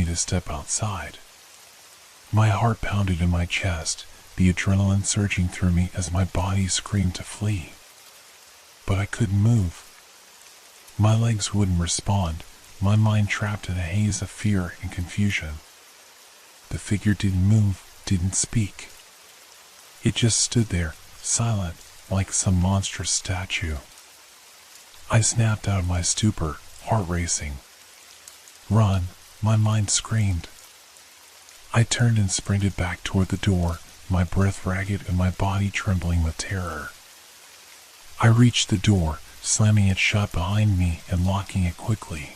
to step outside. My heart pounded in my chest, the adrenaline surging through me as my body screamed to flee. But I couldn't move. My legs wouldn't respond, my mind trapped in a haze of fear and confusion. The figure didn't move, didn't speak. It just stood there, silent, like some monstrous statue. I snapped out of my stupor, heart racing. Run, my mind screamed. I turned and sprinted back toward the door, my breath ragged and my body trembling with terror. I reached the door, slamming it shut behind me and locking it quickly.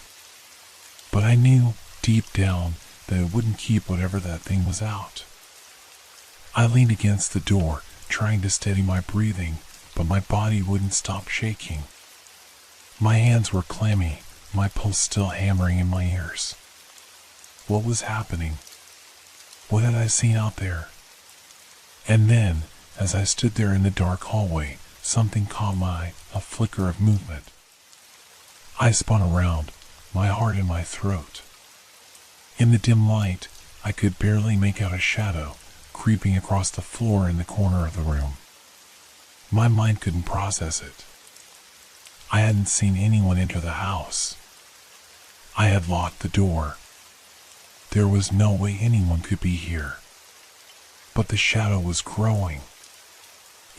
But I knew, deep down, that it wouldn't keep whatever that thing was out. I leaned against the door, trying to steady my breathing, but my body wouldn't stop shaking. My hands were clammy, my pulse still hammering in my ears. What was happening? What had I seen out there? And then, as I stood there in the dark hallway, something caught my eye, a flicker of movement. I spun around, my heart in my throat. In the dim light, I could barely make out a shadow, creeping across the floor in the corner of the room. My mind couldn't process it. I hadn't seen anyone enter the house. I had locked the door. There was no way anyone could be here. But the shadow was growing.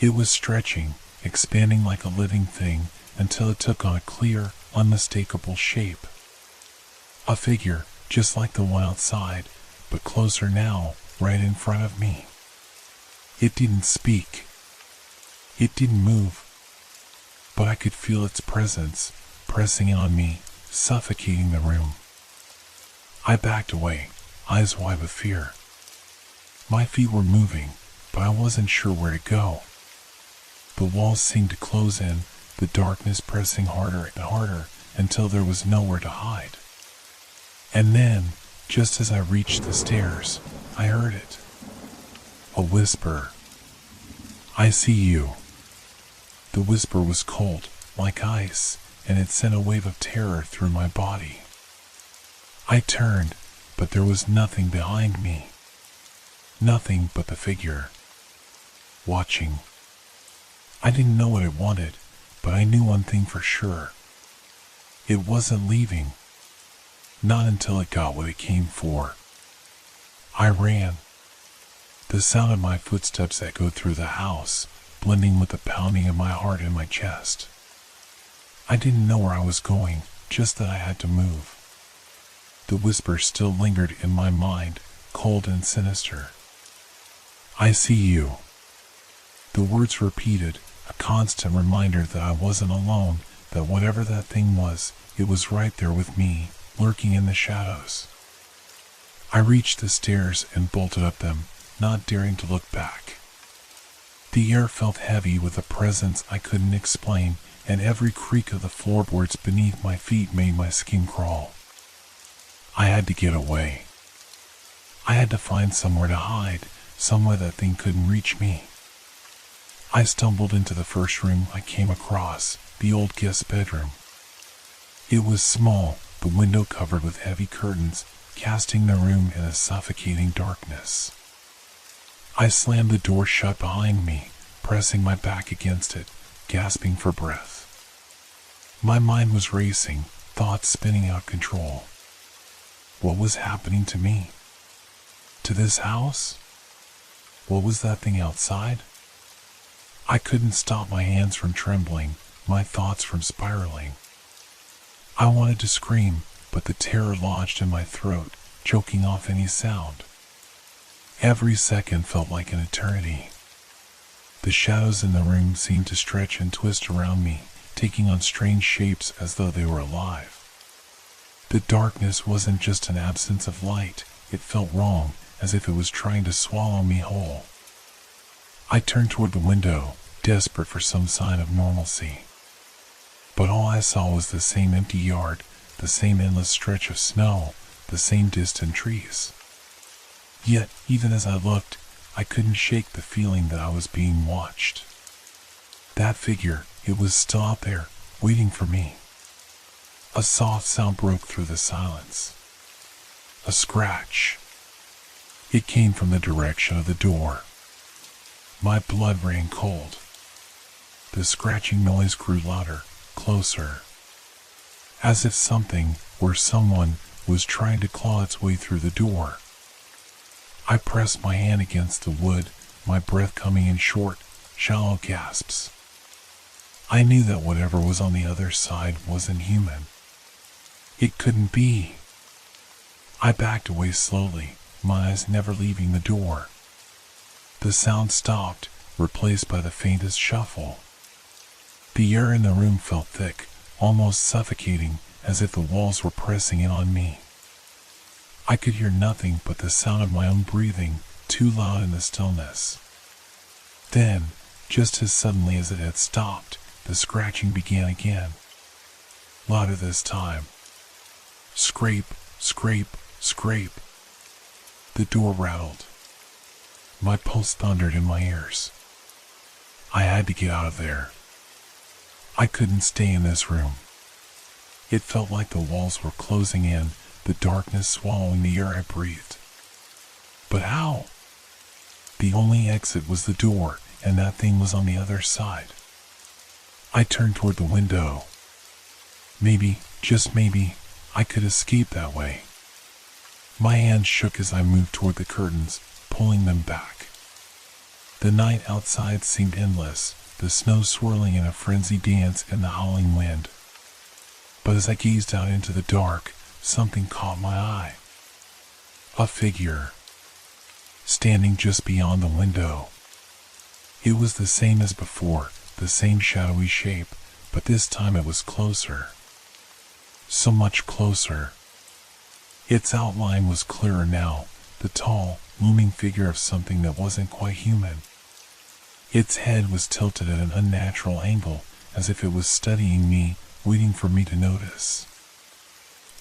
It was stretching, expanding like a living thing until it took on a clear, unmistakable shape. A figure, just like the one outside, but closer now, right in front of me. It didn't speak. It didn't move. But I could feel its presence, pressing on me, suffocating the room. I backed away, eyes wide with fear. My feet were moving, but I wasn't sure where to go. The walls seemed to close in, the darkness pressing harder and harder until there was nowhere to hide. And then, just as I reached the stairs, I heard it. A whisper. "I see you." The whisper was cold, like ice, and it sent a wave of terror through my body. I turned, but there was nothing behind me. Nothing but the figure. Watching. I didn't know what it wanted, but I knew one thing for sure. It wasn't leaving. Not until it got what it came for. I ran. The sound of my footsteps echoed through the house, blending with the pounding of my heart in my chest. I didn't know where I was going, just that I had to move. The whisper still lingered in my mind, cold and sinister. I see you. The words repeated, a constant reminder that I wasn't alone, that whatever that thing was, it was right there with me, lurking in the shadows. I reached the stairs and bolted up them, not daring to look back. The air felt heavy with a presence I couldn't explain, and every creak of the floorboards beneath my feet made my skin crawl. I had to get away. I had to find somewhere to hide, somewhere that thing couldn't reach me. I stumbled into the first room I came across, the old guest bedroom. It was small, the window covered with heavy curtains, casting the room in a suffocating darkness. I slammed the door shut behind me, pressing my back against it, gasping for breath. My mind was racing, thoughts spinning out of control. What was happening to me? To this house? What was that thing outside? I couldn't stop my hands from trembling, my thoughts from spiraling. I wanted to scream, but the terror lodged in my throat, choking off any sound. Every second felt like an eternity. The shadows in the room seemed to stretch and twist around me, taking on strange shapes as though they were alive. The darkness wasn't just an absence of light, it felt wrong, as if it was trying to swallow me whole. I turned toward the window, desperate for some sign of normalcy. But all I saw was the same empty yard, the same endless stretch of snow, the same distant trees. Yet, even as I looked, I couldn't shake the feeling that I was being watched. That figure, it was still out there, waiting for me. A soft sound broke through the silence. A scratch. It came from the direction of the door. My blood ran cold. The scratching noise grew louder, closer. As if something, or someone, was trying to claw its way through the door. I pressed my hand against the wood, my breath coming in short, shallow gasps. I knew that whatever was on the other side wasn't human. It couldn't be. I backed away slowly, my eyes never leaving the door. The sound stopped, replaced by the faintest shuffle. The air in the room felt thick, almost suffocating, as if the walls were pressing in on me. I could hear nothing but the sound of my own breathing, too loud in the stillness. Then, just as suddenly as it had stopped, the scratching began again. Louder this time. Scrape, scrape, scrape. The door rattled. My pulse thundered in my ears. I had to get out of there. I couldn't stay in this room. It felt like the walls were closing in, the darkness swallowing the air I breathed. But how? The only exit was the door, and that thing was on the other side. I turned toward the window. Maybe, just maybe, I could escape that way. My hands shook as I moved toward the curtains, pulling them back. The night outside seemed endless, the snow swirling in a frenzied dance in the howling wind. But as I gazed out into the dark, something caught my eye. A figure, standing just beyond the window. It was the same as before, the same shadowy shape, but this time it was closer. So much closer. Its outline was clearer now, the tall, looming figure of something that wasn't quite human. Its head was tilted at an unnatural angle, as if it was studying me, waiting for me to notice.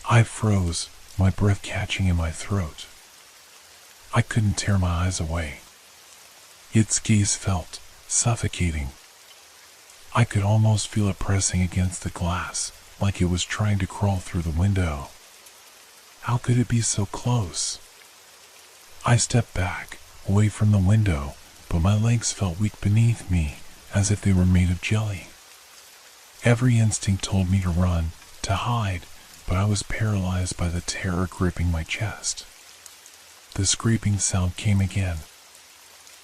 I froze, my breath catching in my throat. I couldn't tear my eyes away. Its gaze felt suffocating. I could almost feel it pressing against the glass, like it was trying to crawl through the window. How could it be so close? I stepped back, away from the window, but my legs felt weak beneath me, as if they were made of jelly. Every instinct told me to run, to hide, but I was paralyzed by the terror gripping my chest. The scraping sound came again.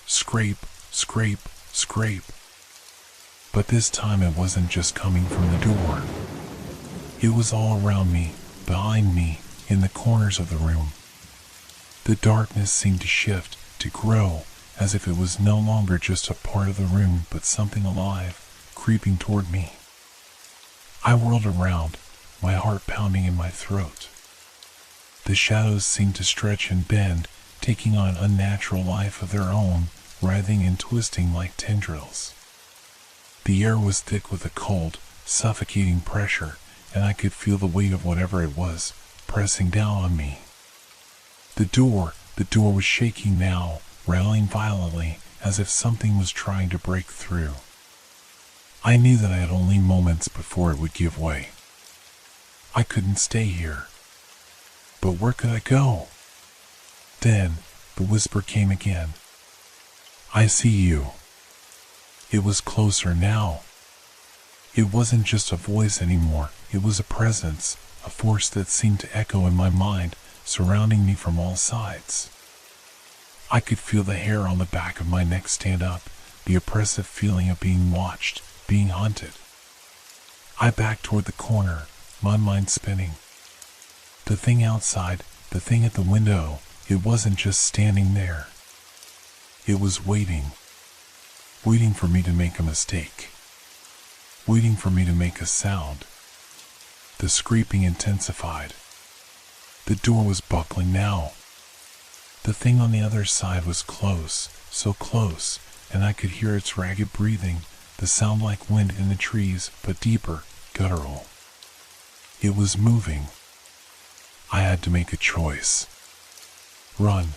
Scrape, scrape, scrape. But this time it wasn't just coming from the door. It was all around me, behind me, in the corners of the room. The darkness seemed to shift, to grow, as if it was no longer just a part of the room but something alive, creeping toward me. I whirled around, my heart pounding in my throat. The shadows seemed to stretch and bend, taking on unnatural life of their own, writhing and twisting like tendrils. The air was thick with a cold, suffocating pressure, and I could feel the weight of whatever it was, pressing down on me. The door was shaking now, rattling violently, as if something was trying to break through. I knew that I had only moments before it would give way. I couldn't stay here. But where could I go? Then, the whisper came again. I see you. It was closer now. It wasn't just a voice anymore, it was a presence, a force that seemed to echo in my mind, surrounding me from all sides. I could feel the hair on the back of my neck stand up, the oppressive feeling of being watched, being hunted. I backed toward the corner, my mind spinning. The thing outside, the thing at the window, it wasn't just standing there. It was waiting for me to make a mistake, waiting for me to make a sound. The scraping intensified. The door was buckling now. The thing on the other side was close, so close, and I could hear its ragged breathing, the sound like wind in the trees, but deeper, guttural. It was moving. I had to make a choice. Run,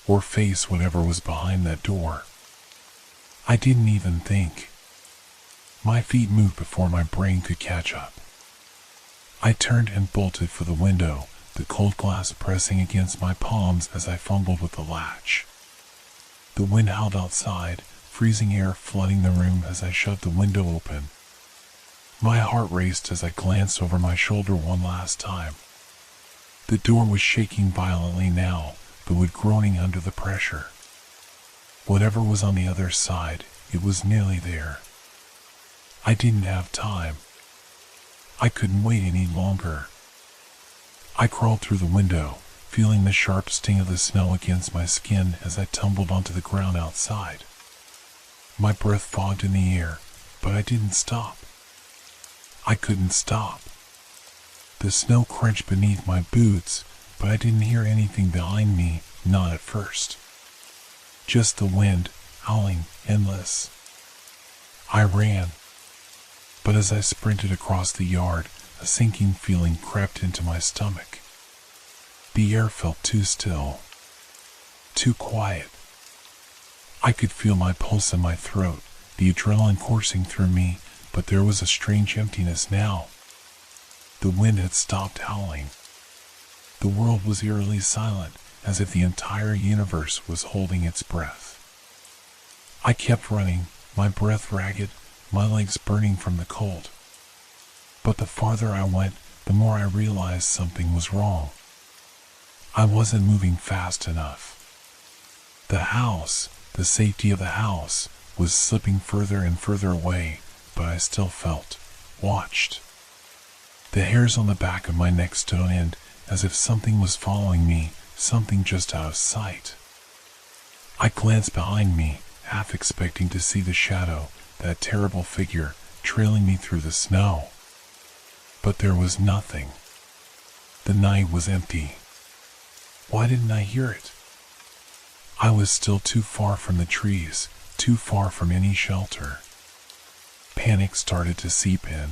or face whatever was behind that door. I didn't even think. My feet moved before my brain could catch up. I turned and bolted for the window, the cold glass pressing against my palms as I fumbled with the latch. The wind howled outside, freezing air flooding the room as I shoved the window open. My heart raced as I glanced over my shoulder one last time. The door was shaking violently now, the wood groaning under the pressure. Whatever was on the other side, it was nearly there. I didn't have time. I couldn't wait any longer. I crawled through the window, feeling the sharp sting of the snow against my skin as I tumbled onto the ground outside. My breath fogged in the air, but I didn't stop. I couldn't stop. The snow crunched beneath my boots, but I didn't hear anything behind me, not at first. Just the wind, howling, endless. I ran. But as I sprinted across the yard, a sinking feeling crept into my stomach. The air felt too still, too quiet. I could feel my pulse in my throat, the adrenaline coursing through me, but there was a strange emptiness now. The wind had stopped howling. The world was eerily silent, as if the entire universe was holding its breath. I kept running, my breath ragged, my legs burning from the cold. But the farther I went, the more I realized something was wrong. I wasn't moving fast enough. The house, the safety of the house, was slipping further and further away, but I still felt watched. The hairs on the back of my neck stood on end, as if something was following me, something just out of sight. I glanced behind me, half expecting to see the shadow, that terrible figure, trailing me through the snow. But there was nothing. The night was empty. Why didn't I hear it? I was still too far from the trees, too far from any shelter. Panic started to seep in.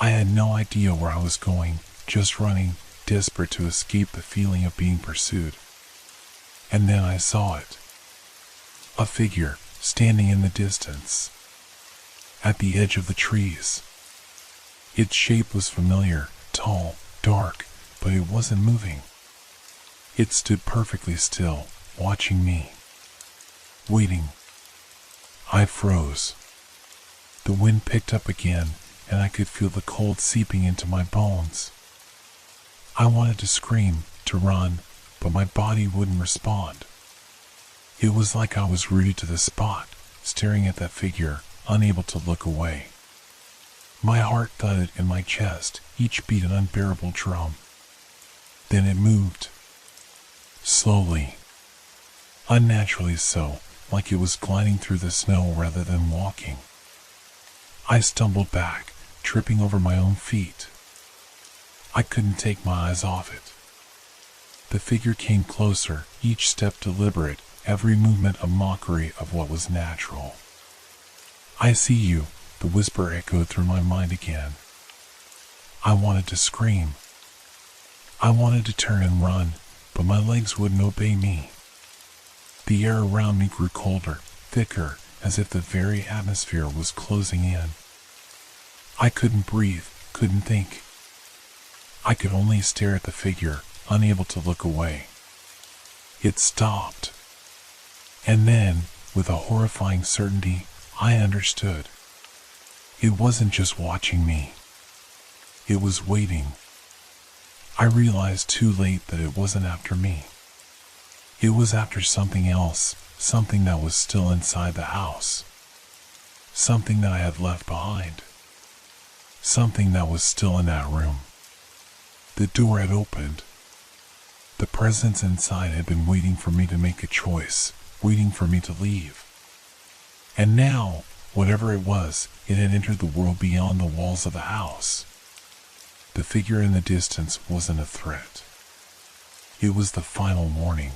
I had no idea where I was going, just running, desperate to escape the feeling of being pursued. And then I saw it. A figure, standing in the distance. at the edge of the trees. Its shape was familiar, tall, dark, but it wasn't moving. It stood perfectly still, watching me. Waiting. I froze. The wind picked up again, and I could feel the cold seeping into my bones. I wanted to scream, to run, but my body wouldn't respond. It was like I was rooted to the spot, staring at that figure, unable to look away. My heart thudded in my chest, each beat an unbearable drum. Then it moved. Slowly. Unnaturally so, like it was gliding through the snow rather than walking. I stumbled back, tripping over my own feet. I couldn't take my eyes off it. The figure came closer, each step deliberate, every movement a mockery of what was natural. "I see you," the whisper echoed through my mind again. I wanted to scream. I wanted to turn and run, but my legs wouldn't obey me. The air around me grew colder, thicker, as if the very atmosphere was closing in. I couldn't breathe, couldn't think. I could only stare at the figure, unable to look away. It stopped. And then, with a horrifying certainty, I understood. It wasn't just watching me. It was waiting. I realized too late that it wasn't after me. It was after something else, something that was still inside the house. Something that I had left behind. Something that was still in that room. The door had opened. The presence inside had been waiting for me to make a choice, waiting for me to leave. And now, whatever it was, it had entered the world beyond the walls of the house. The figure in the distance wasn't a threat. It was the final warning.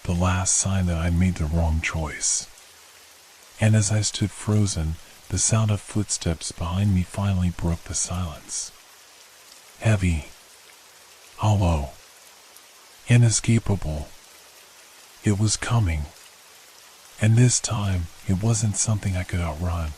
The last sign that I'd made the wrong choice. And as I stood frozen, the sound of footsteps behind me finally broke the silence. Heavy. Hollow. Inescapable. It was coming. And this time, it wasn't something I could outrun.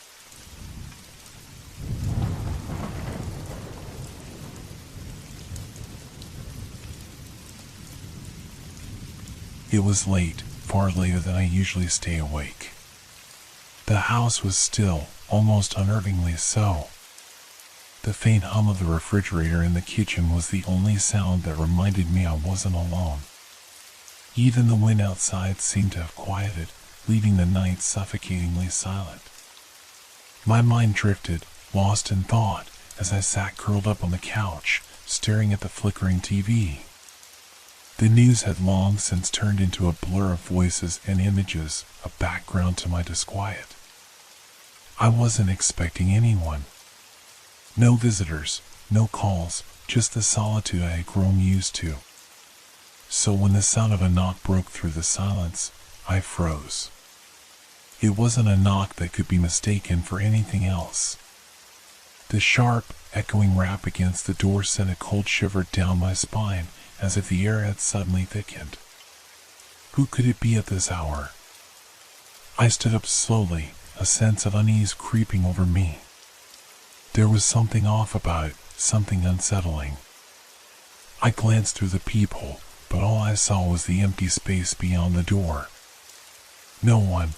It was late, far later than I usually stay awake. The house was still, almost unnervingly so. The faint hum of the refrigerator in the kitchen was the only sound that reminded me I wasn't alone. Even the wind outside seemed to have quieted, leaving the night suffocatingly silent. My mind drifted, lost in thought, as I sat curled up on the couch, staring at the flickering TV. The news had long since turned into a blur of voices and images, a background to my disquiet. I wasn't expecting anyone. No visitors, no calls, just the solitude I had grown used to. So when the sound of a knock broke through the silence, I froze. It wasn't a knock that could be mistaken for anything else. The sharp, echoing rap against the door sent a cold shiver down my spine, as if the air had suddenly thickened. Who could it be at this hour? I stood up slowly, a sense of unease creeping over me. There was something off about it, something unsettling. I glanced through the peephole, but all I saw was the empty space beyond the door. No one.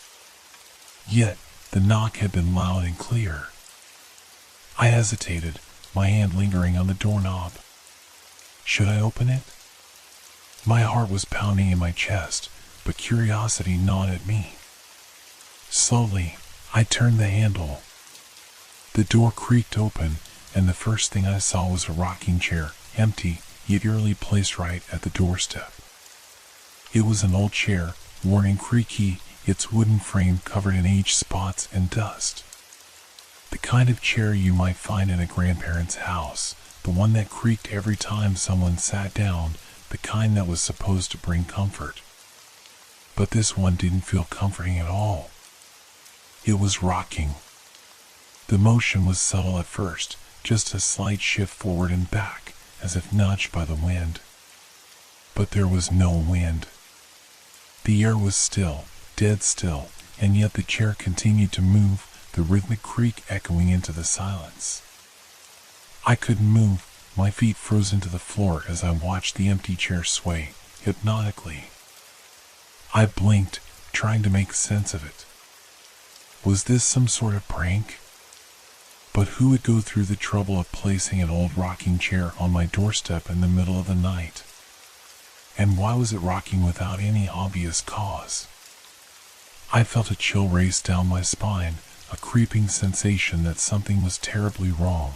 Yet, the knock had been loud and clear. I hesitated, my hand lingering on the doorknob. Should I open it? My heart was pounding in my chest, but curiosity gnawed at me. Slowly, I turned the handle. The door creaked open, and the first thing I saw was a rocking chair, empty, yet eerily placed right at the doorstep. It was an old chair, worn and creaky, its wooden frame covered in age spots and dust. The kind of chair you might find in a grandparent's house, the one that creaked every time someone sat down, the kind that was supposed to bring comfort. But this one didn't feel comforting at all. It was rocking. The motion was subtle at first, just a slight shift forward and back, as if nudged by the wind. But there was no wind. The air was still, dead still, and yet the chair continued to move, the rhythmic creak echoing into the silence. I couldn't move, my feet frozen to the floor as I watched the empty chair sway, hypnotically. I blinked, trying to make sense of it. Was this some sort of prank? But who would go through the trouble of placing an old rocking chair on my doorstep in the middle of the night? And why was it rocking without any obvious cause? I felt a chill race down my spine, a creeping sensation that something was terribly wrong.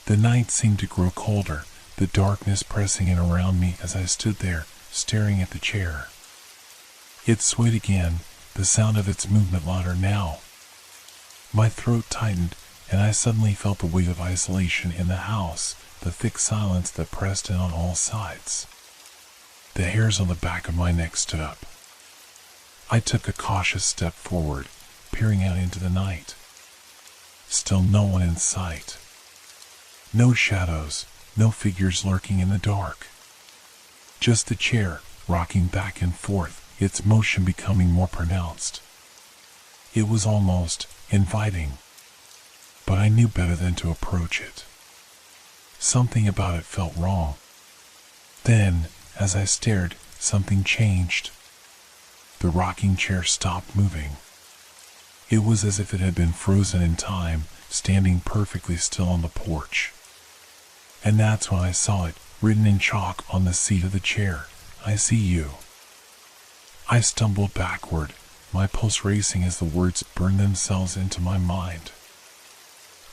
The night seemed to grow colder, the darkness pressing in around me as I stood there, staring at the chair. It swayed again, the sound of its movement louder now. My throat tightened, and I suddenly felt the weight of isolation in the house, the thick silence that pressed in on all sides. The hairs on the back of my neck stood up. I took a cautious step forward, peering out into the night. Still no one in sight. No shadows, no figures lurking in the dark. Just the chair, rocking back and forth, its motion becoming more pronounced. It was almost inviting, but I knew better than to approach it. Something about it felt wrong. Then, as I stared, something changed. The rocking chair stopped moving. It was as if it had been frozen in time, standing perfectly still on the porch. And that's when I saw it, written in chalk on the seat of the chair, "I see you." I stumbled backward, my pulse racing as the words burned themselves into my mind.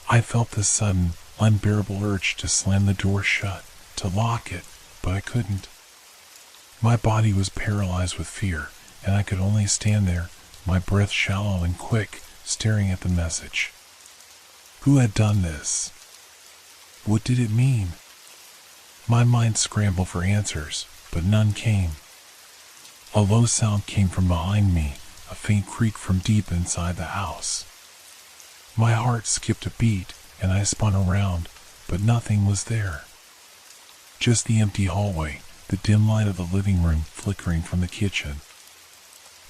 I felt the sudden, unbearable urge to slam the door shut, to lock it, but I couldn't. My body was paralyzed with fear, and I could only stand there, my breath shallow and quick, staring at the message. Who had done this? What did it mean? My mind scrambled for answers, but none came. A low sound came from behind me, a faint creak from deep inside the house. My heart skipped a beat, and I spun around, but nothing was there. Just the empty hallway, the dim light of the living room flickering from the kitchen.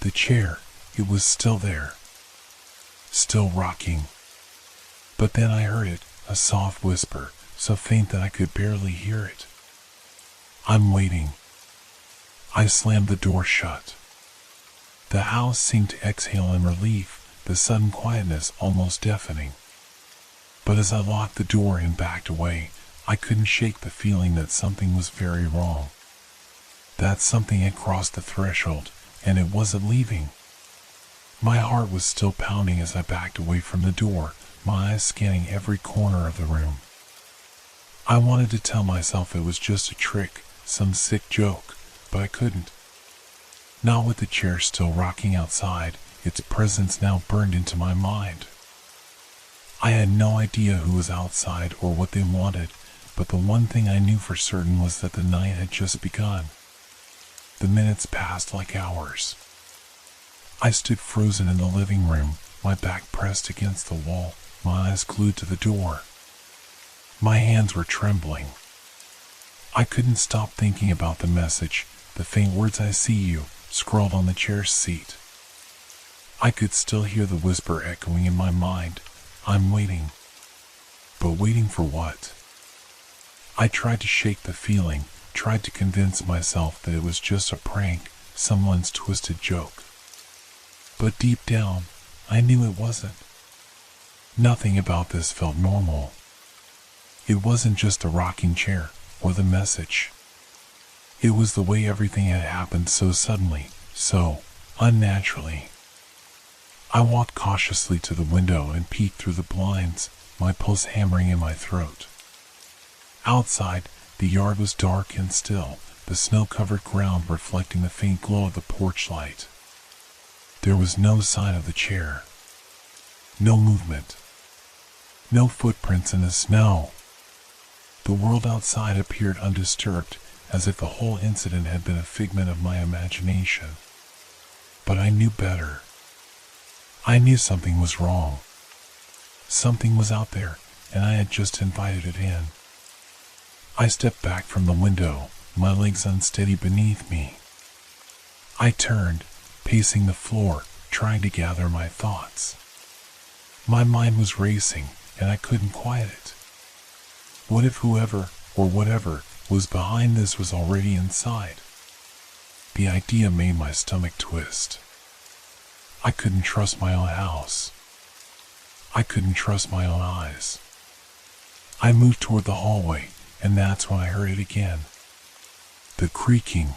The chair, it was still there. Still rocking. But then I heard it, a soft whisper, so faint that I could barely hear it. "I'm waiting." I slammed the door shut. The house seemed to exhale in relief, the sudden quietness almost deafening. But as I locked the door and backed away, I couldn't shake the feeling that something was very wrong. That something had crossed the threshold, and it wasn't leaving. My heart was still pounding as I backed away from the door, my eyes scanning every corner of the room. I wanted to tell myself it was just a trick, some sick joke, but I couldn't. Not with the chair still rocking outside, its presence now burned into my mind. I had no idea who was outside or what they wanted, but the one thing I knew for certain was that the night had just begun. The minutes passed like hours. I stood frozen in the living room, my back pressed against the wall, my eyes glued to the door. My hands were trembling. I couldn't stop thinking about the message, the faint words "I see you," scrawled on the chair seat. I could still hear the whisper echoing in my mind, "I'm waiting." But waiting for what? I tried to shake the feeling, tried to convince myself that it was just a prank, someone's twisted joke. But deep down, I knew it wasn't. Nothing about this felt normal. It wasn't just the rocking chair or the message. It was the way everything had happened so suddenly, so unnaturally. I walked cautiously to the window and peeked through the blinds, my pulse hammering in my throat. Outside, the yard was dark and still, the snow-covered ground reflecting the faint glow of the porch light. There was no sign of the chair. No movement. No footprints in the snow. The world outside appeared undisturbed, as if the whole incident had been a figment of my imagination. But I knew better. I knew something was wrong. Something was out there, and I had just invited it in. I stepped back from the window, my legs unsteady beneath me. I turned, pacing the floor, trying to gather my thoughts. My mind was racing, and I couldn't quiet it. What if whoever, or whatever, was behind this was already inside? The idea made my stomach twist. I couldn't trust my own house. I couldn't trust my own eyes. I moved toward the hallway, and that's when I heard it again. The creaking.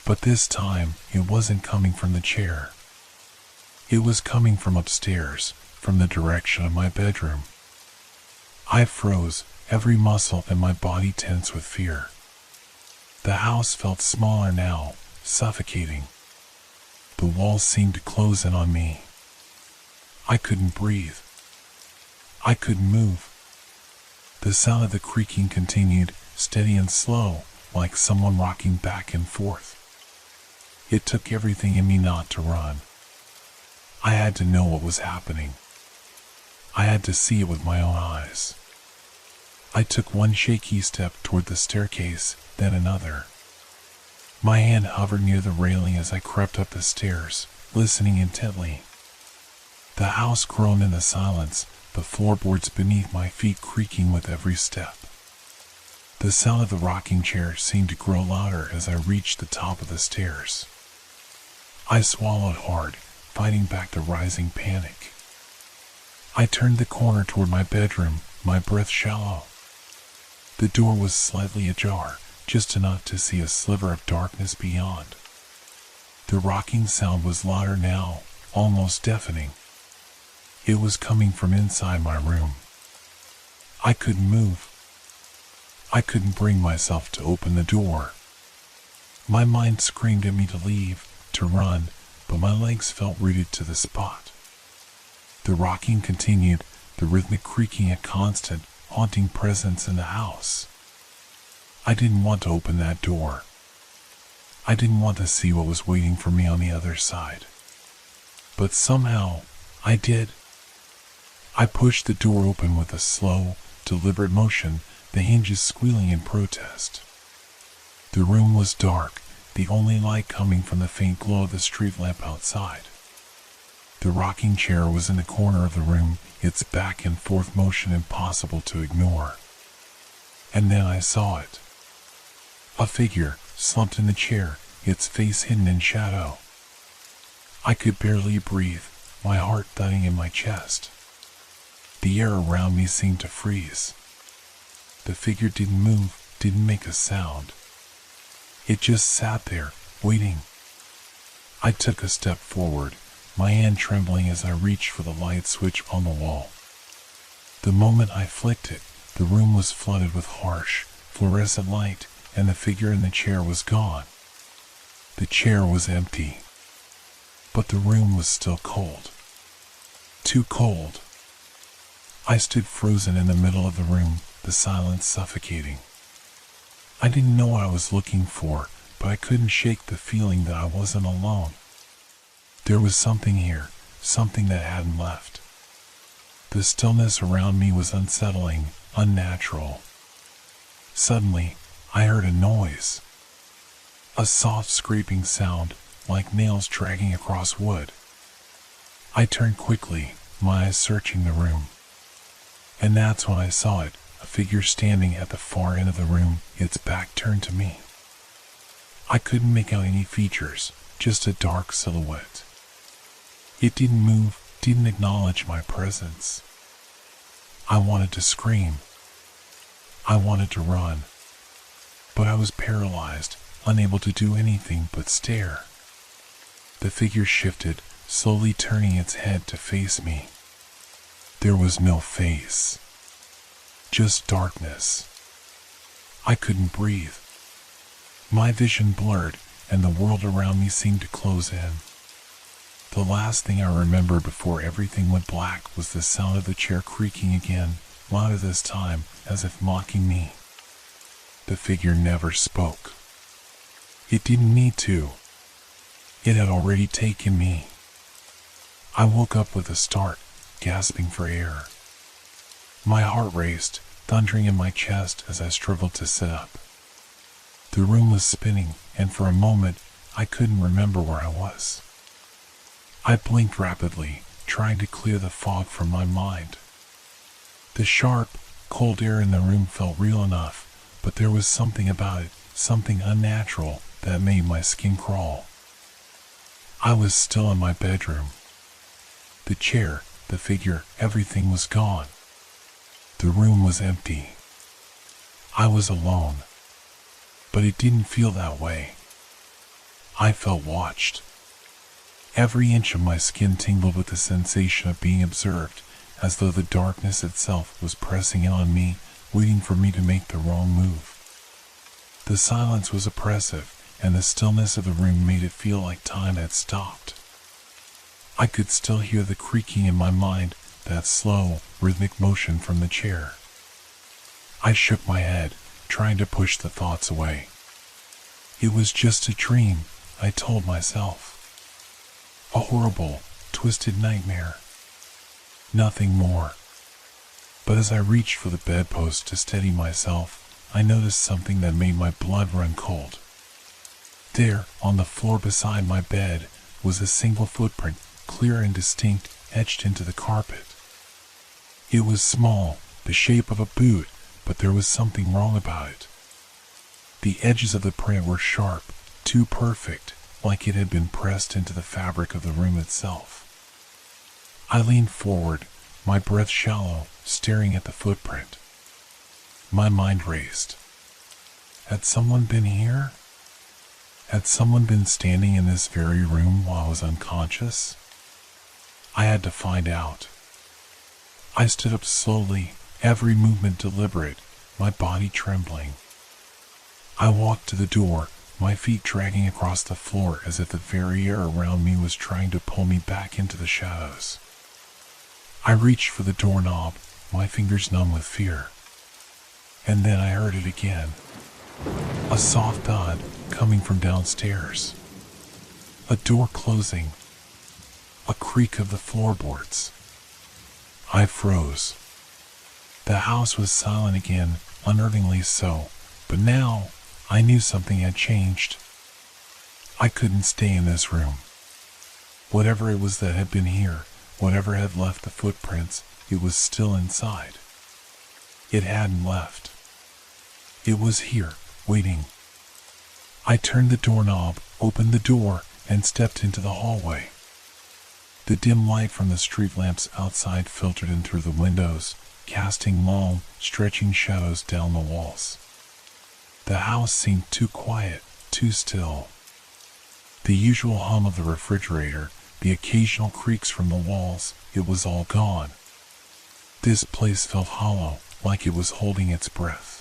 But this time, it wasn't coming from the chair. It was coming from upstairs, from the direction of my bedroom. I froze, every muscle in my body tense with fear. The house felt smaller now, suffocating. The walls seemed to close in on me. I couldn't breathe. I couldn't move. The sound of the creaking continued, steady and slow, like someone rocking back and forth. It took everything in me not to run. I had to know what was happening. I had to see it with my own eyes. I took one shaky step toward the staircase, then another. My hand hovered near the railing as I crept up the stairs, listening intently. The house groaned in the silence, the floorboards beneath my feet creaking with every step. The sound of the rocking chair seemed to grow louder as I reached the top of the stairs. I swallowed hard, fighting back the rising panic. I turned the corner toward my bedroom, my breath shallow. The door was slightly ajar, just enough to see a sliver of darkness beyond. The rocking sound was louder now, almost deafening. It was coming from inside my room. I couldn't move. I couldn't bring myself to open the door. My mind screamed at me to leave, to run, but my legs felt rooted to the spot. The rocking continued, the rhythmic creaking a constant, haunting presence in the house. I didn't want to open that door. I didn't want to see what was waiting for me on the other side. But somehow, I did. I pushed the door open with a slow, deliberate motion, the hinges squealing in protest. The room was dark, the only light coming from the faint glow of the street lamp outside. The rocking chair was in the corner of the room, its back and forth motion impossible to ignore. And then I saw it. A figure, slumped in the chair, its face hidden in shadow. I could barely breathe, my heart thudding in my chest. The air around me seemed to freeze. The figure didn't move, didn't make a sound. It just sat there, waiting. I took a step forward, my hand trembling as I reached for the light switch on the wall. The moment I flicked it, the room was flooded with harsh, fluorescent light, and the figure in the chair was gone. The chair was empty. But the room was still cold. Too cold. I stood frozen in the middle of the room, the silence suffocating. I didn't know what I was looking for, but I couldn't shake the feeling that I wasn't alone. There was something here, something that hadn't left. The stillness around me was unsettling, unnatural. Suddenly, I heard a noise. A soft scraping sound, like nails dragging across wood. I turned quickly, my eyes searching the room. And that's when I saw it, a figure standing at the far end of the room, its back turned to me. I couldn't make out any features, just a dark silhouette. It didn't move, didn't acknowledge my presence. I wanted to scream. I wanted to run. But I was paralyzed, unable to do anything but stare. The figure shifted, slowly turning its head to face me. There was no face. Just darkness. I couldn't breathe. My vision blurred, and the world around me seemed to close in. The last thing I remembered before everything went black was the sound of the chair creaking again, louder this time, as if mocking me. The figure never spoke. It didn't need to. It had already taken me. I woke up with a start, gasping for air. My heart raced, thundering in my chest as I struggled to sit up. The room was spinning, and for a moment, I couldn't remember where I was. I blinked rapidly, trying to clear the fog from my mind. The sharp, cold air in the room felt real enough, but there was something about it, something unnatural, that made my skin crawl. I was still in my bedroom. The chair, the figure, everything was gone. The room was empty. I was alone. But it didn't feel that way. I felt watched. Every inch of my skin tingled with the sensation of being observed, as though the darkness itself was pressing in on me, waiting for me to make the wrong move. The silence was oppressive, and the stillness of the room made it feel like time had stopped. I could still hear the creaking in my mind, that slow, rhythmic motion from the chair. I shook my head, trying to push the thoughts away. It was just a dream, I told myself. A horrible, twisted nightmare. Nothing more. But as I reached for the bedpost to steady myself, I noticed something that made my blood run cold. There, on the floor beside my bed, was a single footprint, clear and distinct, etched into the carpet. It was small, the shape of a boot, but there was something wrong about it. The edges of the print were sharp, too perfect, like it had been pressed into the fabric of the room itself. I leaned forward, my breath shallow, staring at the footprint. My mind raced. Had someone been here? Had someone been standing in this very room while I was unconscious? I had to find out. I stood up slowly, every movement deliberate, my body trembling. I walked to the door, my feet dragging across the floor as if the very air around me was trying to pull me back into the shadows. I reached for the doorknob, my fingers numb with fear. And then I heard it again. A soft thud coming from downstairs. A door closing. A creak of the floorboards. I froze. The house was silent again, unnervingly so, but now I knew something had changed. I couldn't stay in this room. Whatever it was that had been here, whatever had left the footprints, it was still inside. It hadn't left. It was here, waiting. I turned the doorknob, opened the door, and stepped into the hallway. The dim light from the street lamps outside filtered in through the windows, casting long, stretching shadows down the walls. The house seemed too quiet, too still. The usual hum of the refrigerator, the occasional creaks from the walls, it was all gone. This place felt hollow, like it was holding its breath.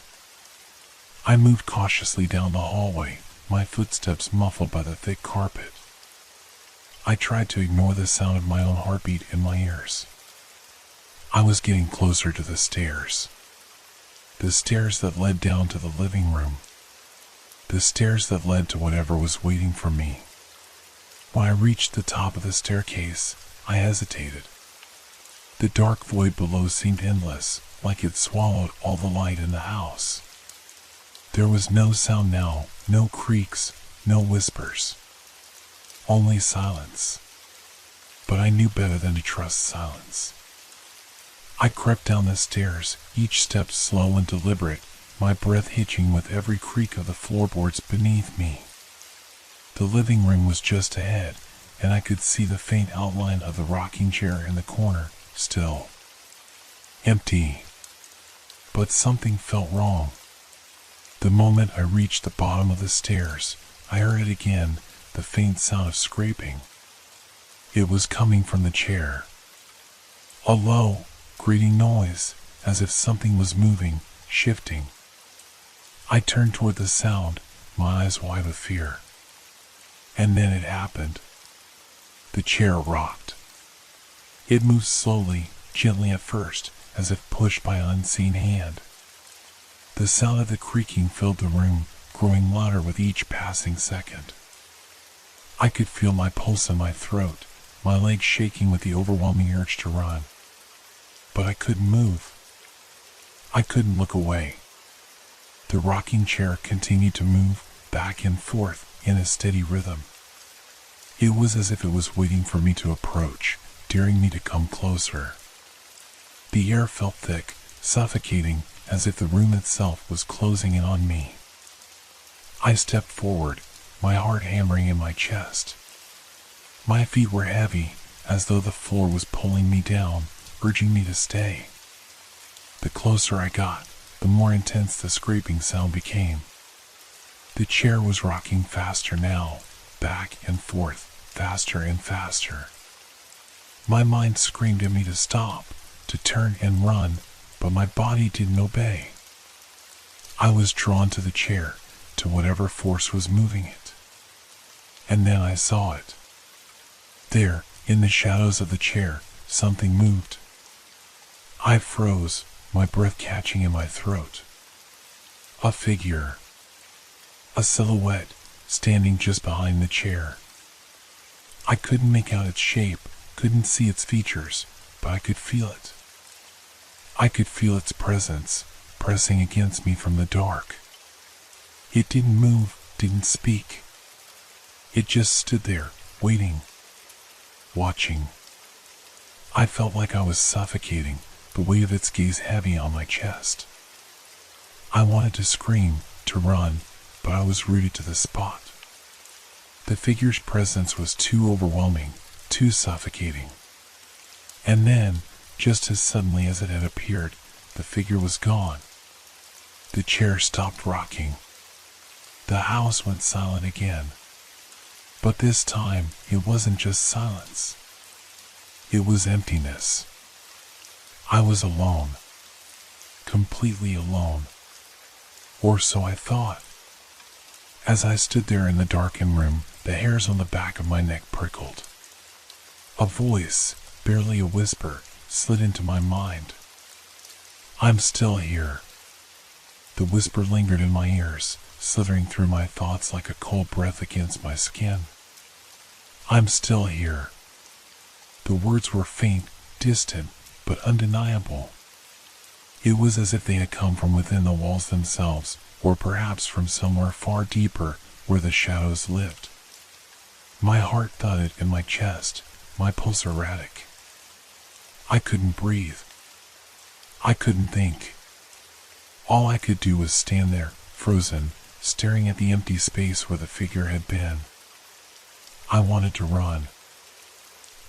I moved cautiously down the hallway, my footsteps muffled by the thick carpet. I tried to ignore the sound of my own heartbeat in my ears. I was getting closer to the stairs. The stairs that led down to the living room. The stairs that led to whatever was waiting for me. When I reached the top of the staircase, I hesitated. The dark void below seemed endless, like it swallowed all the light in the house. There was no sound now, no creaks, no whispers. Only silence. But I knew better than to trust silence. I crept down the stairs, each step slow and deliberate, my breath hitching with every creak of the floorboards beneath me. The living room was just ahead, and I could see the faint outline of the rocking chair in the corner, still. Empty. But something felt wrong. The moment I reached the bottom of the stairs, I heard it again, the faint sound of scraping. It was coming from the chair. A low, grating noise, as if something was moving, shifting. I turned toward the sound, my eyes wide with fear. And then it happened. The chair rocked. It moved slowly, gently at first, as if pushed by an unseen hand. The sound of the creaking filled the room, growing louder with each passing second. I could feel my pulse in my throat, my legs shaking with the overwhelming urge to run. But I couldn't move. I couldn't look away. The rocking chair continued to move back and forth in a steady rhythm. It was as if it was waiting for me to approach, daring me to come closer. The air felt thick, suffocating, as if the room itself was closing in on me. I stepped forward, my heart hammering in my chest. My feet were heavy, as though the floor was pulling me down, urging me to stay. The closer I got, the more intense the scraping sound became. The chair was rocking faster now, back and forth, faster and faster. My mind screamed at me to stop, to turn and run, but my body didn't obey. I was drawn to the chair, to whatever force was moving it. And then I saw it. There, in the shadows of the chair, something moved. I froze, my breath catching in my throat. A figure. A silhouette, standing just behind the chair. I couldn't make out its shape, couldn't see its features, but I could feel it. I could feel its presence, pressing against me from the dark. It didn't move, didn't speak. It just stood there, waiting, watching. I felt like I was suffocating, the weight of its gaze heavy on my chest. I wanted to scream, to run, but I was rooted to the spot. The figure's presence was too overwhelming, too suffocating. And then, just as suddenly as it had appeared, the figure was gone. The chair stopped rocking. The house went silent again. But this time, it wasn't just silence. It was emptiness. I was alone. Completely alone. Or so I thought. As I stood there in the darkened room, the hairs on the back of my neck prickled. A voice, barely a whisper, slid into my mind. I'm still here. The whisper lingered in my ears, slithering through my thoughts like a cold breath against my skin. I'm still here. The words were faint, distant, but undeniable. It was as if they had come from within the walls themselves, or perhaps from somewhere far deeper where the shadows lived. My heart thudded in my chest, my pulse erratic. I couldn't breathe. I couldn't think. All I could do was stand there, frozen, staring at the empty space where the figure had been. I wanted to run.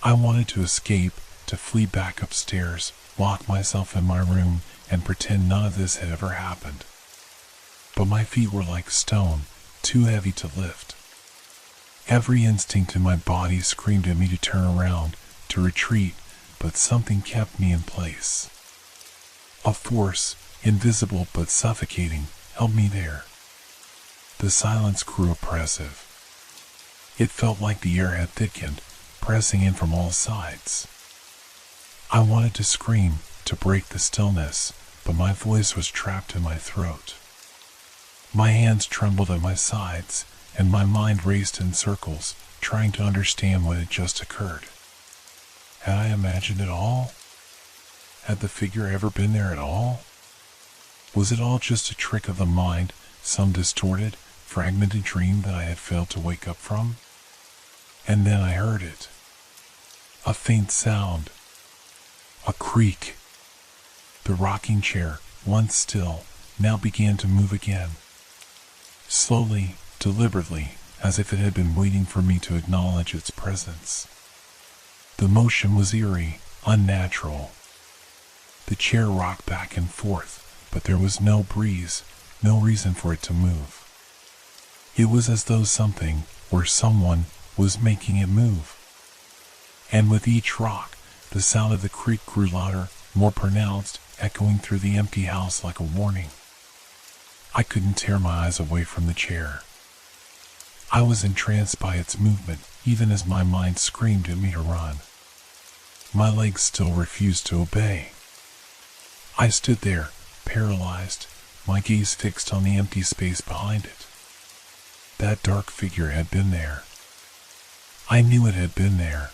I wanted to escape, to flee back upstairs, lock myself in my room, and pretend none of this had ever happened. But my feet were like stone, too heavy to lift. Every instinct in my body screamed at me to turn around, to retreat, but something kept me in place. A force, invisible but suffocating, held me there. The silence grew oppressive. It felt like the air had thickened, pressing in from all sides. I wanted to scream, to break the stillness, but my voice was trapped in my throat. My hands trembled at my sides, and my mind raced in circles, trying to understand what had just occurred. Had I imagined it all? Had the figure ever been there at all? Was it all just a trick of the mind, some distorted, fragmented dream that I had failed to wake up from? And then I heard it. A faint sound. A creak. The rocking chair, once still, now began to move again. Slowly, deliberately, as if it had been waiting for me to acknowledge its presence. The motion was eerie, unnatural. The chair rocked back and forth, but there was no breeze, no reason for it to move. It was as though something, or someone, was making it move. And with each rock, the sound of the creak grew louder, more pronounced, echoing through the empty house like a warning. I couldn't tear my eyes away from the chair. I was entranced by its movement, even as my mind screamed at me to run. My legs still refused to obey. I stood there, paralyzed, my gaze fixed on the empty space behind it. That dark figure had been there. I knew it had been there.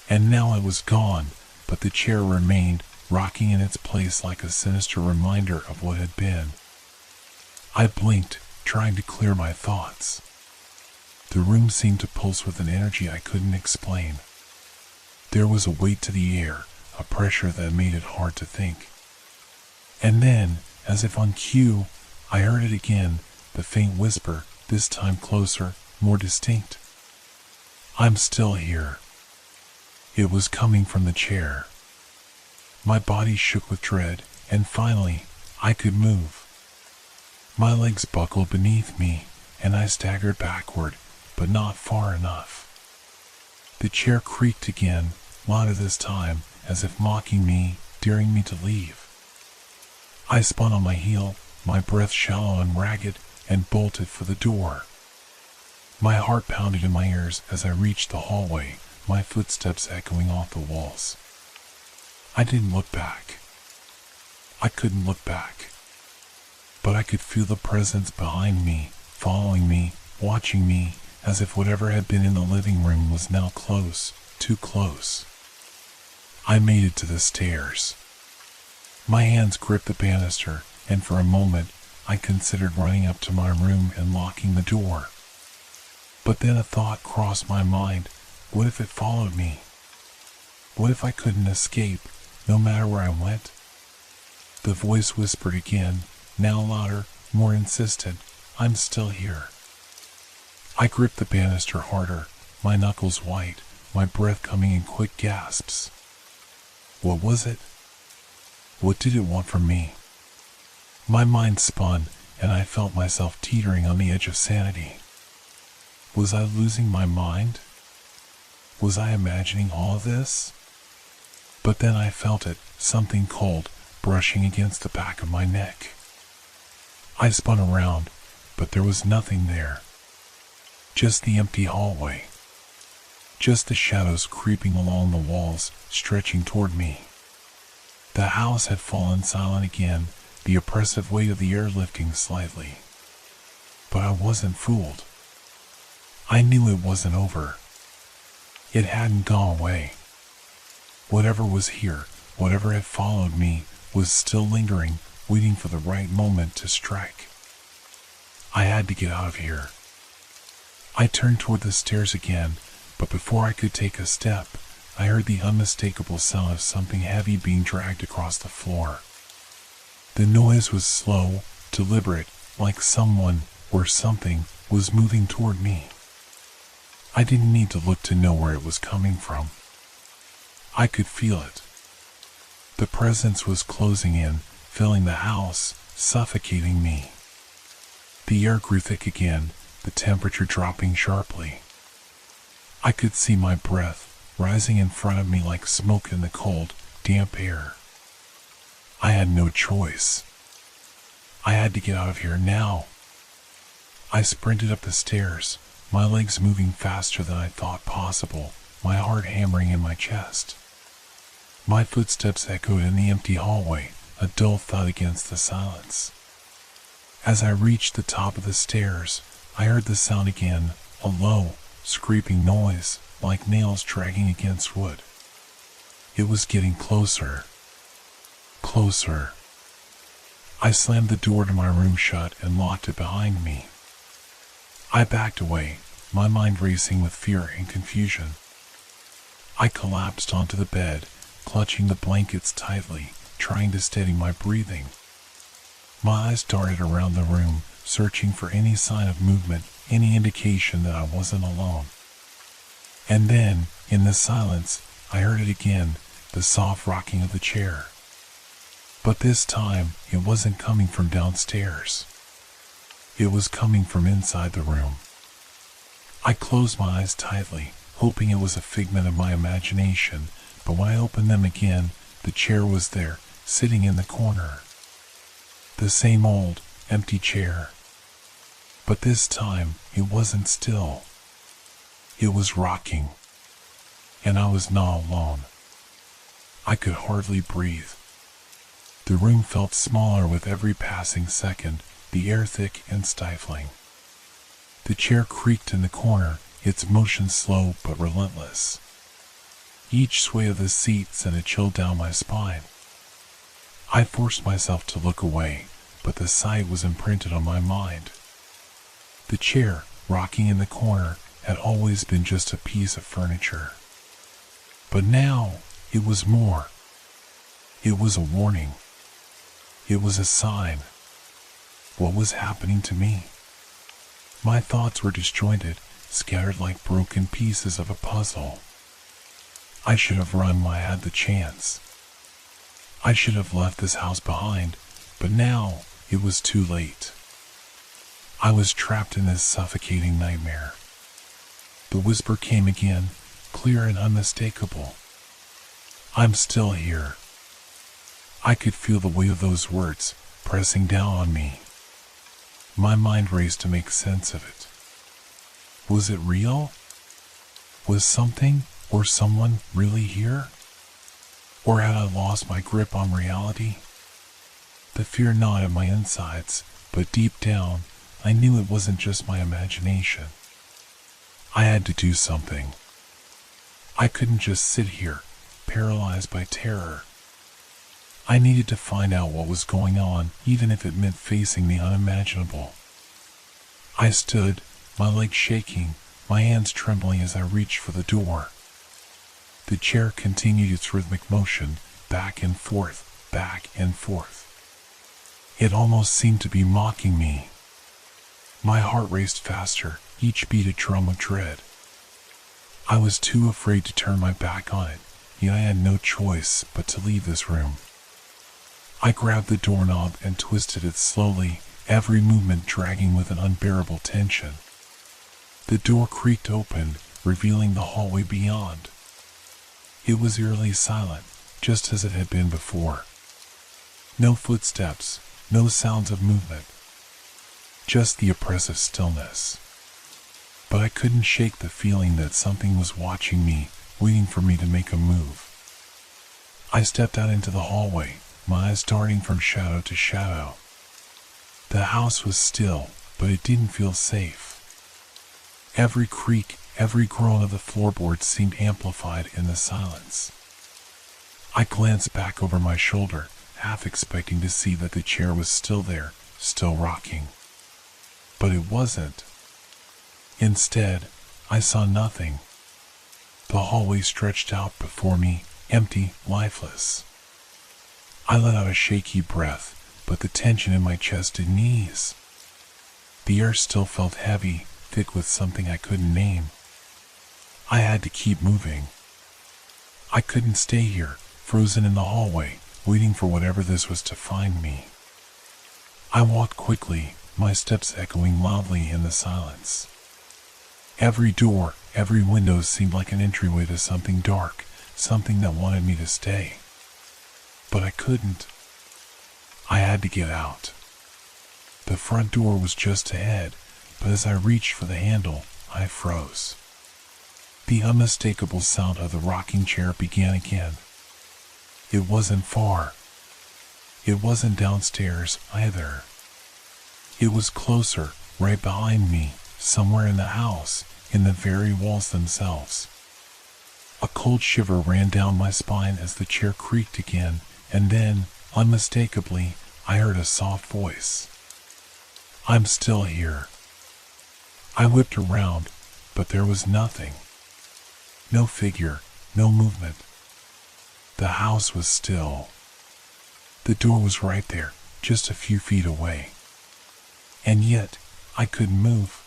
And now it was gone, but the chair remained, rocking in its place like a sinister reminder of what had been. I blinked, trying to clear my thoughts. The room seemed to pulse with an energy I couldn't explain. There was a weight to the air, a pressure that made it hard to think. And then, as if on cue, I heard it again, the faint whisper, this time closer, more distinct. "I'm still here." It was coming from the chair. My body shook with dread, and finally, I could move. My legs buckled beneath me, and I staggered backward, but not far enough. The chair creaked again, louder this time, as if mocking me, daring me to leave. I spun on my heel, my breath shallow and ragged, and bolted for the door. My heart pounded in my ears as I reached the hallway, my footsteps echoing off the walls. I didn't look back. I couldn't look back. But I could feel the presence behind me, following me, watching me, as if whatever had been in the living room was now close, too close. I made it to the stairs. My hands gripped the banister, and for a moment, I considered running up to my room and locking the door. But then a thought crossed my mind. What if it followed me? What if I couldn't escape, no matter where I went? The voice whispered again, now louder, more insistent, "I'm still here." I gripped the banister harder, my knuckles white, my breath coming in quick gasps. What was it? What did it want from me? My mind spun, and I felt myself teetering on the edge of sanity. Was I losing my mind? Was I imagining all of this? But then I felt it, something cold, brushing against the back of my neck. I spun around, but there was nothing there. Just the empty hallway. Just the shadows creeping along the walls, stretching toward me. The house had fallen silent again, the oppressive weight of the air lifting slightly. But I wasn't fooled. I knew it wasn't over. It hadn't gone away. Whatever was here, whatever had followed me, was still lingering, waiting for the right moment to strike. I had to get out of here. I turned toward the stairs again, but before I could take a step, I heard the unmistakable sound of something heavy being dragged across the floor. The noise was slow, deliberate, like someone, or something, was moving toward me. I didn't need to look to know where it was coming from. I could feel it. The presence was closing in, filling the house, suffocating me. The air grew thick again, the temperature dropping sharply. I could see my breath rising in front of me like smoke in the cold, damp air. I had no choice. I had to get out of here now. I sprinted up the stairs, my legs moving faster than I thought possible, my heart hammering in my chest. My footsteps echoed in the empty hallway, a dull thud against the silence. As I reached the top of the stairs, I heard the sound again, a low, scraping noise, like nails dragging against wood. It was getting closer. Closer. I slammed the door to my room shut and locked it behind me. I backed away, my mind racing with fear and confusion. I collapsed onto the bed, clutching the blankets tightly, trying to steady my breathing. My eyes darted around the room, searching for any sign of movement, any indication that I wasn't alone. And then, in the silence, I heard it again, the soft rocking of the chair. But this time, it wasn't coming from downstairs. It was coming from inside the room. I closed my eyes tightly, hoping it was a figment of my imagination, but when I opened them again, the chair was there, sitting in the corner. The same old, empty chair. But this time, it wasn't still. It was rocking. And I was not alone. I could hardly breathe. The room felt smaller with every passing second, the air thick and stifling. The chair creaked in the corner, its motion slow but relentless. Each sway of the seat sent a chill down my spine. I forced myself to look away, but the sight was imprinted on my mind. The chair, rocking in the corner, had always been just a piece of furniture. But now, it was more. It was a warning. It was a sign. What was happening to me? My thoughts were disjointed, scattered like broken pieces of a puzzle. I should have run when I had the chance. I should have left this house behind, but now it was too late. I was trapped in this suffocating nightmare. The whisper came again, clear and unmistakable. I'm still here. I could feel the weight of those words pressing down on me. My mind raced to make sense of it. Was it real? Was something or someone really here? Or had I lost my grip on reality? The fear gnawed at my insides, but deep down, I knew it wasn't just my imagination. I had to do something. I couldn't just sit here, paralyzed by terror. I needed to find out what was going on, even if it meant facing the unimaginable. I stood, my legs shaking, my hands trembling as I reached for the door. The chair continued its rhythmic motion, back and forth, back and forth. It almost seemed to be mocking me. My heart raced faster, each beat a drum of dread. I was too afraid to turn my back on it, yet I had no choice but to leave this room. I grabbed the doorknob and twisted it slowly, every movement dragging with an unbearable tension. The door creaked open, revealing the hallway beyond. It was eerily silent, just as it had been before. No footsteps, no sounds of movement. Just the oppressive stillness. But I couldn't shake the feeling that something was watching me, waiting for me to make a move. I stepped out into the hallway, my eyes darting from shadow to shadow. The house was still, but it didn't feel safe. Every creak, every groan of the floorboards seemed amplified in the silence. I glanced back over my shoulder, half expecting to see that the chair was still there, still rocking. But it wasn't. Instead, I saw nothing. The hallway stretched out before me, empty, lifeless. I let out a shaky breath, but the tension in my chest didn't ease. The air still felt heavy, thick with something I couldn't name. I had to keep moving. I couldn't stay here, frozen in the hallway, waiting for whatever this was to find me. I walked quickly, my steps echoing loudly in the silence. Every door, every window seemed like an entryway to something dark, something that wanted me to stay. But I couldn't. I had to get out. The front door was just ahead, but as I reached for the handle, I froze. The unmistakable sound of the rocking chair began again. It wasn't far. It wasn't downstairs either. It was closer, right behind me, somewhere in the house, in the very walls themselves. A cold shiver ran down my spine as the chair creaked again, and then, unmistakably, I heard a soft voice. I'm still here. I whipped around, but there was nothing. No figure, no movement. The house was still. The door was right there, just a few feet away. And yet, I couldn't move.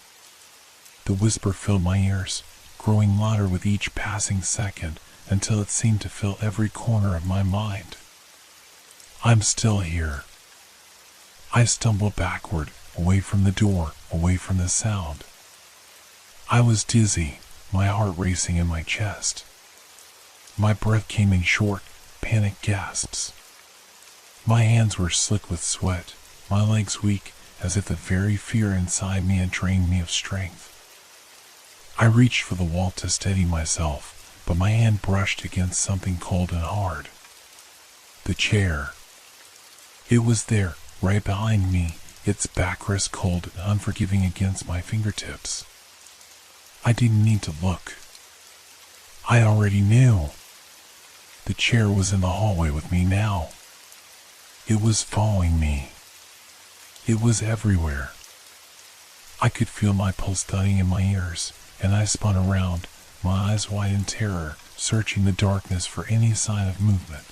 The whisper filled my ears, growing louder with each passing second, until it seemed to fill every corner of my mind. I'm still here. I stumbled backward, away from the door, away from the sound. I was dizzy, my heart racing in my chest. My breath came in short, panicked gasps. My hands were slick with sweat, my legs weak, as if the very fear inside me had drained me of strength. I reached for the wall to steady myself, but my hand brushed against something cold and hard. The chair. It was there, right behind me, its backrest cold and unforgiving against my fingertips. I didn't need to look. I already knew. The chair was in the hallway with me now. It was following me. It was everywhere. I could feel my pulse thudding in my ears, and I spun around, my eyes wide in terror, searching the darkness for any sign of movement.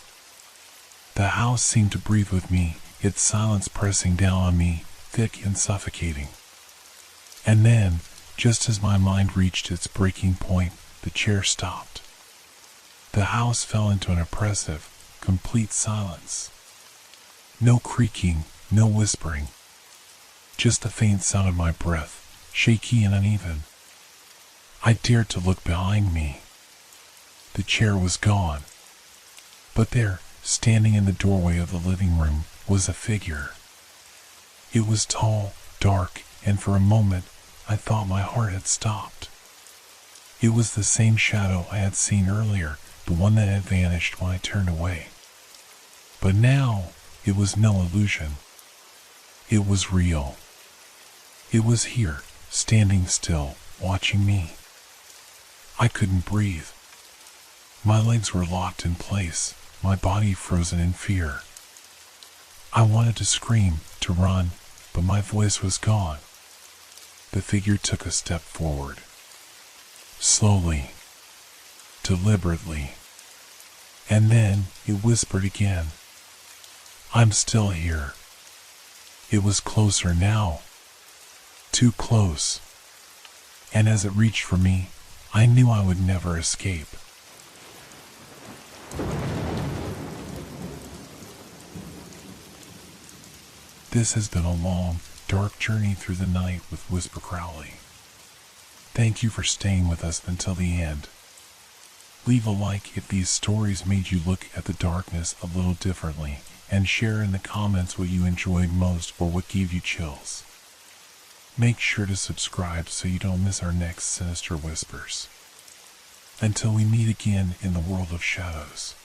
The house seemed to breathe with me, its silence pressing down on me, thick and suffocating. And then, just as my mind reached its breaking point, the chair stopped. The house fell into an oppressive, complete silence. No creaking, no whispering. Just the faint sound of my breath, shaky and uneven. I dared to look behind me. The chair was gone. But there, standing in the doorway of the living room, was a figure. It was tall, dark, and for a moment, I thought my heart had stopped. It was the same shadow I had seen earlier, the one that had vanished when I turned away. But now, it was no illusion. It was real. It was here, standing still, watching me. I couldn't breathe. My legs were locked in place, my body frozen in fear. I wanted to scream, to run, but my voice was gone. The figure took a step forward. Slowly, deliberately, and then it whispered again. I'm still here. It was closer now. Too close. And as it reached for me, I knew I would never escape. This has been a long, dark journey through the night with Whisper Crowley. Thank you for staying with us until the end. Leave a like if these stories made you look at the darkness a little differently, and share in the comments what you enjoyed most or what gave you chills. Make sure to subscribe so you don't miss our next Sinister Whispers. Until we meet again in the world of shadows.